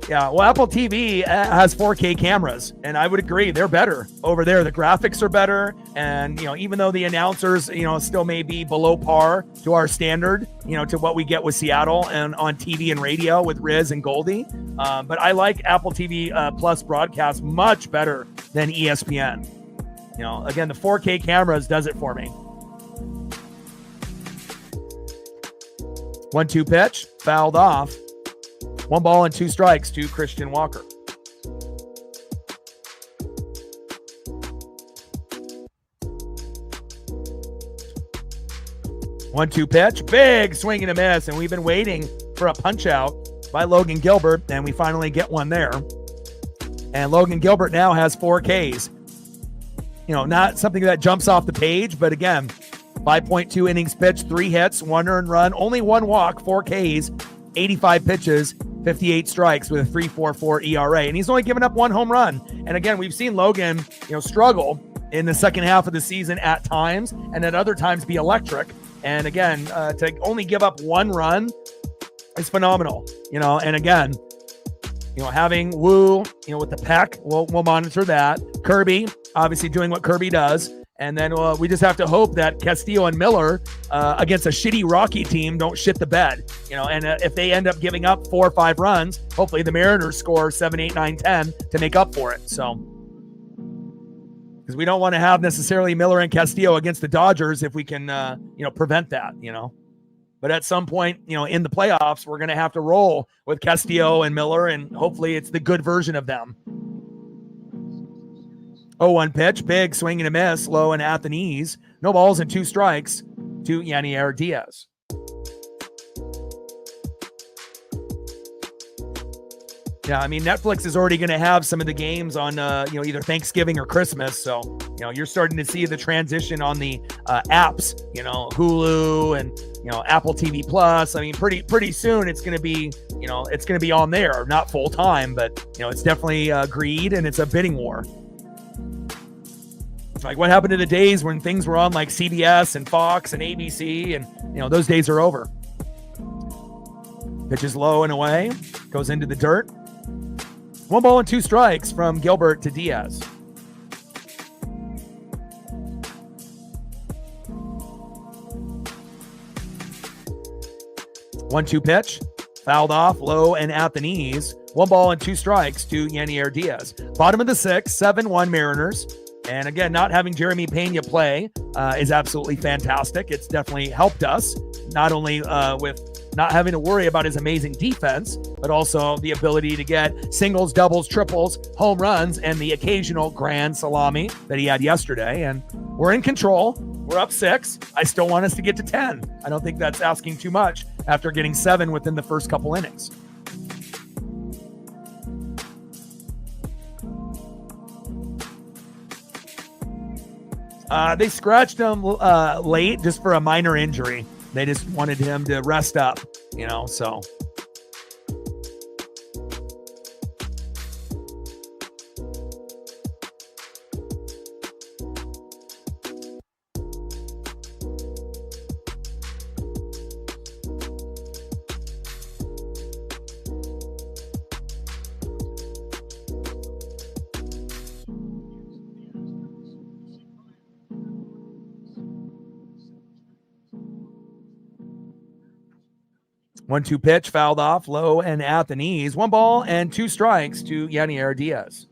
Yeah, well, Apple TV has 4K cameras, and I would agree they're better over there. The graphics are better, and, you know, even though the announcers, you know, still may be below par to our standard, you know, to what we get with Seattle and on TV and radio with Riz and Goldie, but I like Apple TV Plus broadcast much better than ESPN. You know, again, the 4K cameras does it for me. 1-2 pitch, fouled off. 1 ball and 2 strikes to Christian Walker. One-two pitch, big swing and a miss, and we've been waiting for a punch out by Logan Gilbert, and we finally get one there. And Logan Gilbert now has 4 Ks. You know, not something that jumps off the page, but again, 5.2 innings pitched, 3 hits, 1 earned run, only 1 walk, 4 Ks, 85 pitches, 58 strikes with a 3.44 ERA, and he's only given up 1 home run. And again, we've seen Logan, struggle in the second half of the season at times, and at other times be electric. And again, to only give up 1 run is phenomenal. And again, having Wu, with the peck, we'll monitor that. Kirby, obviously doing what Kirby does. And then we just have to hope that Castillo and Miller against a shitty Rocky team don't shit the bed. And if they end up giving up 4 or 5 runs, hopefully the Mariners score 7, 8, 9, 10 to make up for it. So, because we don't want to have necessarily Miller and Castillo against the Dodgers if we can, prevent that, But at some point, in the playoffs, we're going to have to roll with Castillo and Miller, and hopefully it's the good version of them. 0-1 pitch, big swing and a miss, low and at the knees. No balls and 2 strikes to Yanier Diaz. Yeah, I mean, Netflix is already going to have some of the games on, either Thanksgiving or Christmas. So, you're starting to see the transition on the apps, Hulu and, Apple TV Plus. I mean, pretty soon it's going to be, it's going to be on there, not full time, but, it's definitely greed and it's a bidding war. Like, what happened to the days when things were on like CBS and Fox and ABC, and, those days are over. Pitches low and away, goes into the dirt. 1 ball and 2 strikes from Gilbert to Diaz. One-two pitch, fouled off, low and at the knees. 1 ball and 2 strikes to Yanier Diaz. Bottom of the 6th, 7-1 Mariners. And again, not having Jeremy Pe&ntilde play is absolutely fantastic. It's definitely helped us, not only with not having to worry about his amazing defense, but also the ability to get singles, doubles, triples, home runs, and the occasional grand salami that he had yesterday. And we're in control. We're up 6. I still want us to get to 10. I don't think that's asking too much after getting 7 within the first couple innings. They scratched him late just for a minor injury. They just wanted him to rest up, so. One-two pitch, fouled off, low and at the knees. 1 ball and 2 strikes to Yanier Diaz.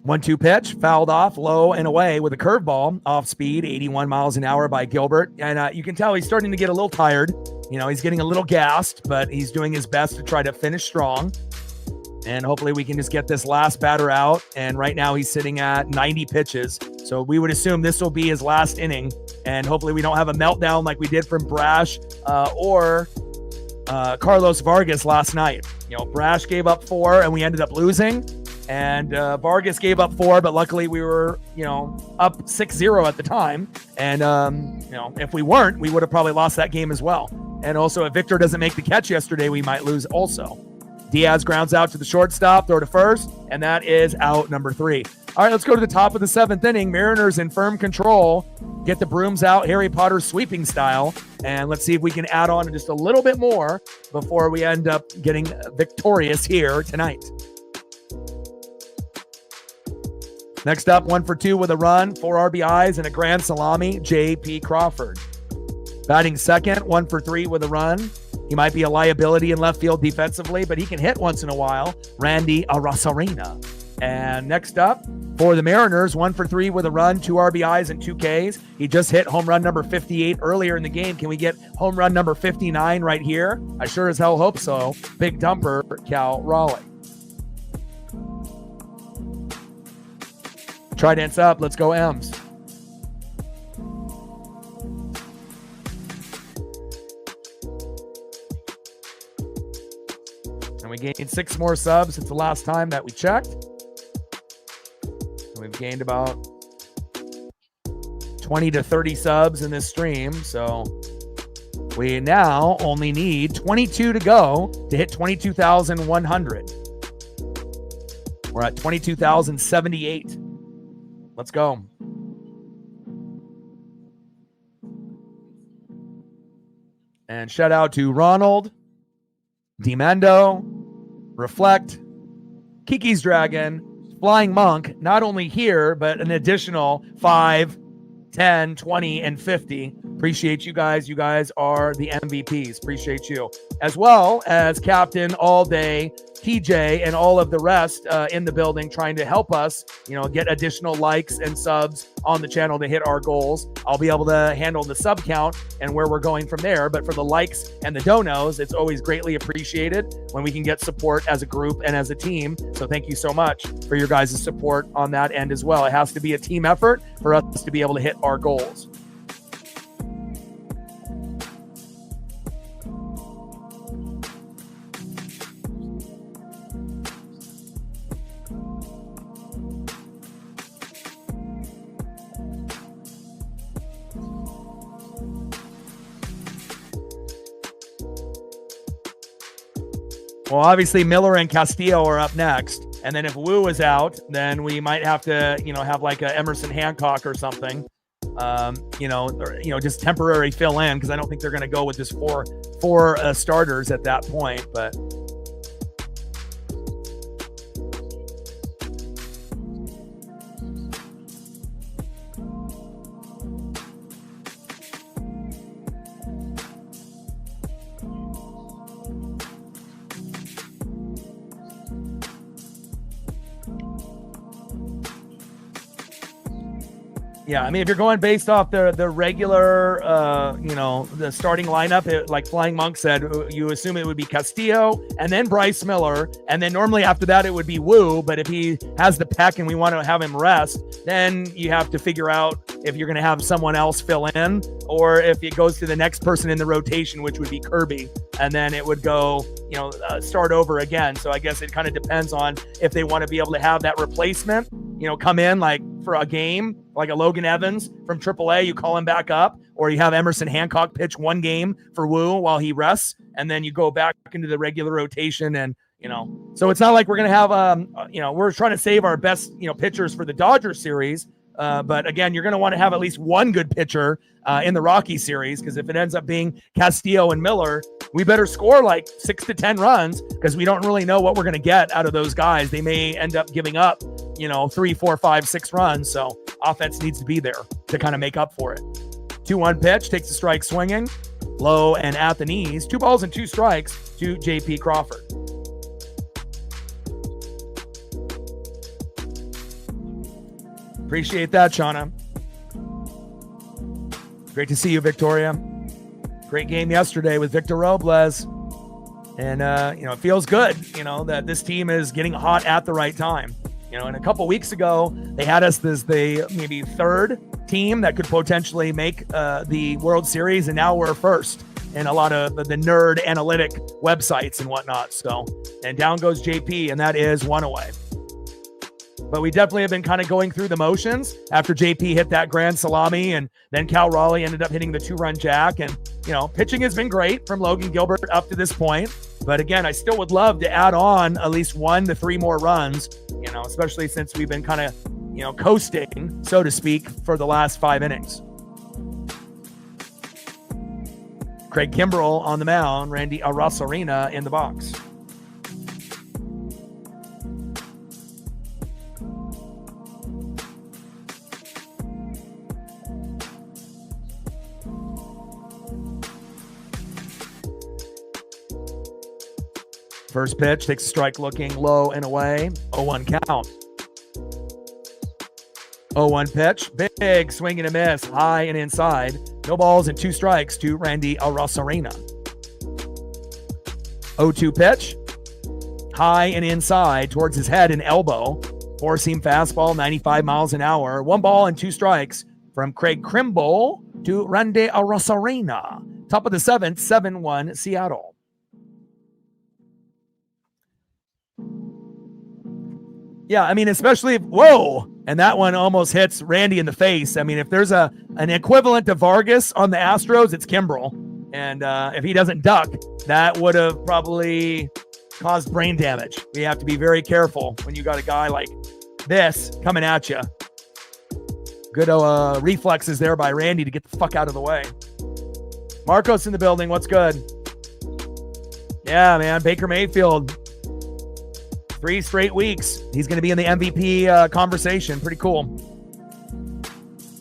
1-2 pitch, fouled off, low and away with a curveball, off speed, 81 miles an hour by Gilbert. And you can tell he's starting to get a little tired. He's getting a little gassed, but he's doing his best to try to finish strong. And hopefully we can just get this last batter out. And right now he's sitting at 90 pitches. So we would assume this will be his last inning. And hopefully we don't have a meltdown like we did from Brash or Carlos Vargas last night. Brash gave up 4 and we ended up losing. And Vargas gave up 4, but luckily we were, up 6-0 at the time. And, if we weren't, we would have probably lost that game as well. And also, if Victor doesn't make the catch yesterday, we might lose also. Diaz grounds out to the shortstop, throw to first, and that is out number 3. All right, let's go to the top of the 7th inning. Mariners in firm control. Get the brooms out, Harry Potter sweeping style, and let's see if we can add on just a little bit more before we end up getting victorious here tonight. Next up, 1 for 2 with a run, 4 RBIs, and a grand salami, J.P. Crawford. Batting second, 1 for 3 with a run. He might be a liability in left field defensively, but he can hit once in a while. Randy Arozarena. And next up, for the Mariners, 1 for 3 with a run, 2 RBIs and 2 Ks. He just hit home run number 58 earlier in the game. Can we get home run number 59 right here? I sure as hell hope so. Big dumper, Cal Raleigh. Trident's up. Let's go, M's. And we gained 6 more subs since the last time that we checked. And we've gained about 20 to 30 subs in this stream. So We now only need 22 to go to hit 22,100. We're at 22,078. Let's go. And shout out to Ronald, Demendo, Reflect, Kiki's Dragon, Flying Monk, not only here, but an additional 5, 10, 20, and 50. Appreciate you guys. You guys are the MVPs. Appreciate you. As well as Captain All Day, TJ, and all of the rest in the building trying to help us, get additional likes and subs on the channel to hit our goals. I'll be able to handle the sub count and where we're going from there. But for the likes and the donos, it's always greatly appreciated when we can get support as a group and as a team. So thank you so much for your guys' support on that end as well. It has to be a team effort for us to be able to hit our goals. Well, obviously Miller and Castillo are up next. And then if Wu is out, then we might have to, have like a Emerson Hancock or something, just temporary fill in, because I don't think they're going to go with just four starters at that point. But yeah, I mean, if you're going based off the regular, the starting lineup, like Flying Monk said, you assume it would be Castillo and then Bryce Miller. And then normally after that, it would be Wu. But if he has the peck and we want to have him rest, then you have to figure out if you're going to have someone else fill in or if it goes to the next person in the rotation, which would be Kirby. And then it would go, start over again. So I guess it kind of depends on if they want to be able to have that replacement, come in like for a game, like a Logan Evans from AAA, you call him back up, or you have Emerson Hancock pitch one game for Wu while he rests, and then you go back into the regular rotation. And, so it's not like we're going to have, we're trying to save our best, pitchers for the Dodgers series. But again, you're going to want to have at least one good pitcher in the Rocky series, because if it ends up being Castillo and Miller, we better score like 6 to 10 runs, because we don't really know what we're going to get out of those guys. They may end up giving up, 3, 4, 5, 6 runs. So offense needs to be there to kind of make up for it. 2-1 pitch, takes the strike swinging, low and at the knees. 2 balls and 2 strikes to JP Crawford. Appreciate that, Shauna. Great to see you, Victoria. Great game yesterday with Victor Robles. And, it feels good, that this team is getting hot at the right time. And a couple weeks ago, they had us as the maybe third team that could potentially make the World Series. And now we're first in a lot of the nerd analytic websites and whatnot. So, and down goes JP, and that is 1 away. But we definitely have been kind of going through the motions after JP hit that grand salami, and then Cal Raleigh ended up hitting the 2-run jack. And, pitching has been great from Logan Gilbert up to this point. But again, I still would love to add on at least 1 to 3 more runs, especially since we've been kind of, coasting, so to speak, for the last 5 innings. Craig Kimbrell on the mound, Randy Arosarena in the box. First pitch, takes a strike looking low and away. 0-1 count. 0-1 pitch, big swing and a miss, high and inside. No balls and 2 strikes to Randy Arosarena. 0-2 pitch, high and inside towards his head and elbow. 4-seam fastball, 95 miles an hour. 1 ball and 2 strikes from Craig Kimbrell to Randy Arosarena. Top of the 7th, 7-1 Seattle. Yeah, I mean, especially if, whoa, and that one almost hits Randy in the face. I mean, if there's an equivalent to Vargas on the Astros, it's Kimbrell. And if he doesn't duck, that would have probably caused brain damage. We have to be very careful when you got a guy like this coming at you. Good reflexes there by Randy to get the fuck out of the way. Marcos in the building. What's good? Yeah, man. Baker Mayfield. 3 straight weeks. He's going to be in the MVP conversation. Pretty cool.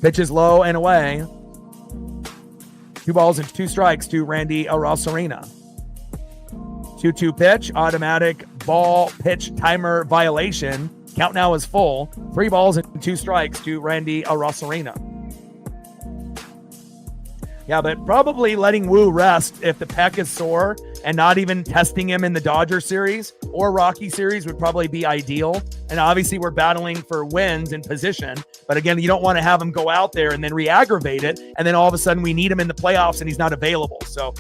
Pitches low and away. 2 balls and 2 strikes to Randy Arozarena. 2-2 pitch. Automatic ball pitch timer violation. Count now is full. 3 balls and 2 strikes to Randy Arozarena. Yeah, but probably letting Wu rest if the pec is sore and not even testing him in the Dodger series or Rocky series would probably be ideal. And obviously we're battling for wins in position. But again, you don't want to have him go out there and then re-aggravate it. And then all of a sudden we need him in the playoffs and he's not available. So,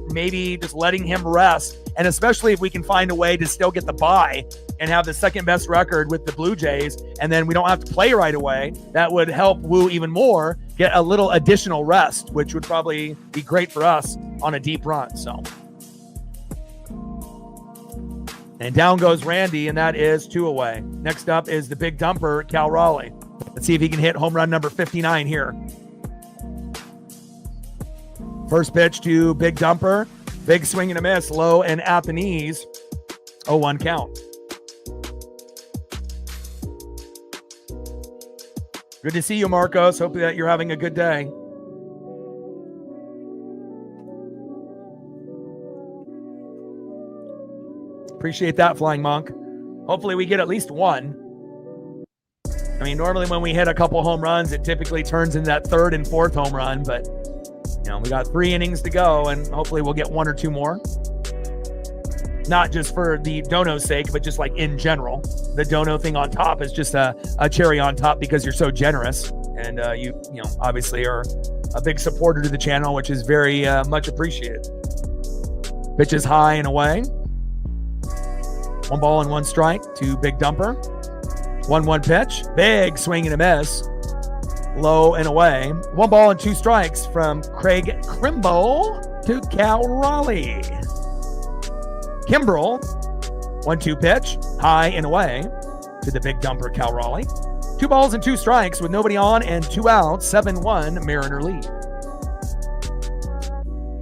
maybe just letting him rest. And especially if we can find a way to still get the bye and have the second best record with the Blue Jays, and then we don't have to play right away, that would help Wu even more get a little additional rest, which would probably be great for us on a deep run. So, and down goes Randy, and that is 2 away. Next up is the big dumper, Cal Raleigh. Let's see if he can hit home run number 59 here. First pitch to big dumper. Big swing and a miss, low and at the knees. 0-1 count. Good to see you, Marcos. Hope that you're having a good day. Appreciate that, Flying Monk. Hopefully we get at least 1. I mean, normally when we hit a couple home runs, it typically turns into that 3rd and 4th home run, but we got 3 innings to go, and hopefully we'll get 1 or 2 more. Not just for the dono's sake, but just like in general. The dono thing on top is just a cherry on top because you're so generous, and you obviously are a big supporter to the channel, which is very much appreciated. Pitch is high and away. 1 ball and 1 strike to big dumper. 1-1 pitch. Big swing and a miss. Low and away. 1 ball and 2 strikes from Craig Kimbrel to Cal Raleigh. Kimbrel, 1-2 pitch, high and away to the big dumper Cal Raleigh. 2 balls and 2 strikes with nobody on and 2 outs. 7-1 Mariner lead.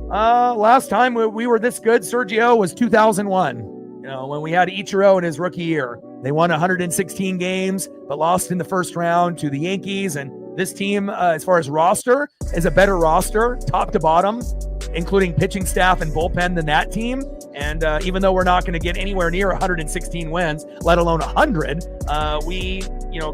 Last time we were this good, Sergio, was 2001. When we had Ichiro in his rookie year. They won 116 games, but lost in the first round to the Yankees. And this team, as far as roster, is a better roster, top to bottom, including pitching staff and bullpen than that team. And even though we're not going to get anywhere near 116 wins, let alone 100, we,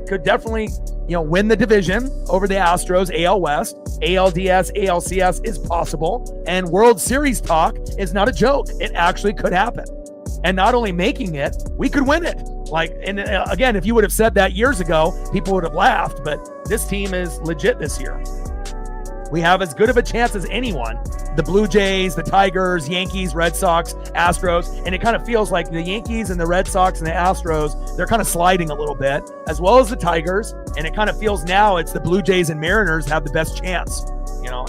could definitely, win the division over the Astros, AL West, ALDS, ALCS is possible. And World Series talk is not a joke. It actually could happen. And not only making it, we could win it. Again, if you would have said that years ago, people would have laughed, but this team is legit this year. We have as good of a chance as anyone. The Blue Jays, the Tigers, Yankees, Red Sox, Astros, and it kind of feels like the Yankees and the Red Sox and the Astros, they're kind of sliding a little bit, as well as the Tigers, and it kind of feels now it's the Blue Jays and Mariners have the best chance,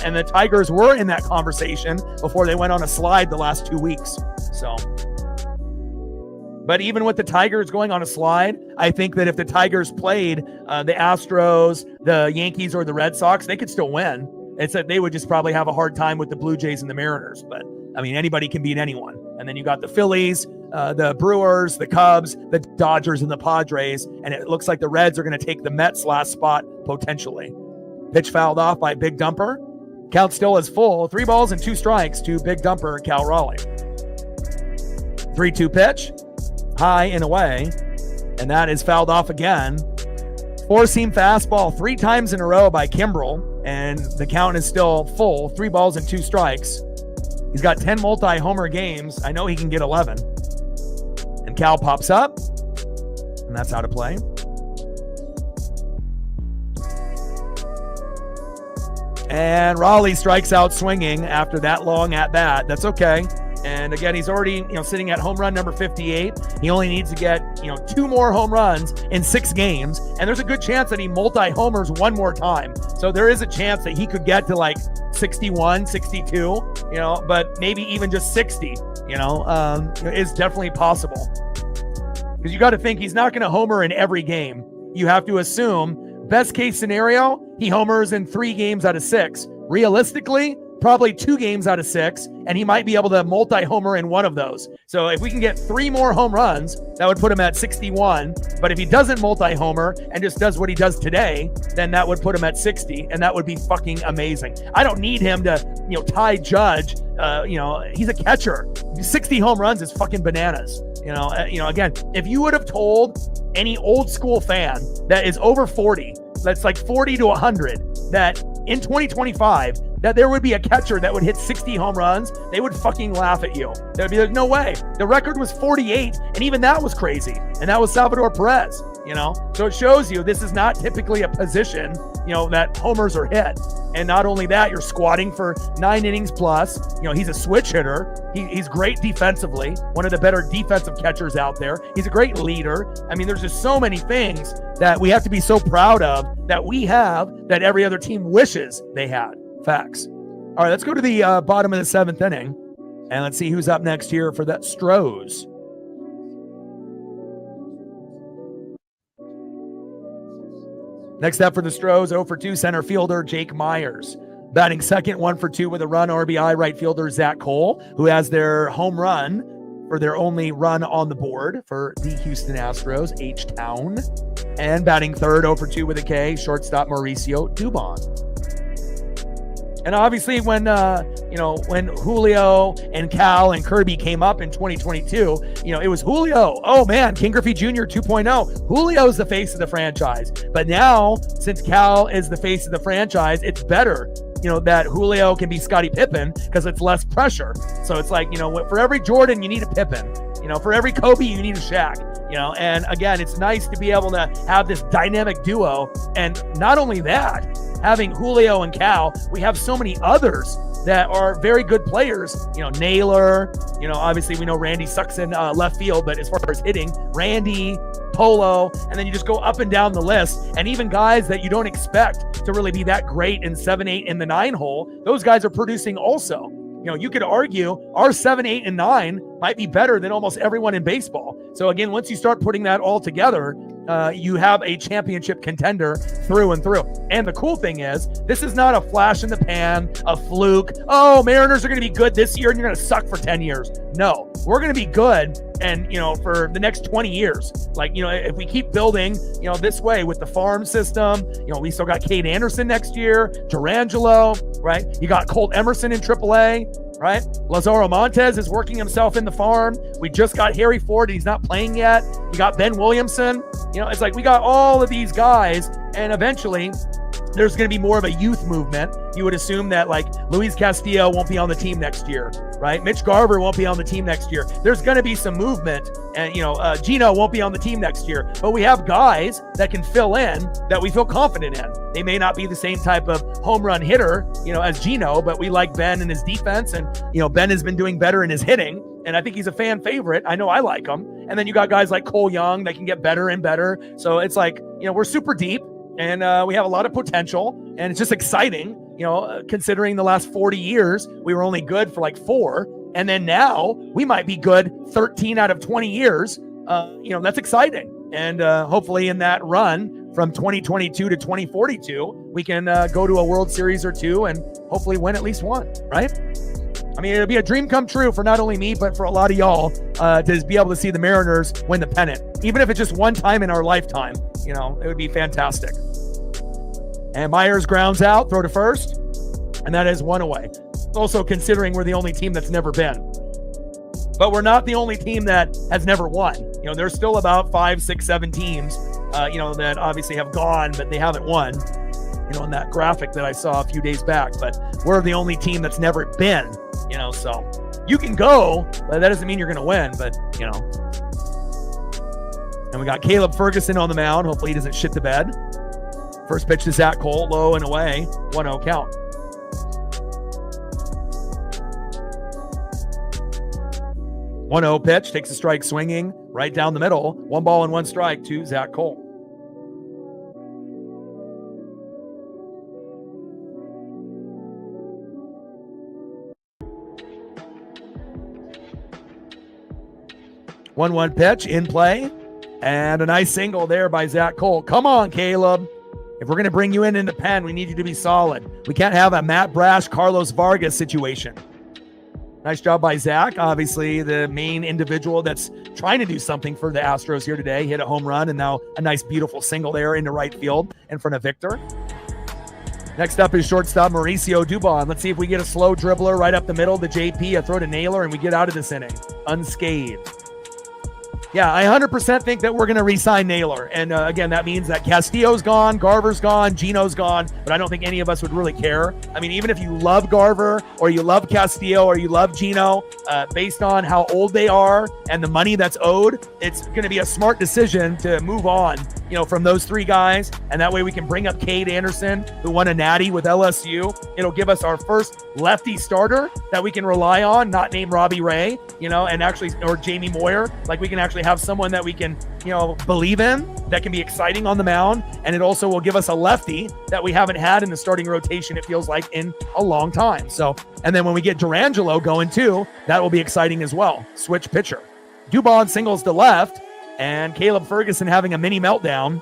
and the Tigers were in that conversation before they went on a slide the last 2 weeks. But even with the Tigers going on a slide, I think that if the Tigers played the Astros, the Yankees, or the Red Sox, they could still win. It's that they would just probably have a hard time with the Blue Jays and the Mariners. But, anybody can beat anyone. And then you got the Phillies, the Brewers, the Cubs, the Dodgers, and the Padres. And it looks like the Reds are going to take the Mets' last spot, potentially. Pitch fouled off by big dumper. Count still is full. 3 balls and 2 strikes to big dumper Cal Raleigh. 3-2 pitch. High and away, and that is fouled off again. 4-seam fastball 3 times in a row by Kimbrel, and the count is still full. 3 balls and 2 strikes. He's got 10 multi-homer games. I know he can get 11. And Cal pops up, and that's out of play. And Raleigh strikes out swinging after that long at bat. That's okay. And again, he's already, sitting at home run number 58. He only needs to get, 2 more home runs in 6 games. And there's a good chance that he multi-homers one more time. So there is a chance that he could get to like 61, 62, but maybe even just 60, is definitely possible. Because you got to think he's not going to homer in every game. You have to assume best case scenario, he homers in 3 games out of 6. Realistically, probably 2 games out of 6, and he might be able to multi-homer in one of those. So if we can get 3 more home runs, that would put him at 61. But if he doesn't multi-homer and just does what he does today, then that would put him at 60, and that would be fucking amazing. I don't need him to, tie Judge. He's a catcher. 60 home runs is fucking bananas. Again, if you would have told any old school fan that is over 40, that's like 40 to 100, that in 2025, that there would be a catcher that would hit 60 home runs, they would fucking laugh at you. They would be like, no way. The record was 48, and even that was crazy. And that was Salvador Perez, So it shows you this is not typically a position, that homers are hit. And not only that, you're squatting for 9 innings plus. He's a switch hitter. He's great defensively, one of the better defensive catchers out there. He's a great leader. I mean, there's just so many things that we have to be so proud of that we have that every other team wishes they had. Facts. All right, let's go to the bottom of the 7th inning, and let's see who's up next here for that Astros. Next up for the Astros, 0 for 2 center fielder Jake Myers. Batting second, 1 for 2 with a run, RBI right fielder Zach Cole, who has their home run for their only run on the board for the Houston Astros, H-Town. And batting third, 0 for 2 with a K, shortstop Mauricio Dubon. And obviously when Julio and Cal and Kirby came up in 2022, it was Julio. Oh man, King Griffey Jr. 2.0. Julio's the face of the franchise. But now, since Cal is the face of the franchise, it's better, that Julio can be Scottie Pippen because it's less pressure. So it's like, for every Jordan, you need a Pippen. For every Kobe, you need a Shaq. And again, it's nice to be able to have this dynamic duo. And not only that, having Julio and Cal, we have so many others that are very good players. Naylor, obviously we know Randy sucks in left field, but as far as hitting, Randy, Polo, and then you just go up and down the list. And even guys that you don't expect to really be that great in 7, 8, in the 9 hole, those guys are producing also. You could argue our 7, 8, and 9 might be better than almost everyone in baseball. So again, once you start putting that all together, you have a championship contender through and through. And the cool thing is, this is not a flash in the pan, a fluke. Oh, Mariners are going to be good this year and you're going to suck for 10 years. No, we're going to be good. And, for the next 20 years, like, if we keep building, this way with the farm system, we still got Cade Anderson next year, Durangelo, right? You got Colt Emerson in AAA, right? Lazaro Montes is working himself in the farm. We just got Harry Ford. He's not playing yet. You got Ben Williamson. It's like we got all of these guys, and eventually there's going to be more of a youth movement. You would assume that like Luis Castillo won't be on the team next year, right? Mitch Garver won't be on the team next year. There's going to be some movement, and Gino won't be on the team next year, but we have guys that can fill in that we feel confident in. They may not be the same type of home run hitter, as Gino, but we like Ben and his defense, and Ben has been doing better in his hitting, and I think he's a fan favorite. I know I like him. And then you got guys like Cole Young that can get better and better. So it's like, we're super deep, and we have a lot of potential, and it's just exciting, considering the last 40 years, we were only good for like 4. And then now we might be good 13 out of 20 years. That's exciting. And hopefully in that run from 2022 to 2042, we can go to a World Series or 2 and hopefully win at least 1, right? I mean, it'll be a dream come true for not only me, but for a lot of y'all to be able to see the Mariners win the pennant. Even if it's just one time in our lifetime, it would be fantastic. And Myers grounds out, throw to first, and that is 1 away. Also considering we're the only team that's never been. But we're not the only team that has never won. There's still about 5, 6, 7 teams, that obviously have gone, but they haven't won, in that graphic that I saw a few days back. But we're the only team that's never been, so you can go, but that doesn't mean you're going to win, but, And we got Caleb Ferguson on the mound. Hopefully he doesn't shit the bed. First pitch to Zach Cole, low and away, 1-0 count. 1-0 pitch, takes a strike swinging right down the middle. 1 ball and 1 strike to Zach Cole. One pitch in play, and a nice single there by Zach Cole. Come on, Caleb. If we're going to bring you in the pen, we need you to be solid. We can't have a Matt Brash, Carlos Vargas situation. Nice job by Zach. Obviously, the main individual that's trying to do something for the Astros here today. Hit a home run, and now a nice, beautiful single there into right field in front of Victor. Next up is shortstop Mauricio Dubon. Let's see if we get a slow dribbler right up the middle to JP, a throw to Naylor, and we get out of this inning unscathed. Yeah, I 100% think that we're going to re-sign Naylor. And again, that means that Castillo's gone, Garver's gone, Gino's gone, but I don't think any of us would really care. I mean, even if you love Garver or you love Castillo or you love Gino, based on how old they are and the money that's owed, it's going to be a smart decision to move on, from those 3 guys. And that way we can bring up Cade Anderson, who won a natty with LSU. It'll give us our first lefty starter that we can rely on, not named Robbie Ray, and actually, or Jamie Moyer. Like, we can actually have someone that we can, believe in, that can be exciting on the mound. And it also will give us a lefty that we haven't had in the starting rotation, it feels like, in a long time. So, and then when we get Durangelo going too, that will be exciting as well. Switch pitcher. Dubon singles to left, and Caleb Ferguson having a mini meltdown.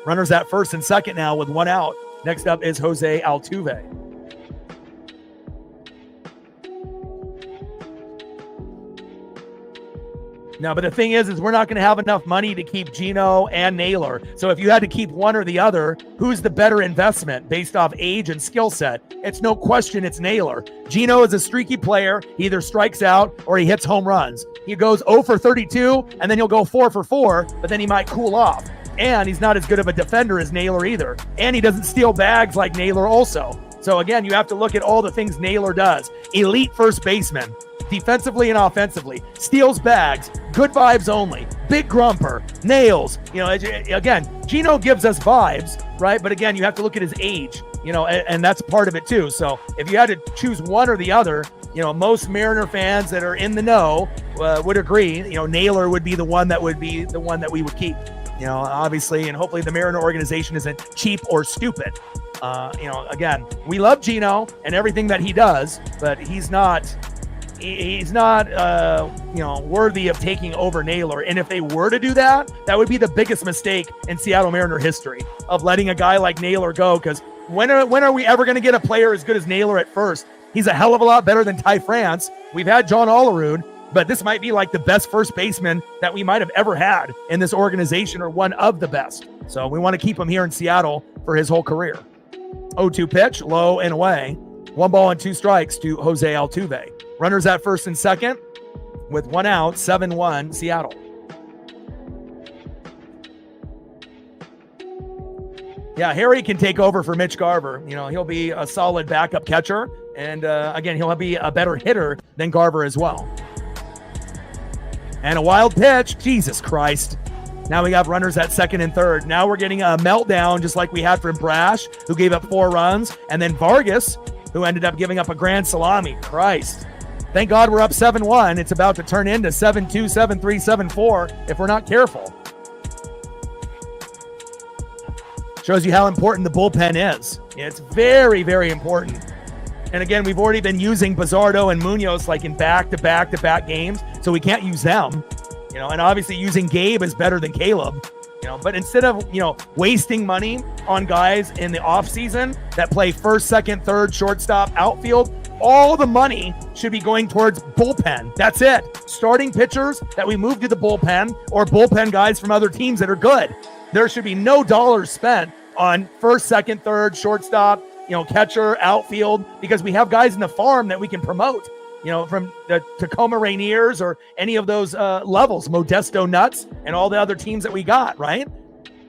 Runners at first and second now with 1 out. Next up is Jose Altuve. No, but the thing is we're not going to have enough money to keep Gino and Naylor. So if you had to keep one or the other, who's the better investment based off age and skill set? It's no question it's Naylor. Gino is a streaky player. He either strikes out or he hits home runs. He goes 0 for 32, and then he'll go 4 for 4, but then he might cool off. And he's not as good of a defender as Naylor either. And he doesn't steal bags like Naylor also. So again, you have to look at all the things Naylor does. Elite first baseman. Defensively and offensively, steals bags, good vibes only, big grumper, nails. Again, Gino gives us vibes, right? But again, you have to look at his age, and that's part of it too. So if you had to choose one or the other, most Mariner fans that are in the know would agree, Naylor would be the one that would we would keep, obviously, and hopefully the Mariner organization isn't cheap or stupid. Again, we love Gino and everything that he does, but he's not worthy of taking over Naylor. And if they were to do that, that would be the biggest mistake in Seattle Mariner history, of letting a guy like Naylor go. Because when are we ever going to get a player as good as Naylor at first? He's a hell of a lot better than Ty France. We've had John Olerud, but this might be like the best first baseman that we might have ever had in this organization, or one of the best. So we want to keep him here in Seattle for his whole career. 0-2 pitch, low and away. 1 ball and 2 strikes to Jose Altuve. Runners at first and second with 1 out, 7-1 Seattle. Yeah, Harry can take over for Mitch Garver. He'll be a solid backup catcher. And again, he'll be a better hitter than Garver as well. And a wild pitch. Jesus Christ. Now we got runners at second and third. Now we're getting a meltdown just like we had from Brash, who gave up 4 runs. And then Vargas, who ended up giving up a grand salami. Christ. Thank God we're up 7-1. It's about to turn into 7-2, 7-3, 7-4 if we're not careful. Shows you how important the bullpen is. It's very, very important. And again, we've already been using Bizardo and Munoz like in back-to-back-to-back games, so we can't use them. And obviously using Gabe is better than Caleb. But instead of, wasting money on guys in the offseason that play first, second, third, shortstop, outfield, all the money should be going towards bullpen. That's it. Starting pitchers that we move to the bullpen, or bullpen guys from other teams that are good. There should be no dollars spent on first, second, third, shortstop, catcher, outfield, because we have guys in the farm that we can promote, from the Tacoma Rainiers or any of those levels, Modesto Nuts, and all the other teams that we got, right?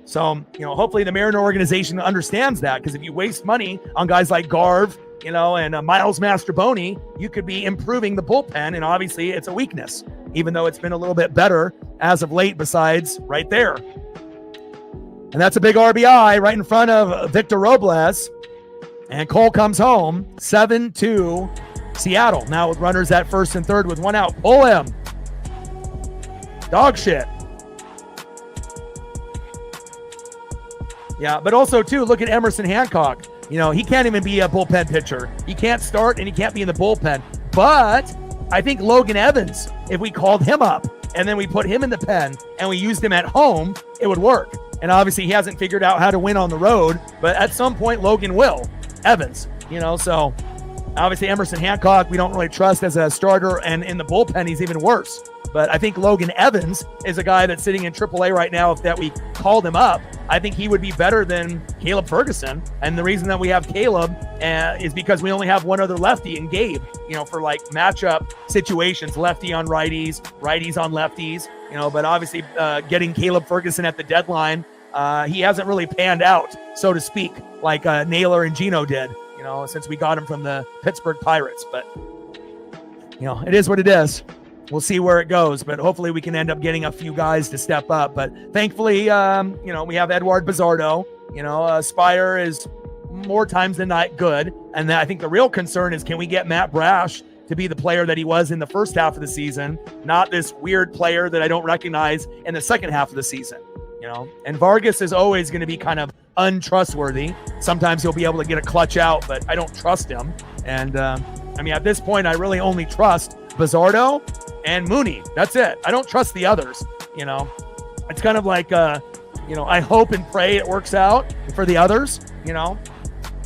So, hopefully the Mariner organization understands that, because if you waste money on guys like Garv, and Miles Mastrobuoni, you could be improving the bullpen, and obviously it's a weakness, even though it's been a little bit better as of late besides right there. And that's a big RBI right in front of Victor Robles, and Cole comes home, 7-2 Seattle. Now with runners at first and third with 1 out. Pull him. Dog shit. Yeah, but also, too, look at Emerson Hancock. You know, he can't even be a bullpen pitcher. He can't start, and he can't be in the bullpen. But I think Logan Evans, if we called him up, and then we put him in the pen, and we used him at home, it would work. And obviously, he hasn't figured out how to win on the road, but at some point, Logan will. Evans, you know, so obviously Emerson Hancock, we don't really trust as a starter, and in the bullpen, he's even worse. But I think Logan Evans is a guy that's sitting in AAA right now. If that we called him up, I think he would be better than Caleb Ferguson. And the reason that we have Caleb is because we only have one other lefty in Gabe, you know, for like matchup situations, lefty on righties, righties on lefties, you know, but obviously getting Caleb Ferguson at the deadline, he hasn't really panned out, so to speak, like Naylor and Gino did, you know, since we got him from the Pittsburgh Pirates. But, you know, it is what it is. We'll see where it goes, but hopefully we can end up getting a few guys to step up. But thankfully, you know, we have Edward Bizzardo. You know, Spire is more times than not good. And I think the real concern is, can we get Matt Brash to be the player that he was in the first half of the season, not this weird player that I don't recognize in the second half of the season, you know? And Vargas is always going to be kind of untrustworthy. Sometimes he'll be able to get a clutch out, but I don't trust him. And I mean, at this point, I really only trust Bizzardo and Mooney. That's it. I don't trust the others, you know. It's kind of like, you know, I hope and pray it works out for the others, you know.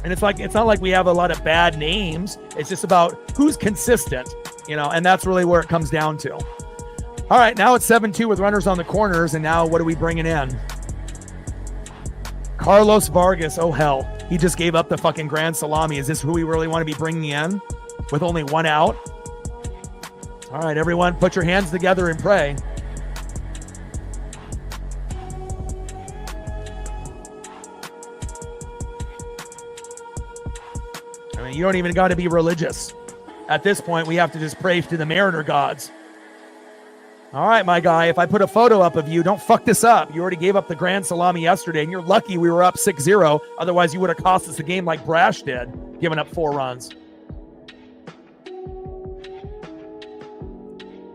And it's like, it's not like we have a lot of bad names. It's just about who's consistent, you know, and that's really where it comes down to. All right, now it's 7-2 with runners on the corners, and now what are we bringing in? Carlos Vargas. Oh, hell. He just gave up the fucking grand salami. Is this who we really want to be bringing in with only one out? All right, everyone, put your hands together and pray. I mean, you don't even got to be religious. At this point, we have to just pray to the Mariner gods. All right, my guy, if I put a photo up of you, don't fuck this up. You already gave up the grand salami yesterday, and you're lucky we were up 6-0. Otherwise, you would have cost us the game like Brash did, giving up 4 runs.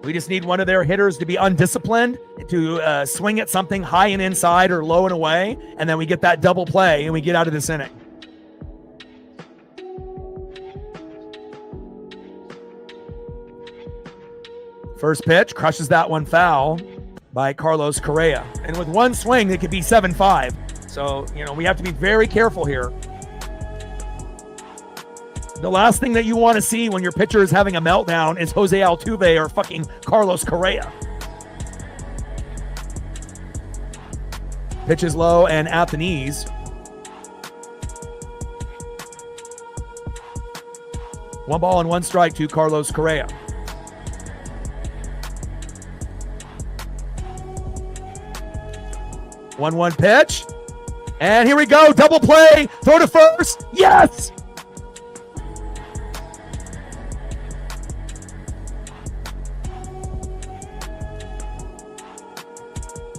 We just need one of their hitters to be undisciplined, to swing at something high and inside or low and away, and then we get that double play and we get out of this inning. First pitch, crushes that one foul by Carlos Correa. And with one swing, it could be 7-5. So, you know, we have to be very careful here. The last thing that you want to see when your pitcher is having a meltdown is Jose Altuve or fucking Carlos Correa. Pitch is low and at the knees. One ball and one strike to Carlos Correa. One pitch. And here we go. Double play. Throw to first. Yes!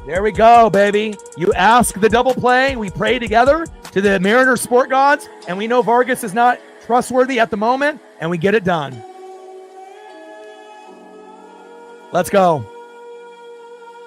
There we go, baby. You ask the double play. We pray together to the Mariner sport gods, and we know Vargas is not trustworthy at the moment, and we get it done. Let's go.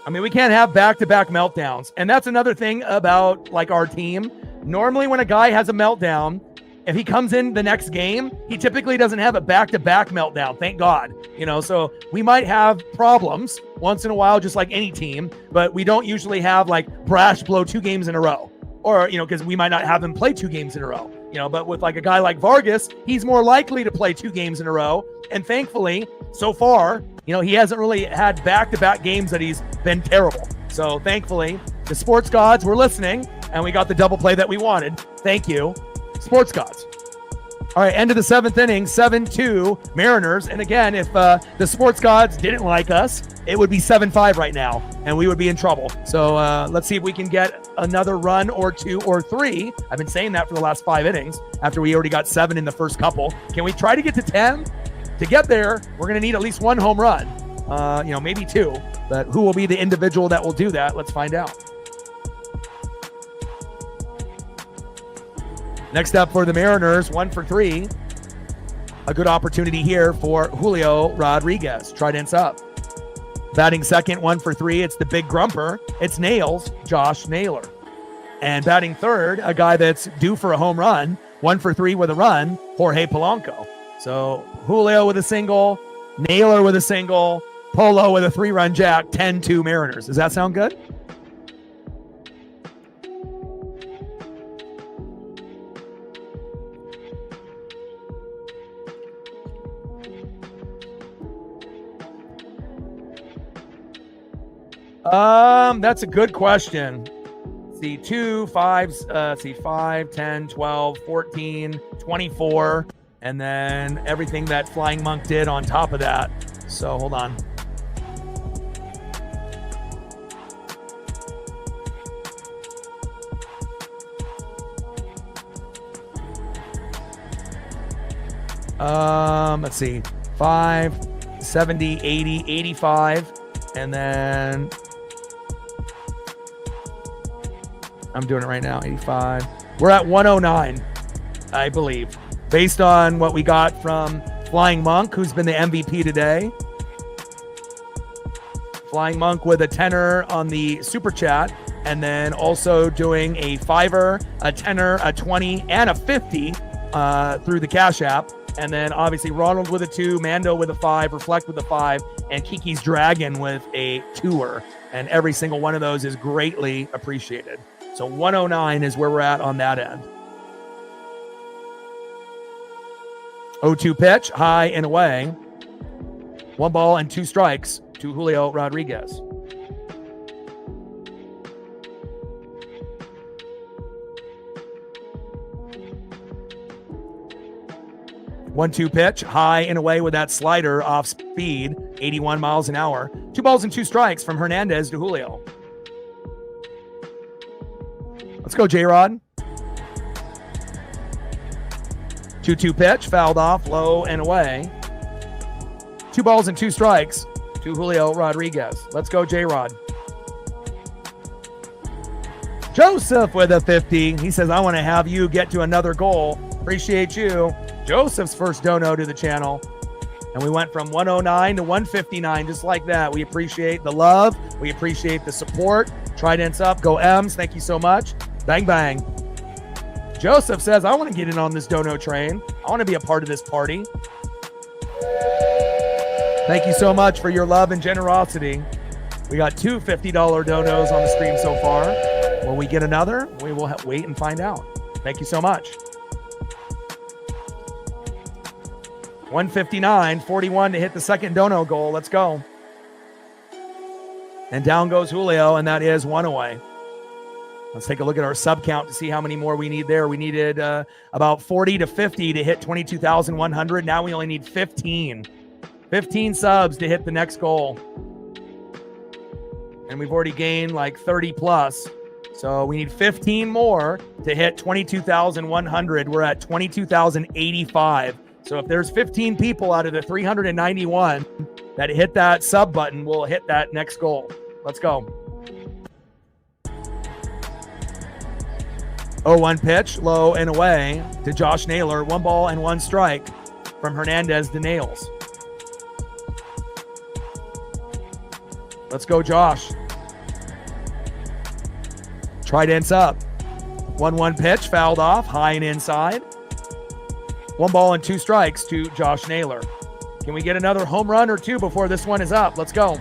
I mean, we can't have back-to-back meltdowns, and that's another thing about, like, our team. Normally, when a guy has a meltdown, if he comes in the next game, he typically doesn't have a back-to-back meltdown, thank God. You know, so we might have problems once in a while, just like any team, but we don't usually have like Brash blow 2 games in a row, or, you know, because we might not have him play 2 games in a row, you know, but with like a guy like Vargas, he's more likely to play 2 games in a row. And thankfully, so far, you know, he hasn't really had back-to-back games that he's been terrible. So thankfully, the sports gods were listening, and we got the double play that we wanted. Thank you, sports gods. All right, end of the 7th inning, 7-2 Mariners. And again, if the sports gods didn't like us, it would be 7-5 right now, and we would be in trouble. So let's see if we can get another run or 2 or 3. I've been saying that for the last 5 innings after we already got 7 in the first couple. Can we try to get to 10? To get there, we're going to need at least 1 home run, you know, maybe 2. But who will be the individual that will do that? Let's find out. Next up for the Mariners, 1 for 3. A good opportunity here for Julio Rodriguez. Trident's up. Batting second, 1 for 3. It's the big grumper. It's Nails, Josh Naylor. And batting third, a guy that's due for a home run, 1 for 3 with a run, Jorge Polanco. So Julio with a single, Naylor with a single, Polo with a 3-run jack, 10-2 Mariners. Does that sound good? That's a good question. See, 2, 5, 5, 10, 12, 14, 24, and then everything that Flying Monk did on top of that. So hold on. Let's see, 5, 70, 80, 85, and then I'm doing it right now, 85. We're at 109, I believe, based on what we got from Flying Monk, who's been the MVP today. Flying Monk with a tenner on the super chat, and then also doing a 5er, a tenner, a 20, and a 50 through the Cash App. And then obviously Ronald with a 2, Mando with a 5, Reflect with a 5, and Kiki's Dragon with a 2er. And every single one of those is greatly appreciated. So 109 is where we're at on that end. 0-2 pitch, high and away. 1 ball and 2 strikes to Julio Rodriguez. One-two pitch, high and away with that slider off speed, 81 miles an hour. 2 balls and 2 strikes from Hernandez to Julio. Let's go, J-Rod. 2-2 pitch, fouled off, low and away. 2 balls and 2 strikes to Julio Rodriguez. Let's go, J-Rod. Joseph with a 50. He says, I want to have you get to another goal. Appreciate you. Joseph's first dono to the channel. And we went from 109 to 159, just like that. We appreciate the love. We appreciate the support. Tridents up. Go M's. Thank you so much. Bang, bang. Joseph says, I want to get in on this dono train. I want to be a part of this party. Thank you so much for your love and generosity. We got 2 $50 donos on the stream so far. Will we get another? We will wait and find out. Thank you so much. 159, 41 to hit the second dono goal. Let's go. And down goes Julio, and that is 1 away. Let's take a look at our sub count to see how many more we need there. We needed about 40 to 50 to hit 22,100. Now we only need 15. 15 subs to hit the next goal. And we've already gained like 30 plus. So we need 15 more to hit 22,100. We're at 22,085. So if there's 15 people out of the 391 that hit that sub button, we'll hit that next goal. Let's go. 0-1 pitch, low and away to Josh Naylor. 1 ball and 1 strike from Hernandez to Nails. Let's go, Josh. Tridents up. 1-1 pitch, fouled off, high and inside. 1 ball and 2 strikes to Josh Naylor. Can we get another home run or 2 before this one is up? Let's go.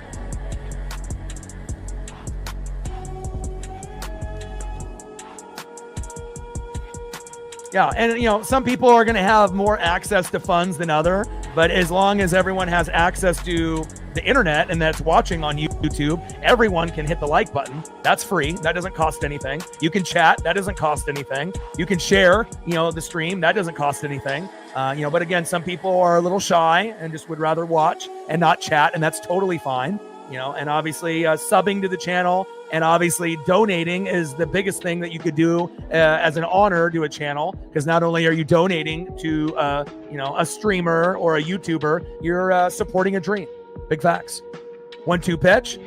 Yeah, and some people are going to have more access to funds than other, but as long as everyone has access to the internet and that's watching on YouTube, everyone can hit the like button. That's free. That doesn't cost anything. You can chat. That doesn't cost anything. You can share, the stream. That doesn't cost anything. But again, some people are a little shy and just would rather watch and not chat, and that's totally fine. And obviously subbing to the channel and obviously donating is the biggest thing that you could do as an honor to a channel, because not only are you donating to, a streamer or a YouTuber, you're supporting a dream. Big facts. 1-2 pitch,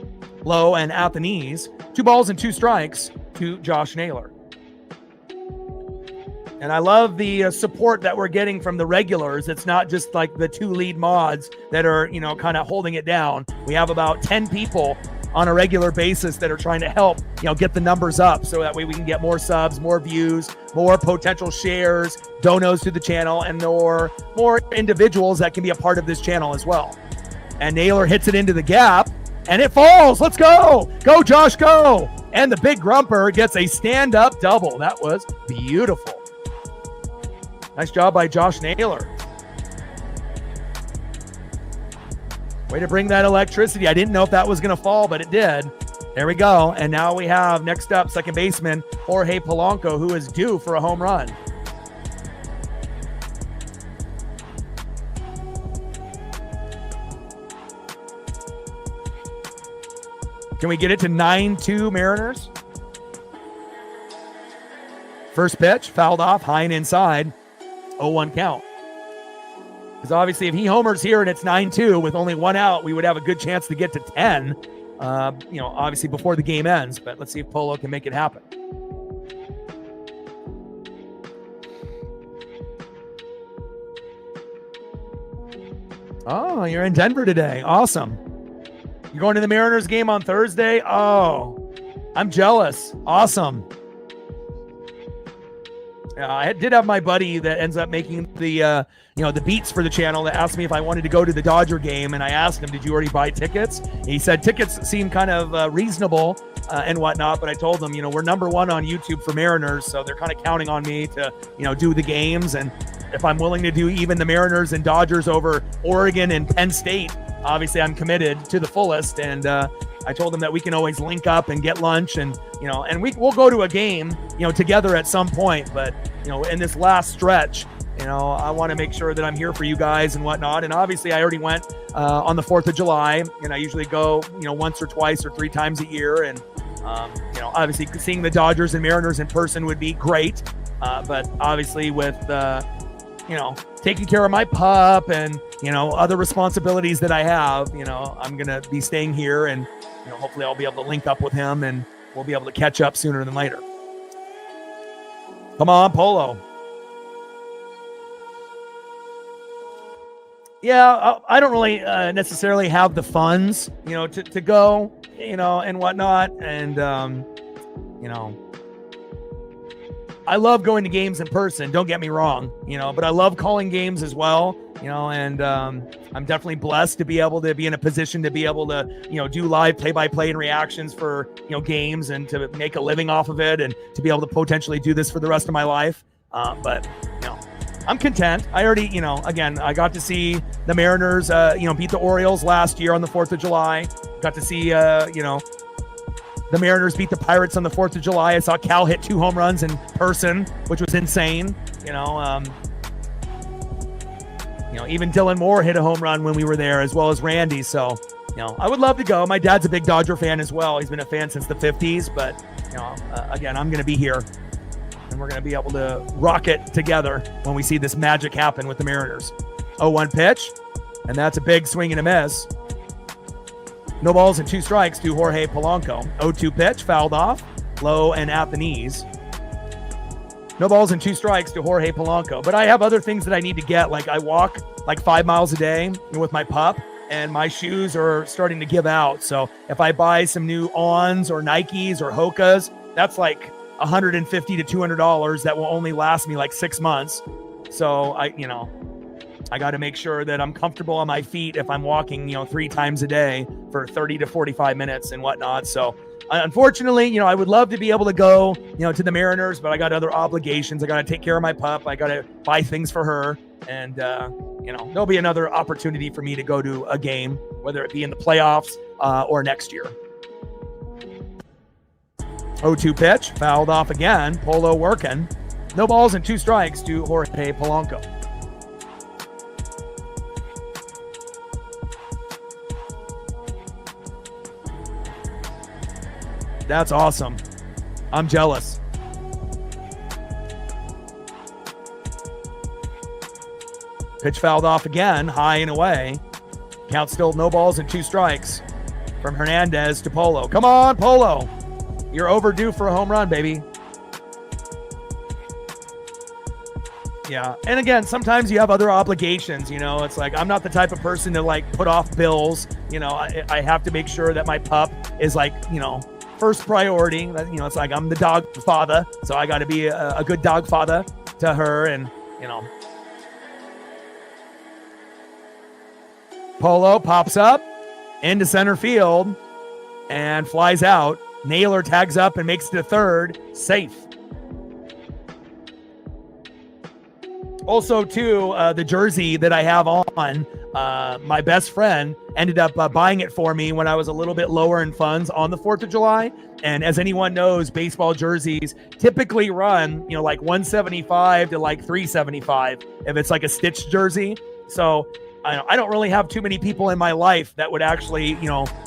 low and at the knees. 2 balls and 2 strikes to Josh Naylor. And I love the support that we're getting from the regulars. It's not just like the 2 lead mods that are, kind of holding it down. we have about 10 people on a regular basis that are trying to help, get the numbers up so that way we can get more subs, more views, more potential shares, donos to the channel, and more individuals that can be a part of this channel as well. And Naylor hits it into the gap, and it falls. Let's go. Go, Josh, go. And the big grumper gets a stand-up double. That was beautiful. Nice job by Josh Naylor. Way to bring that electricity. I didn't know if that was going to fall, but it did. There we go. And now we have, next up, second baseman Jorge Polanco, who is due for a home run. Can we get it to 9-2 Mariners? First pitch, fouled off, high and inside. 0-1 count. Because obviously if he homers here and it's 9-2 with only one out, we would have a good chance to get to 10, obviously before the game ends. But let's see if Polo can make it happen. Oh, you're in Denver today. Awesome. You're going to the Mariners game on Thursday? Oh, I'm jealous. Awesome. I did have my buddy that ends up making the beats for the channel that asked me if I wanted to go to the Dodger game, and I asked him, "Did you already buy tickets?" And he said tickets seem kind of reasonable and whatnot, but I told him, we're number one on YouTube for Mariners, so they're kind of counting on me to, do the games, and if I'm willing to do even the Mariners and Dodgers over Oregon and Penn State, obviously I'm committed to the fullest, and I told him that we can always link up and get lunch, and and we'll go to a game together at some point, but in this last stretch, I want to make sure that I'm here for you guys and whatnot. And obviously I already went on the 4th of July, and I usually go once or twice or 3 times a year, and obviously seeing the Dodgers and Mariners in person would be great, but obviously with taking care of my pup and other responsibilities that I have, I'm gonna be staying here, and hopefully I'll be able to link up with him and we'll be able to catch up sooner than later. Come on, Polo. Yeah, I don't really necessarily have the funds, to go, and whatnot. And, I love going to games in person. Don't get me wrong, but I love calling games as well, and I'm definitely blessed to be able to be in a position to be able to, do live play-by-play and reactions for, games, and to make a living off of it, and to be able to potentially do this for the rest of my life. But, I'm content. I already, again, I got to see the Mariners, beat the Orioles last year on the 4th of July. Got to see, the Mariners beat the Pirates on the 4th of July. I saw Cal hit 2 home runs in person, which was insane. Even Dylan Moore hit a home run when we were there, as well as Randy. So, I would love to go. My dad's a big Dodger fan as well. He's been a fan since the 50s, but, again, I'm going to be here, and we're going to be able to rock it together when we see this magic happen with the Mariners. 0-1 pitch, and that's a big swing and a miss. No balls and 2 strikes to Jorge Polanco. 0-2 pitch, fouled off, low and at the knees. No balls and 2 strikes to Jorge Polanco. But I have other things that I need to get. Like I walk like 5 miles a day with my pup, and my shoes are starting to give out. So if I buy some new Ons or Nikes or Hokas, that's like $150 to $200 that will only last me like 6 months. So I got to make sure that I'm comfortable on my feet if I'm walking, 3 times a day for 30 to 45 minutes and whatnot. So unfortunately, I would love to be able to go, to the Mariners, but I got other obligations. I got to take care of my pup. I got to buy things for her. And, there'll be another opportunity for me to go to a game, whether it be in the playoffs or next year. 0-2 pitch, fouled off again. Polo working. No balls and 2 strikes to Jorge Polanco. That's awesome. I'm jealous. Pitch fouled off again, high and away. Count still no balls and 2 strikes from Hernandez to Polo. Come on, Polo. You're overdue for a home run, baby. Yeah. And again, sometimes you have other obligations, it's like, I'm not the type of person to like put off bills. I have to make sure that my pup is like, first priority. It's like, I'm the dog father. So I got to be a good dog father to her. And, Polo pops up into center field and flies out. Naylor tags up and makes it to third. Safe. Also, too, the jersey that I have on, my best friend ended up buying it for me when I was a little bit lower in funds on the 4th of July. And as anyone knows, baseball jerseys typically run, like 175 to like 375 if it's like a stitched jersey. So I don't really have too many people in my life that would actually,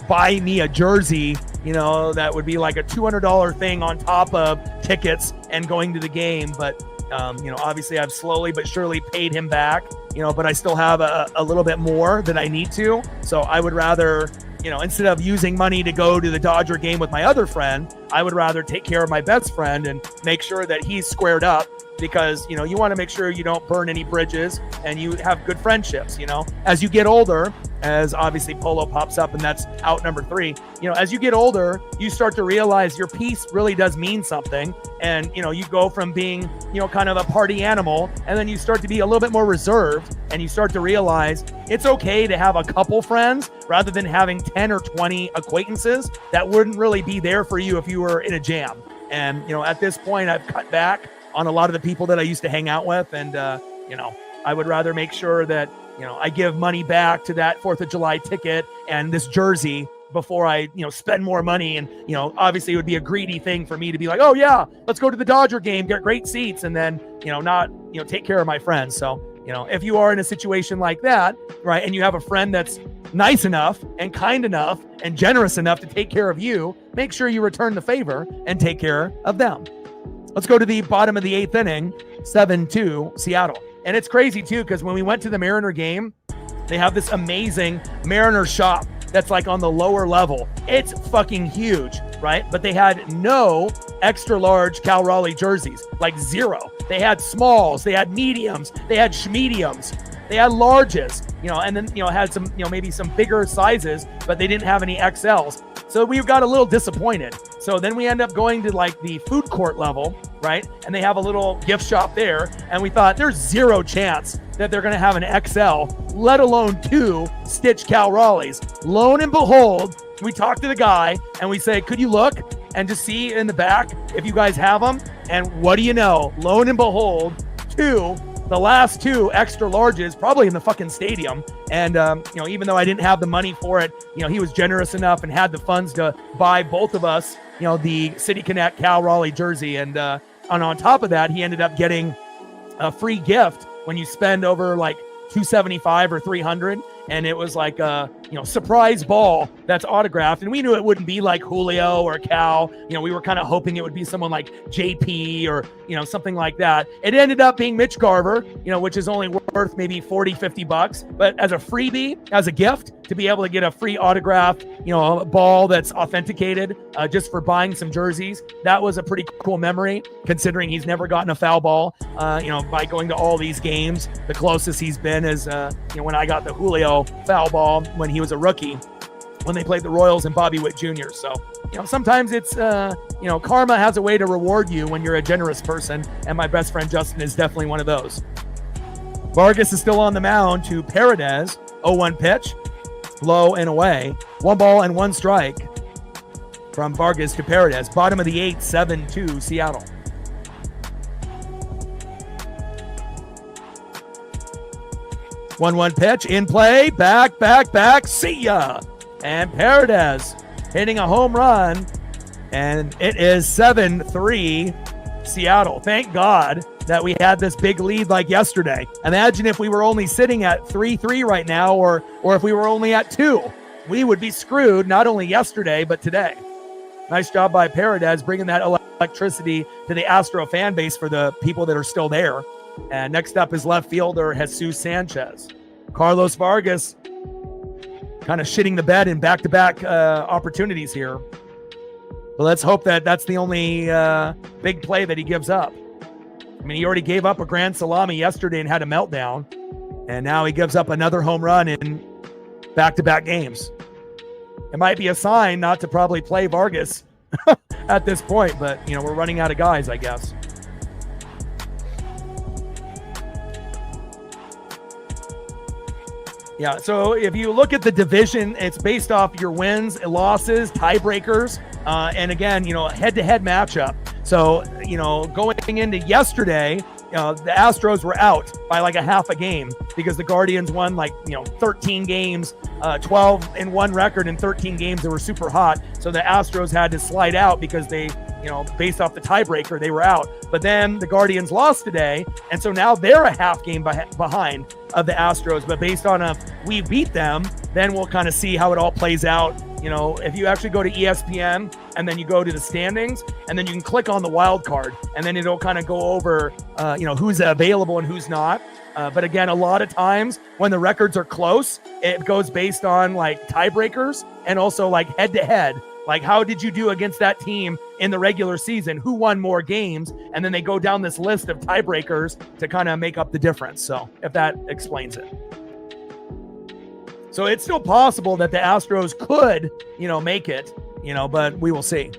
buy me a jersey, that would be like a $200 thing on top of tickets and going to the game. But obviously I've slowly but surely paid him back, but I still have a little bit more that I need to. So I would rather, instead of using money to go to the Dodger game with my other friend, I would rather take care of my best friend and make sure that he's squared up, because, you want to make sure you don't burn any bridges and you have good friendships, as you get older, as obviously Polo pops up and that's out number 3, as you get older, you start to realize your piece really does mean something. And, you go from being, kind of a party animal, and then you start to be a little bit more reserved, and you start to realize it's okay to have a couple friends rather than having 10 or 20 acquaintances that wouldn't really be there for you if you were in a jam. And, at this point, I've cut back on a lot of the people that I used to hang out with. And, I would rather make sure that, I give money back to that 4th of July ticket and this jersey before I, spend more money. And, obviously it would be a greedy thing for me to be like, oh yeah, let's go to the Dodger game, get great seats, and then, not, take care of my friends. So, if you are in a situation like that, right, and you have a friend that's nice enough and kind enough and generous enough to take care of you, make sure you return the favor and take care of them. Let's go to the bottom of the 8th inning, 7-2 Seattle. And it's crazy too, because when we went to the Mariner game, they have this amazing Mariner shop that's like on the lower level. It's fucking huge, right? But they had no extra large Cal Raleigh jerseys, like 0. They had smalls, they had mediums, they had schmediums, they had larges, and then, had some, maybe some bigger sizes, but they didn't have any XLs. So we got a little disappointed. So then we end up going to like the food court level, right? And they have a little gift shop there. And we thought there's 0 chance that they're going to have an XL, let alone 2 stitch Cal Raleighs. Lo and behold, we talk to the guy and we say, could you look and just see in the back if you guys have them? And what do you know? Lo and behold, 2. The last 2 extra larges, probably in the fucking stadium. And, even though I didn't have the money for it, he was generous enough and had the funds to buy both of us, the City Connect Cal Raleigh jersey. And on top of that, he ended up getting a free gift when you spend over like $275 or $300. And it was like a, surprise ball that's autographed. And we knew it wouldn't be like Julio or Cal. We were kind of hoping it would be someone like JP or, something like that. It ended up being Mitch Garver, which is only worth maybe $40-$50. But as a freebie, as a gift, to be able to get a free autographed, a ball that's authenticated just for buying some jerseys, that was a pretty cool memory, considering he's never gotten a foul ball, by going to all these games. The closest he's been is, when I got the Julio foul ball when he was a rookie, when they played the Royals and Bobby Witt Jr. So, sometimes it's, karma has a way to reward you when you're a generous person. And my best friend Justin is definitely one of those. Vargas is still on the mound to Paredes. 0-1 pitch, low and away. 1 ball and 1 strike from Vargas to Paredes. Bottom of the 8th, 7-2 Seattle. One pitch in play, back, see ya. And Paredes hitting a home run, and it is 7-3 Seattle. Thank God that we had this big lead like yesterday. Imagine if we were only sitting at 3-3 right now, or if we were only at 2. We would be screwed not only yesterday, but today. Nice job by Paredes bringing that electricity to the Astro fan base for the people that are still there. And next up is left fielder Jesus Sanchez. Carlos Vargas kind of shitting the bed in back-to-back opportunities here. But let's hope that that's the only big play that he gives up. I mean, he already gave up a grand salami yesterday and had a meltdown. And now he gives up another home run in back-to-back games. It might be a sign not to probably play Vargas at this point, but, we're running out of guys, I guess. Yeah, so if you look at the division, it's based off your wins, losses, tiebreakers, and again, head-to-head matchup. So, going into yesterday, the Astros were out by like a half a game because the Guardians won 13 games, 12-1 record in 13 games that were super hot. So the Astros had to slide out because they, based off the tiebreaker, they were out. But then the Guardians lost today, and so now they're a half game behind of the Astros. But based on if we beat them, then we'll kind of see how it all plays out. If you actually go to ESPN and then you go to the standings and then you can click on the wild card and then it'll kind of go over, who's available and who's not. But again, a lot of times when the records are close, it goes based on tiebreakers and also head to head. How did you do against that team in the regular season? Who won more games? And then they go down this list of tiebreakers to kind of make up the difference. So if that explains it. So it's still possible that the Astros could, make it, but we will see.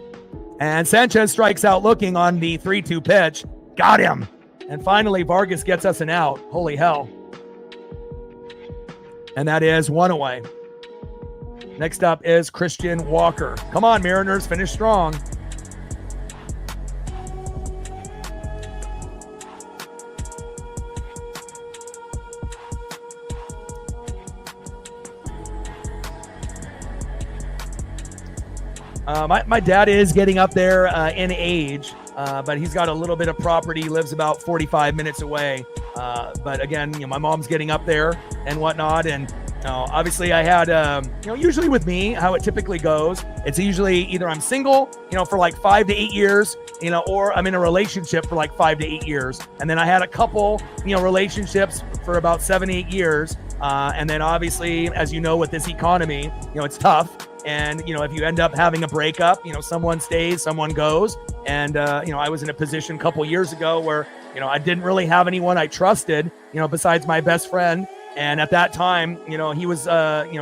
And Sanchez strikes out looking on the 3-2 pitch. Got him. And finally, Vargas gets us an out. Holy hell. And that is one away. Next up is Christian Walker. Come on, Mariners, finish strong. My dad is getting up there in age, but he's got a little bit of property, lives about 45 minutes away. But again, my mom's getting up there and whatnot. And obviously I had, usually with me, how it typically goes, it's usually either I'm single, for 5 to 8 years, or I'm in a relationship for 5 to 8 years. And then I had a couple, relationships for about 7, 8 years. And then obviously, as with this economy, it's tough. And, if you end up having a breakup, someone stays, someone goes. And, I was in a position a couple years ago where, I didn't really have anyone I trusted, besides my best friend. And at that time, he was,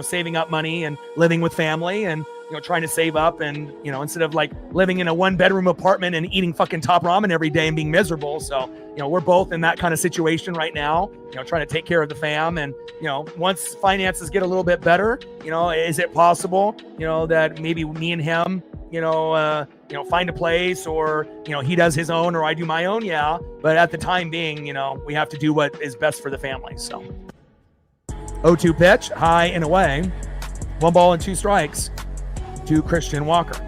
saving up money and living with family and, trying to save up. And, instead of living in a 1-bedroom apartment and eating fucking top ramen every day and being miserable. So, we're both in that kind of situation right now, trying to take care of the fam. And, once finances get a little bit better, is it possible, that maybe me and him, find a place or, he does his own or I do my own. Yeah. But at the time being, we have to do what is best for the family. So 0-2 pitch, high and away. 1 ball and 2 strikes to Christian Walker.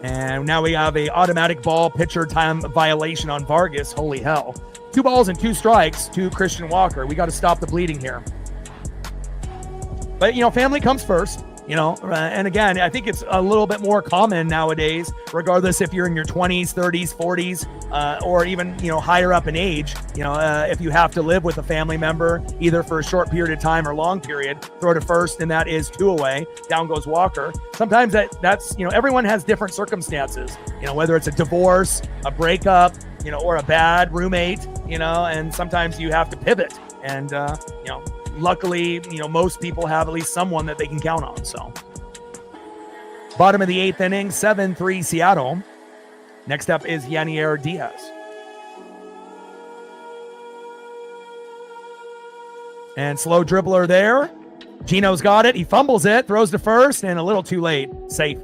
And now we have a automatic ball pitcher time violation on Vargas. Holy hell. 2 balls and 2 strikes to Christian Walker. We got to stop the bleeding here. But, family comes first. And again, I think it's a little bit more common nowadays, regardless if you're in your 20s, 30s, 40s, or even, higher up in age, if you have to live with a family member, either for a short period of time or long period, throw to first, and that is 2 away. Down goes Walker. Sometimes that's, everyone has different circumstances, whether it's a divorce, a breakup, or a bad roommate, and sometimes you have to pivot and, luckily, most people have at least someone that they can count on. So, bottom of the 8th inning, 7-3 Seattle. Next up is Yanier Diaz. And slow dribbler there. Gino's got it. He fumbles it, throws to first, and a little too late. Safe.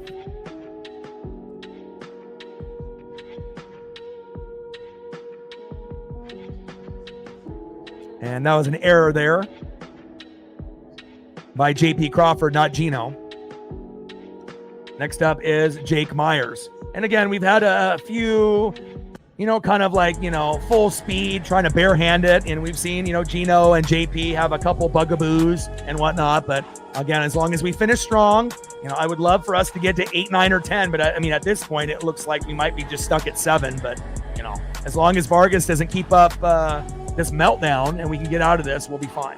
And that was an error there by JP Crawford, not Gino. Next up is Jake Myers. And again, we've had a few, kind of full speed, trying to barehand it. And we've seen, Gino and JP have a couple bugaboos and whatnot. But again, as long as we finish strong, I would love for us to get to 8, 9, or 10. But at this point, it looks like we might be just stuck at 7. But, as long as Vargas doesn't keep up this meltdown and we can get out of this, we'll be fine.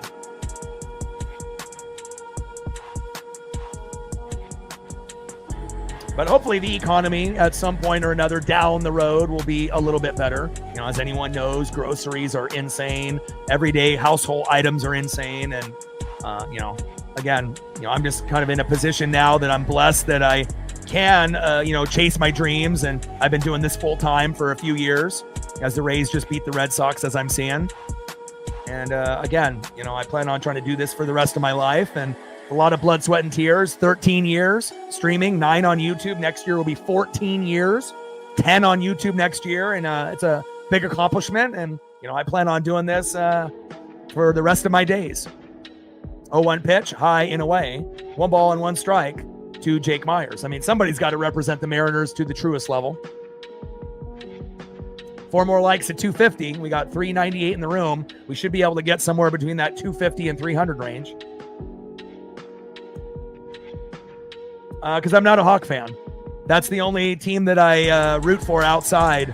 But hopefully the economy at some point or another down the road will be a little bit better. You know, as anyone knows, groceries are insane. Everyday household items are insane. And, you know, again, you know, I'm just kind of in a position now that I'm blessed that I can, you know, chase my dreams. And I've been doing this full time for a few years as the Rays just beat the Red Sox, as I'm seeing. And again, you know, I plan on trying to do this for the rest of my life. And a lot of blood, sweat, and tears. 13 years streaming, 9 on YouTube. Next year will be 14 years, 10 on YouTube next year. And it's a big accomplishment. And, you know, I plan on doing this for the rest of my days. 0-1 pitch, high and away. 1 ball and 1 strike to Jake Myers. I mean, somebody's got to represent the Mariners to the truest level. 4 more likes at 250. We got 398 in the room. We should be able to get somewhere between that 250 and 300 range. Because I'm not a Hawk fan. That's the only team that I root for outside,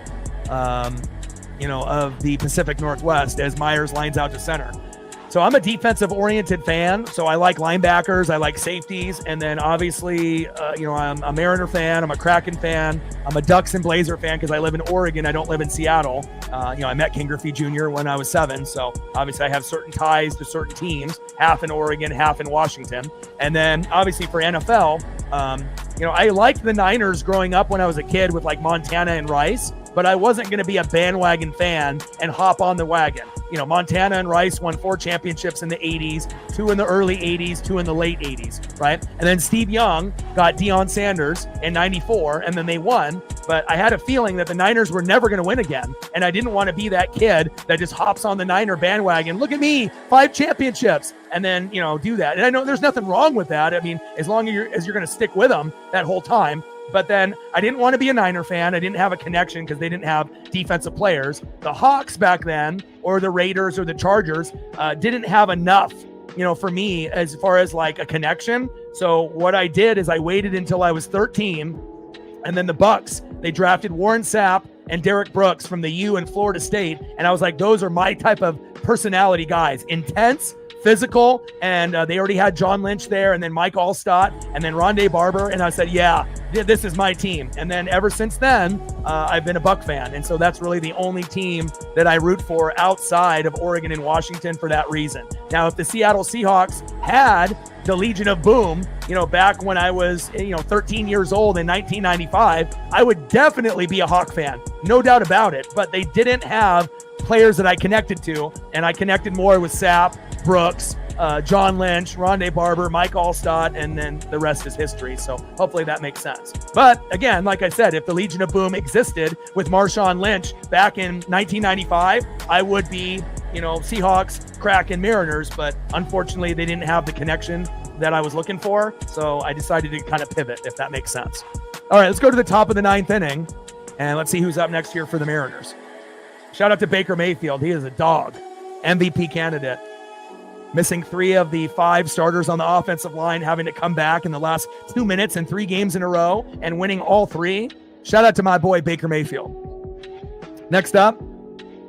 you know, of the Pacific Northwest as Myers lines out to center. So I'm a defensive-oriented fan. So I like linebackers, I like safeties, and then obviously, you know, I'm a Mariner fan, I'm a Kraken fan, I'm a Ducks and Blazer fan because I live in Oregon, I don't live in Seattle. You know, I met King Griffey Jr. when I was 7, so obviously I have certain ties to certain teams, half in Oregon, half in Washington. And then obviously for NFL, you know, I liked the Niners growing up when I was a kid with like Montana and Rice, but I wasn't going to be a bandwagon fan and hop on the wagon. You know, Montana and Rice won 4 championships in the 80s, 2 in the early 80s, 2 in the late 80s, right? And then Steve Young got Deion Sanders in 94, and then they won. But I had a feeling that the Niners were never going to win again. And I didn't want to be that kid that just hops on the Niner bandwagon. Look at me, 5 championships. And then, you know, do that. And I know there's nothing wrong with that. I mean, as long as you're going to stick with them that whole time. But then I didn't want to be a Niner fan. I didn't have a connection because they didn't have defensive players. The Hawks back then, or the Raiders or the Chargers, didn't have enough, you know, for me as far as like a connection. So what I did is I waited until I was 13, and then the Bucks, they drafted Warren Sapp and Derek Brooks from the U in Florida State. And I was like, those are my type of personality guys. Intense, physical, and they already had John Lynch there, and then Mike Allstott, and then Rondé Barber, and I said, yeah, this is my team. And then ever since then, I've been a Buck fan, and so that's really the only team that I root for outside of Oregon and Washington for that reason. Now, if the Seattle Seahawks had the Legion of Boom, you know, back when I was, you know, 13 years old in 1995, I would definitely be a Hawk fan, no doubt about it, but they didn't have players that I connected to, and I connected more with Sapp, Brooks, John Lynch, Rondé Barber, Mike Allstott, and then the rest is history. So hopefully that makes sense. But again, like I said, if the Legion of Boom existed with Marshawn Lynch back in 1995, I would be, you know, Seahawks, Kraken, Mariners, but unfortunately they didn't have the connection that I was looking for. So I decided to kind of pivot, if that makes sense. All right, let's go to the top of the 9th inning, and let's see who's up next here for the Mariners. Shout out to Baker Mayfield. He is a dog. MVP candidate. Missing 3 of the 5 starters on the offensive line, having to come back in the last 2 minutes in 3 games in a row and winning all 3. Shout out to my boy, Baker Mayfield. Next up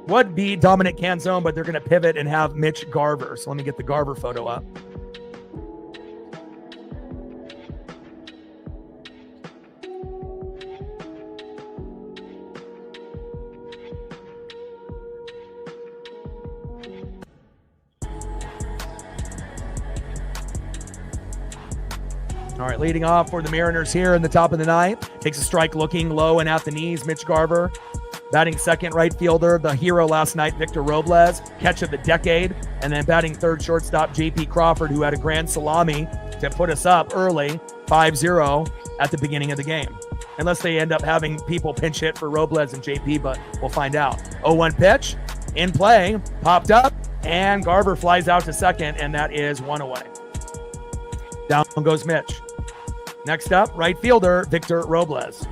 would be Dominic Canzone, but they're going to pivot and have Mitch Garver. So let me get the Garver photo up. All right, leading off for the Mariners here in the top of the 9th. Takes a strike looking low and at the knees, Mitch Garver. Batting second, right fielder, the hero last night, Victor Robles. Catch of the decade. And then batting third, shortstop, J.P. Crawford, who had a grand salami to put us up early, 5-0 at the beginning of the game. Unless they end up having people pinch hit for Robles and J.P., but we'll find out. 0-1 pitch, in play, popped up, and Garver flies out to second, and that is 1 away. Down goes Mitch. Next up, right fielder, Victor Robles.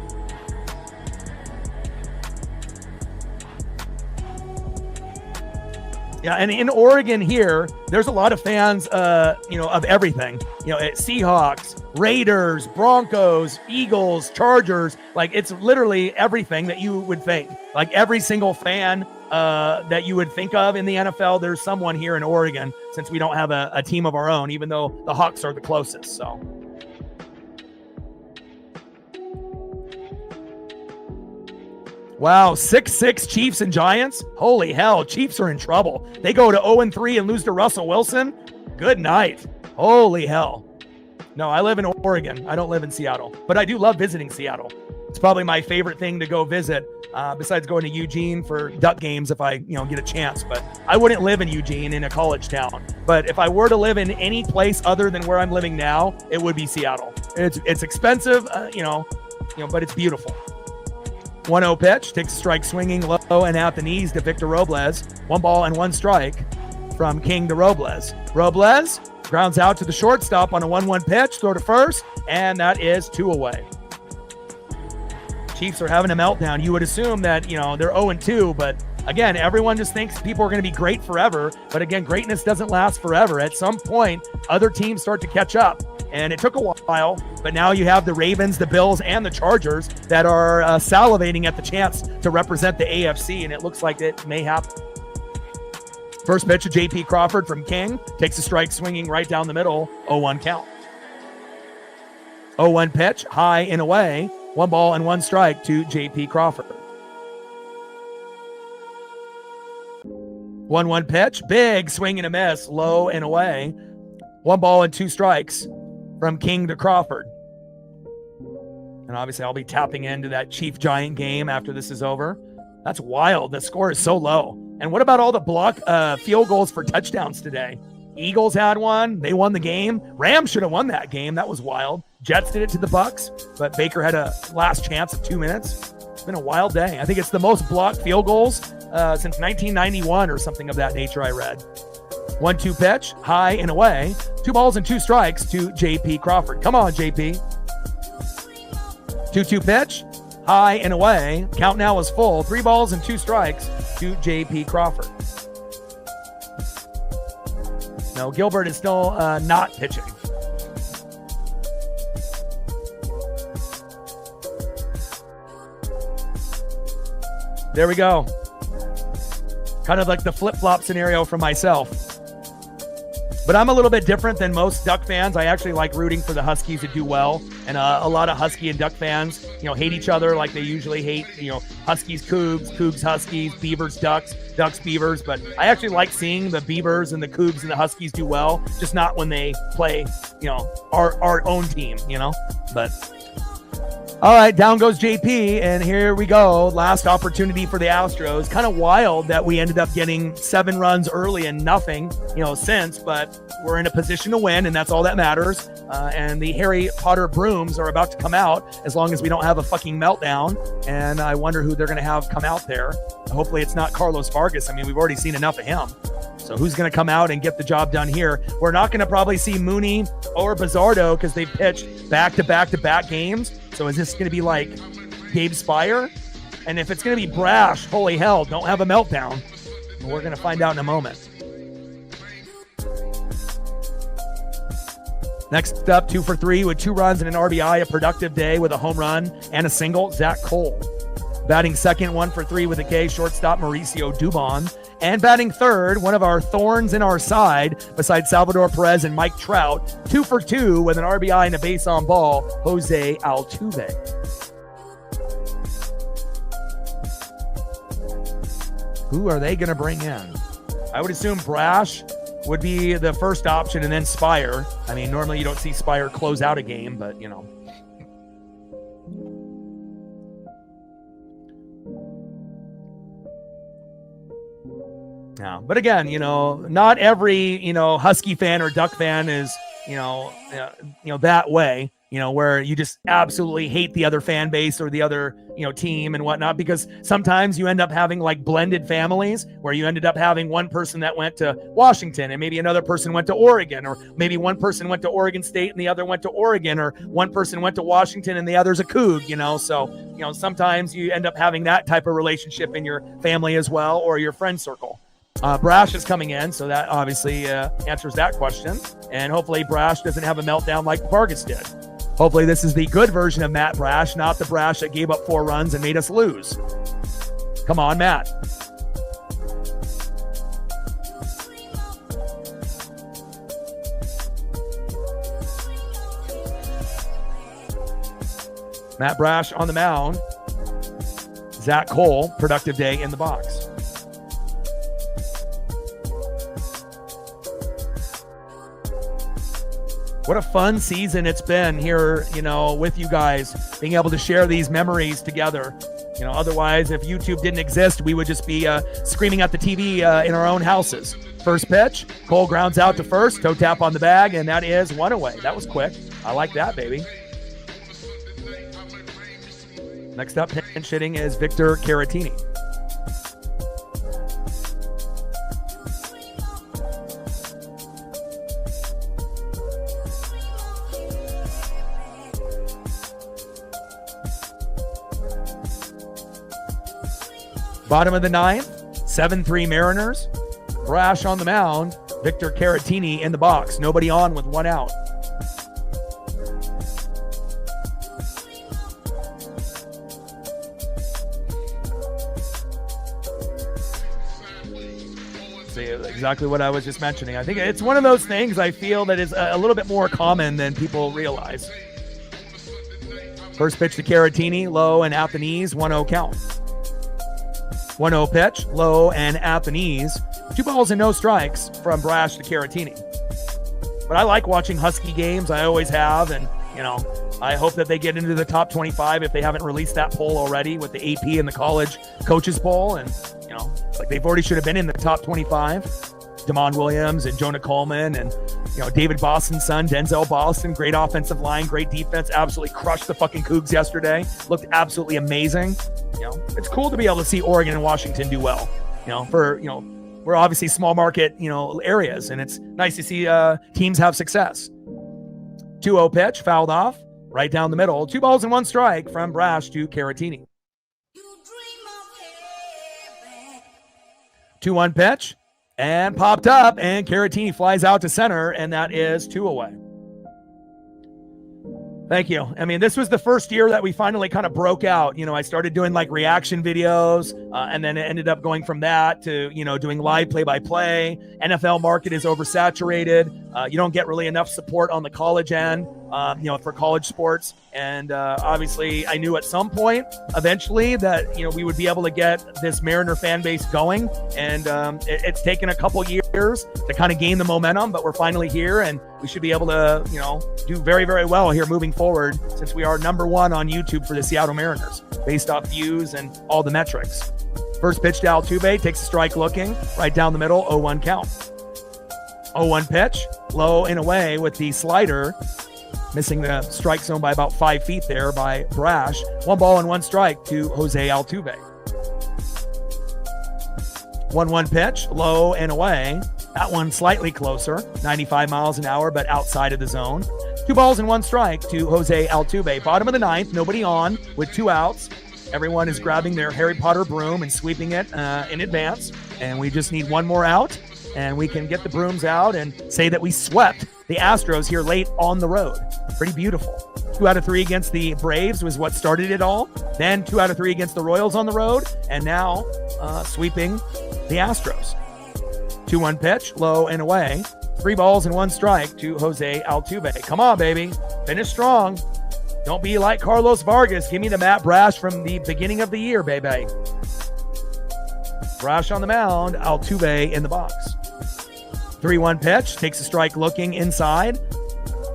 Yeah, and in Oregon here, there's a lot of fans, of everything. You know, Seahawks, Raiders, Broncos, Eagles, Chargers. Like, it's literally everything that you would think. Like, every single fan that you would think of in the NFL, there's someone here in Oregon, since we don't have a team of our own, even though the Hawks are the closest. So Wow, 6-6 Chiefs and Giants. Holy hell, Chiefs are in trouble. They go to 0-3 and lose to Russell Wilson. Good night. Holy hell. No, I live in Oregon. I don't live in Seattle, but I do love visiting Seattle. It's probably my favorite thing to go visit, besides going to Eugene for Duck games if I, get a chance. But I wouldn't live in Eugene, in a college town. But if I were to live in any place other than where I'm living now, it would be Seattle. It's expensive, but it's beautiful. 1-0 pitch, takes a strike swinging low and at the knees to Victor Robles. 1 ball and 1 strike from King to Robles. Robles grounds out to the shortstop on a 1-1 pitch, throw to first, and that is 2 away. Chiefs are having a meltdown. You would assume that, they're 0-2, but again, everyone just thinks people are going to be great forever. But again, greatness doesn't last forever. At some point, other teams start to catch up. And it took a while, but now you have the Ravens, the Bills, and the Chargers that are salivating at the chance to represent the AFC, and it looks like it may happen. First pitch of JP Crawford from King, takes a strike swinging right down the middle, 0-1 count. 0-1 pitch, high and away, 1 ball and 1 strike to JP Crawford. 1-1 pitch, big swing and a miss, low and away, 1 ball and 2 strikes. From King to Crawford. And obviously I'll be tapping into that Chief-Giant game after this is over. That's wild. The score is so low. And what about all the field goals for touchdowns today? Eagles had one. They won the game. Rams should have won that game. That was wild. Jets did it to the Bucks, but Baker had a last chance of 2 minutes. It's been a wild day. I think it's the most blocked field goals since 1991 or something of that nature, I read. 1-2 pitch, high and away. 2 balls and 2 strikes to JP Crawford. Come on, JP. 2-2 pitch, high and away. Count now is full. 3 balls and 2 strikes to JP Crawford. No, Gilbert is still not pitching. There we go. Kind of like the flip-flop scenario for myself. But I'm a little bit different than most Duck fans. I actually like rooting for the Huskies to do well. And a lot of Husky and Duck fans, hate each other like they usually hate, Huskies, Cougs, Cougs, Huskies, Beavers, Ducks, Ducks, Beavers. But I actually like seeing the Beavers and the Cougs and the Huskies do well, just not when they play, our own team, But all right, down goes JP, and here we go. Last opportunity for the Astros. Kind of wild that we ended up getting 7 runs early and nothing, since, but we're in a position to win, and that's all that matters. And the Harry Potter brooms are about to come out as long as we don't have a fucking meltdown, and I wonder who they're going to have come out there. Hopefully it's not Carlos Vargas. I mean, we've already seen enough of him. So who's going to come out and get the job done here? We're not going to probably see Mooney or Bizzardo because they've pitched back-to-back-to-back games. So is this going to be like Gabe Spire? And if it's going to be Brash, holy hell, don't have a meltdown. We're going to find out in a moment. Next up, 2 for 3 with 2 runs and an RBI, a productive day with a home run and a single, Zach Cole. Batting second, 1 for 3 with a K, shortstop Mauricio Dubon. And batting third, one of our thorns in our side, besides Salvador Perez and Mike Trout, 2 for 2 with an RBI and a base on ball, Jose Altuve. Who are they going to bring in? I would assume Brash would be the first option and then Spire. I mean, normally you don't see Spire close out a game, but, Yeah, but again, not every, Husky fan or Duck fan is, that way, where you just absolutely hate the other fan base or the other, team and whatnot, because sometimes you end up having like blended families where you ended up having one person that went to Washington and maybe another person went to Oregon, or maybe one person went to Oregon State and the other went to Oregon, or one person went to Washington and the other's a Coug, so, sometimes you end up having that type of relationship in your family as well, or your friend circle. Brash is coming in, so that obviously answers that question. And hopefully Brash doesn't have a meltdown like Vargas did. Hopefully this is the good version of Matt Brash, not the Brash that gave up 4 runs and made us lose. Come on, Matt. Matt Brash on the mound. Zach Cole, productive day in the box. What a fun season it's been here, with you guys, being able to share these memories together. Otherwise, if YouTube didn't exist, we would just be screaming at the TV in our own houses. First pitch, Cole grounds out to first, toe tap on the bag, and that is one away. That was quick. I like that, baby. Next up, pinch hitting is Victor Caratini. Bottom of the ninth, 7-3 Mariners. Brash on the mound. Victor Caratini in the box. Nobody on with one out. See, exactly what I was just mentioning. I think it's one of those things I feel that is a little bit more common than people realize. First pitch to Caratini, low and at the knees, 1-0 count. 1-0 pitch, low and at the knees. 2 balls and no strikes from Brash to Caratini. But I like watching Husky games. I always have. And, I hope that they get into the top 25 if they haven't released that poll already with the AP and the college coaches poll. And, it's like they've already should have been in the top 25. Damon Williams and Jonah Coleman and, David Boston's son, Denzel Boston. Great offensive line, great defense. Absolutely crushed the fucking Cougs yesterday. Looked absolutely amazing. It's cool to be able to see Oregon and Washington do well. We're obviously small market, areas, and it's nice to see teams have success. 2-0 pitch, fouled off, right down the middle. 2 balls and 1 strike from Brash to Caratini. 2-1 pitch, and popped up, and Caratini flies out to center, and that is 2 away. Thank you. I mean, this was the first year that we finally kind of broke out. I started doing like reaction videos, and then it ended up going from that to, doing live play-by-play. NFL market is oversaturated. You don't get really enough support on the college end, for college sports. And obviously, I knew at some point, eventually, that, we would be able to get this Mariner fan base going. And it's taken a couple years to kind of gain the momentum, but we're finally here, and we should be able to, do very, very well here moving forward, since we are number 1 on YouTube for the Seattle Mariners, based off views and all the metrics. First pitch to Altuve, takes a strike looking, right down the middle, 0-1 count. 0-1 pitch, low and away with the slider, missing the strike zone by about 5 feet there by Brash. 1 ball and 1 strike to Jose Altuve. 1-1 pitch, low and away. That one slightly closer, 95 miles an hour, but outside of the zone. 2 balls and 1 strike to Jose Altuve. Bottom of the ninth, nobody on with 2 outs. Everyone is grabbing their Harry Potter broom and sweeping it in advance. And we just need 1 more out, and we can get the brooms out and say that we swept the Astros here late on the road. Pretty beautiful. 2 out of 3 against the Braves was what started it all. Then 2 out of 3 against the Royals on the road. And now sweeping the Astros. 2-1 pitch, low and away. 3 balls and 1 strike to Jose Altuve. Come on, baby. Finish strong. Don't be like Carlos Vargas. Give me the Matt Brash from the beginning of the year, baby. Brash on the mound, Altuve in the box. 3-1 pitch, takes a strike looking inside.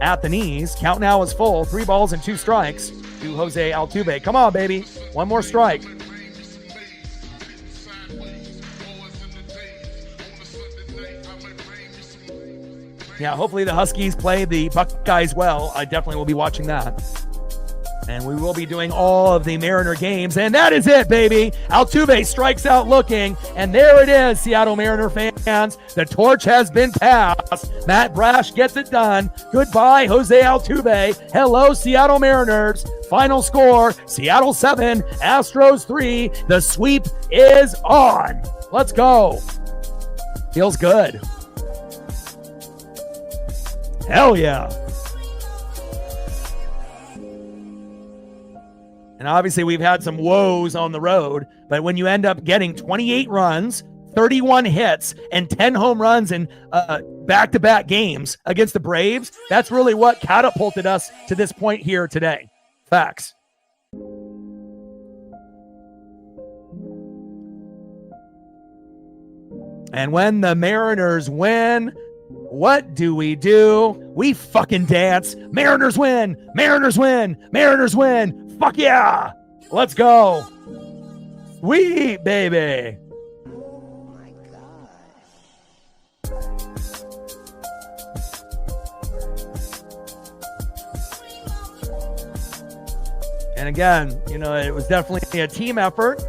At the knees, count now is full. 3 balls and 2 strikes to Jose Altuve. Come on, baby. 1 more strike. Yeah, hopefully the Huskies play the Buckeyes well. I definitely will be watching that. And we will be doing all of the Mariner games. And that is it, baby. Altuve strikes out looking. And there it is, Seattle Mariner fans. The torch has been passed. Matt Brash gets it done. Goodbye, Jose Altuve. Hello, Seattle Mariners. Final score, Seattle 7, Astros 3. The sweep is on. Let's go. Feels good. Hell yeah. And obviously we've had some woes on the road, but when you end up getting 28 runs, 31 hits, and 10 home runs in back-to-back games against the Braves, that's really what catapulted us to this point here today. Facts. And when the Mariners win, what do? We fucking dance. Mariners win. Mariners win. Mariners win. Fuck yeah. Let's go. Sweet baby. And again, it was definitely a team effort.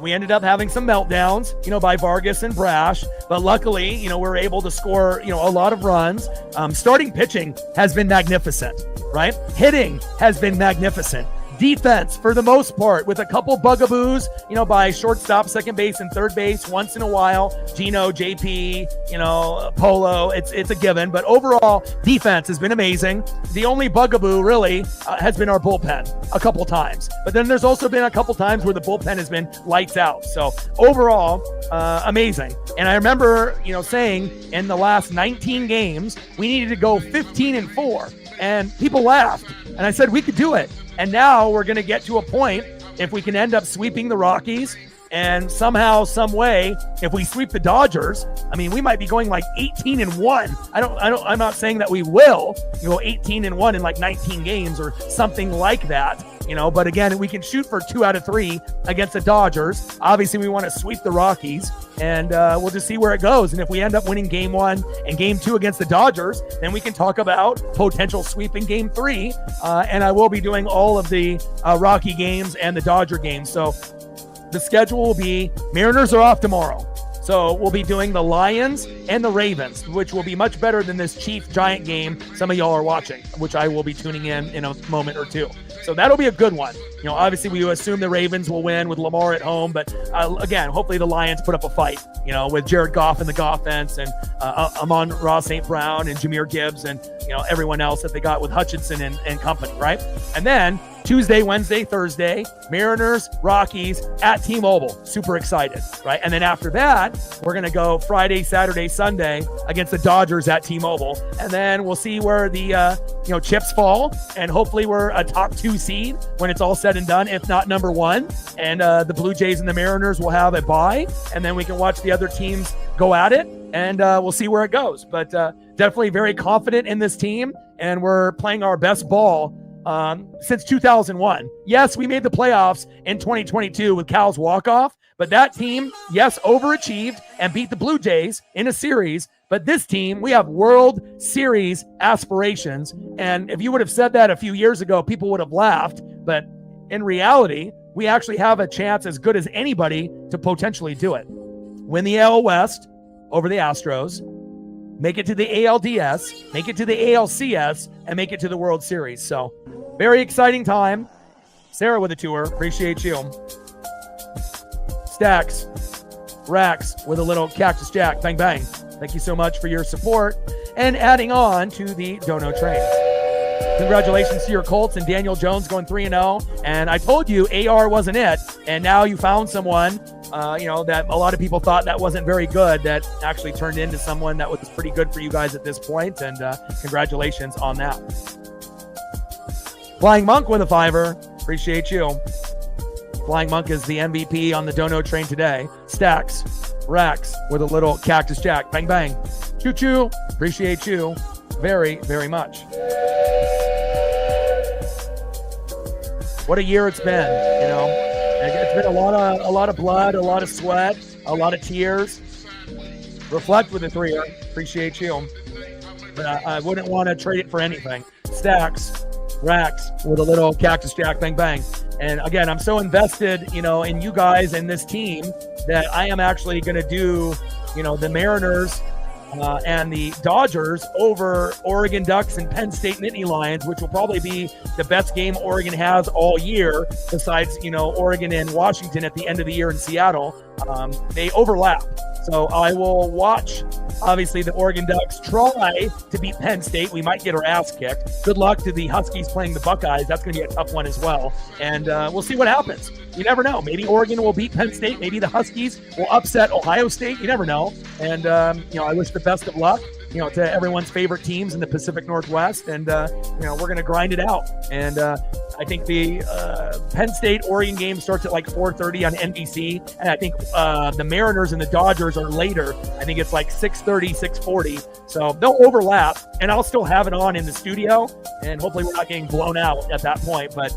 We ended up having some meltdowns, by Vargas and Brash. But luckily, we're able to score, a lot of runs. Starting pitching has been magnificent, right? Hitting has been magnificent. Defense, for the most part, with a couple bugaboos, by shortstop, second base, and third base once in a while. Gino, JP, Polo, it's a given. But overall, defense has been amazing. The only bugaboo, really, has been our bullpen a couple times. But then there's also been a couple times where the bullpen has been lights out. So overall, amazing. And I remember, saying in the last 19 games, we needed to go 15-4. And people laughed. And I said, we could do it. And now we're going to get to a point, if we can end up sweeping the Rockies, and somehow, some way, if we sweep the Dodgers, we might be going like 18-1. I'm not saying that we will go 18-1 in like 19 games or something like that, but again, we can shoot for 2 out of 3 against the Dodgers. Obviously, we want to sweep the Rockies, and we'll just see where it goes. And if we end up winning game 1 and game 2 against the Dodgers, then we can talk about potential sweep in game 3. And I will be doing all of the Rocky games and the Dodger games. So the schedule will be, Mariners are off tomorrow. So we'll be doing the Lions and the Ravens, which will be much better than this Chief-Giant game some of y'all are watching, which I will be tuning in a moment or two. So that'll be a good one. Obviously we assume the Ravens will win with Lamar at home, but again, hopefully the Lions put up a fight, with Jared Goff in the Goffense and Amon-Ra St. Brown and Jahmyr Gibbs and, everyone else that they got with Hutchinson and company, right? And then Tuesday, Wednesday, Thursday, Mariners, Rockies at T-Mobile. Super excited, right? And then after that, we're going to go Friday, Saturday, Sunday against the Dodgers at T-Mobile. And then we'll see where the, chips fall. And hopefully we're a top 2 seed when it's all said and done, if not number 1. And the Blue Jays and the Mariners will have a bye. And then we can watch the other teams go at it. And we'll see where it goes. But definitely very confident in this team. And we're playing our best ball since 2001. Yes, we made the playoffs in 2022 with Cal's walk-off, but that team, yes, overachieved and beat the Blue Jays in a series. But this team, we have World Series aspirations. And if you would have said that a few years ago, people would have laughed. But in reality, we actually have a chance as good as anybody to potentially do it. Win the AL West over the Astros, make it to the ALDS, make it to the ALCS, and make it to the World Series. So very exciting time. Sarah with a tour. Appreciate you. Stacks, Racks with a little Cactus Jack. Bang, bang. Thank you so much for your support and adding on to the Dono train. Congratulations to your Colts and Daniel Jones going 3-0. And I told you AR wasn't it. And now you found someone, that a lot of people thought that wasn't very good, that actually turned into someone that was pretty good for you guys at this point. And congratulations on that. Flying Monk with a $5. Appreciate you. Flying Monk is the MVP on the Dono train today. Stacks, Racks with a little Cactus Jack. Bang, bang. Choo choo. Appreciate you very, very much. What a year it's been, It's been a lot of blood, a lot of sweat, a lot of tears. Reflect with a 3er. Appreciate you. But I wouldn't want to trade it for anything. Stacks, Racks with a little Cactus Jack. Bang, bang. And again, I'm so invested, in you guys and this team that I am actually going to do, the Mariners and the Dodgers over Oregon Ducks and Penn State Nittany Lions, which will probably be the best game Oregon has all year, besides, Oregon and Washington at the end of the year in Seattle. They overlap. So I will watch, obviously, the Oregon Ducks try to beat Penn State. We might get our ass kicked. Good luck to the Huskies playing the Buckeyes. That's going to be a tough one as well. And we'll see what happens. You never know. Maybe Oregon will beat Penn State. Maybe the Huskies will upset Ohio State. You never know. And, I wish the best of luck, to everyone's favorite teams in the Pacific Northwest. And, we're going to grind it out. And I think the Penn State Oregon game starts at like 4:30 on NBC, and I think the Mariners and the Dodgers are later. I think it's like 6:30, 6:40. So they'll overlap, and I'll still have it on in the studio, and hopefully we're not getting blown out at that point. But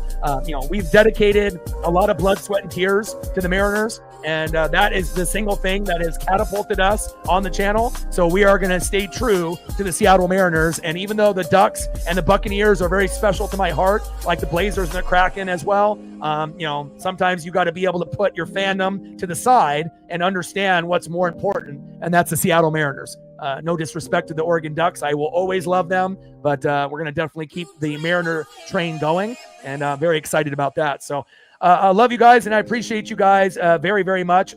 we've dedicated a lot of blood, sweat, and tears to the Mariners. And that is the single thing that has catapulted us on the channel. So we are going to stay true to the Seattle Mariners. And even though the Ducks and the Buccaneers are very special to my heart, like the Blazers and the Kraken as well, sometimes you got to be able to put your fandom to the side and understand what's more important. And that's the Seattle Mariners. No disrespect to the Oregon Ducks. I will always love them, but we're going to definitely keep the Mariner train going, and very excited about that. So I love you guys, and I appreciate you guys very, very much.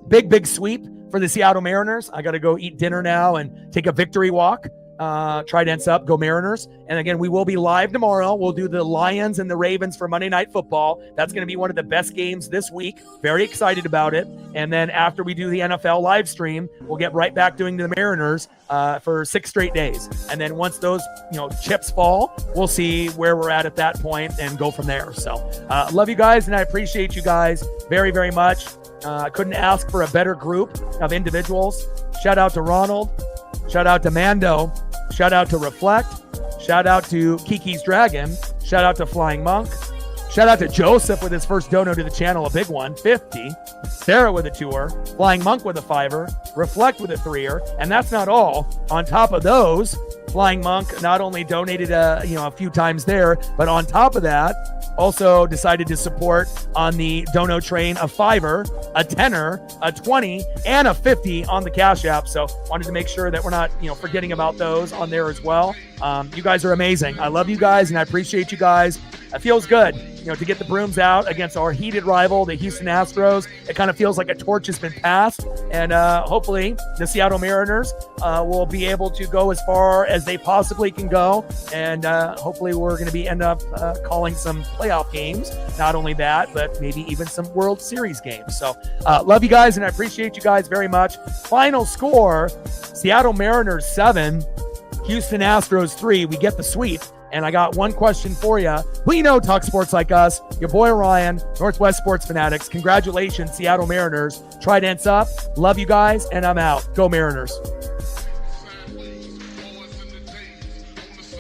Big sweep for the Seattle Mariners. I got to go eat dinner now and take a victory walk. Tridents up, go Mariners. And again, we will be live tomorrow. We'll do the Lions and the Ravens for Monday Night Football. That's going to be one of the best games this week. Very excited about it. And then after we do the NFL live stream, we'll get right back doing the Mariners for 6 straight days. And then once those chips fall, we'll see where we're at that point and go from there. So love you guys, and I appreciate you guys very, very much. I couldn't ask for a better group of individuals. Shout out to Ronald. Shout out to Mando. Shout out to Reflect. Shout out to Kiki's Dragon. Shout out to Flying Monk. Shout out to Joseph with his first dono to the channel, a big one, 50. Sarah with a 2er. Flying Monk with a 5er. Reflect with a 3er. And that's not all. On top of those, Flying Monk not only donated a few times there, but on top of that, also decided to support on the dono train a 5er, a 10er, a 20, and a 50 on the Cash App. So wanted to make sure that we're not forgetting about those on there as well. You guys are amazing. I love you guys, and I appreciate you guys. It feels good, to get the brooms out against our heated rival, the Houston Astros. It kind of feels like a torch has been passed, and hopefully the Seattle Mariners will be able to go as far as they possibly can go, and hopefully we're going to end up calling some playoff games. Not only that, but maybe even some World Series games. So love you guys, and I appreciate you guys very much. Final score, Seattle Mariners 7, Houston Astros 3. We get the sweep. And I got one question for you. We know talk sports like us. Your boy Ryan, Northwest Sports Fanatics. Congratulations, Seattle Mariners. Tridents up. Love you guys, and I'm out. Go Mariners.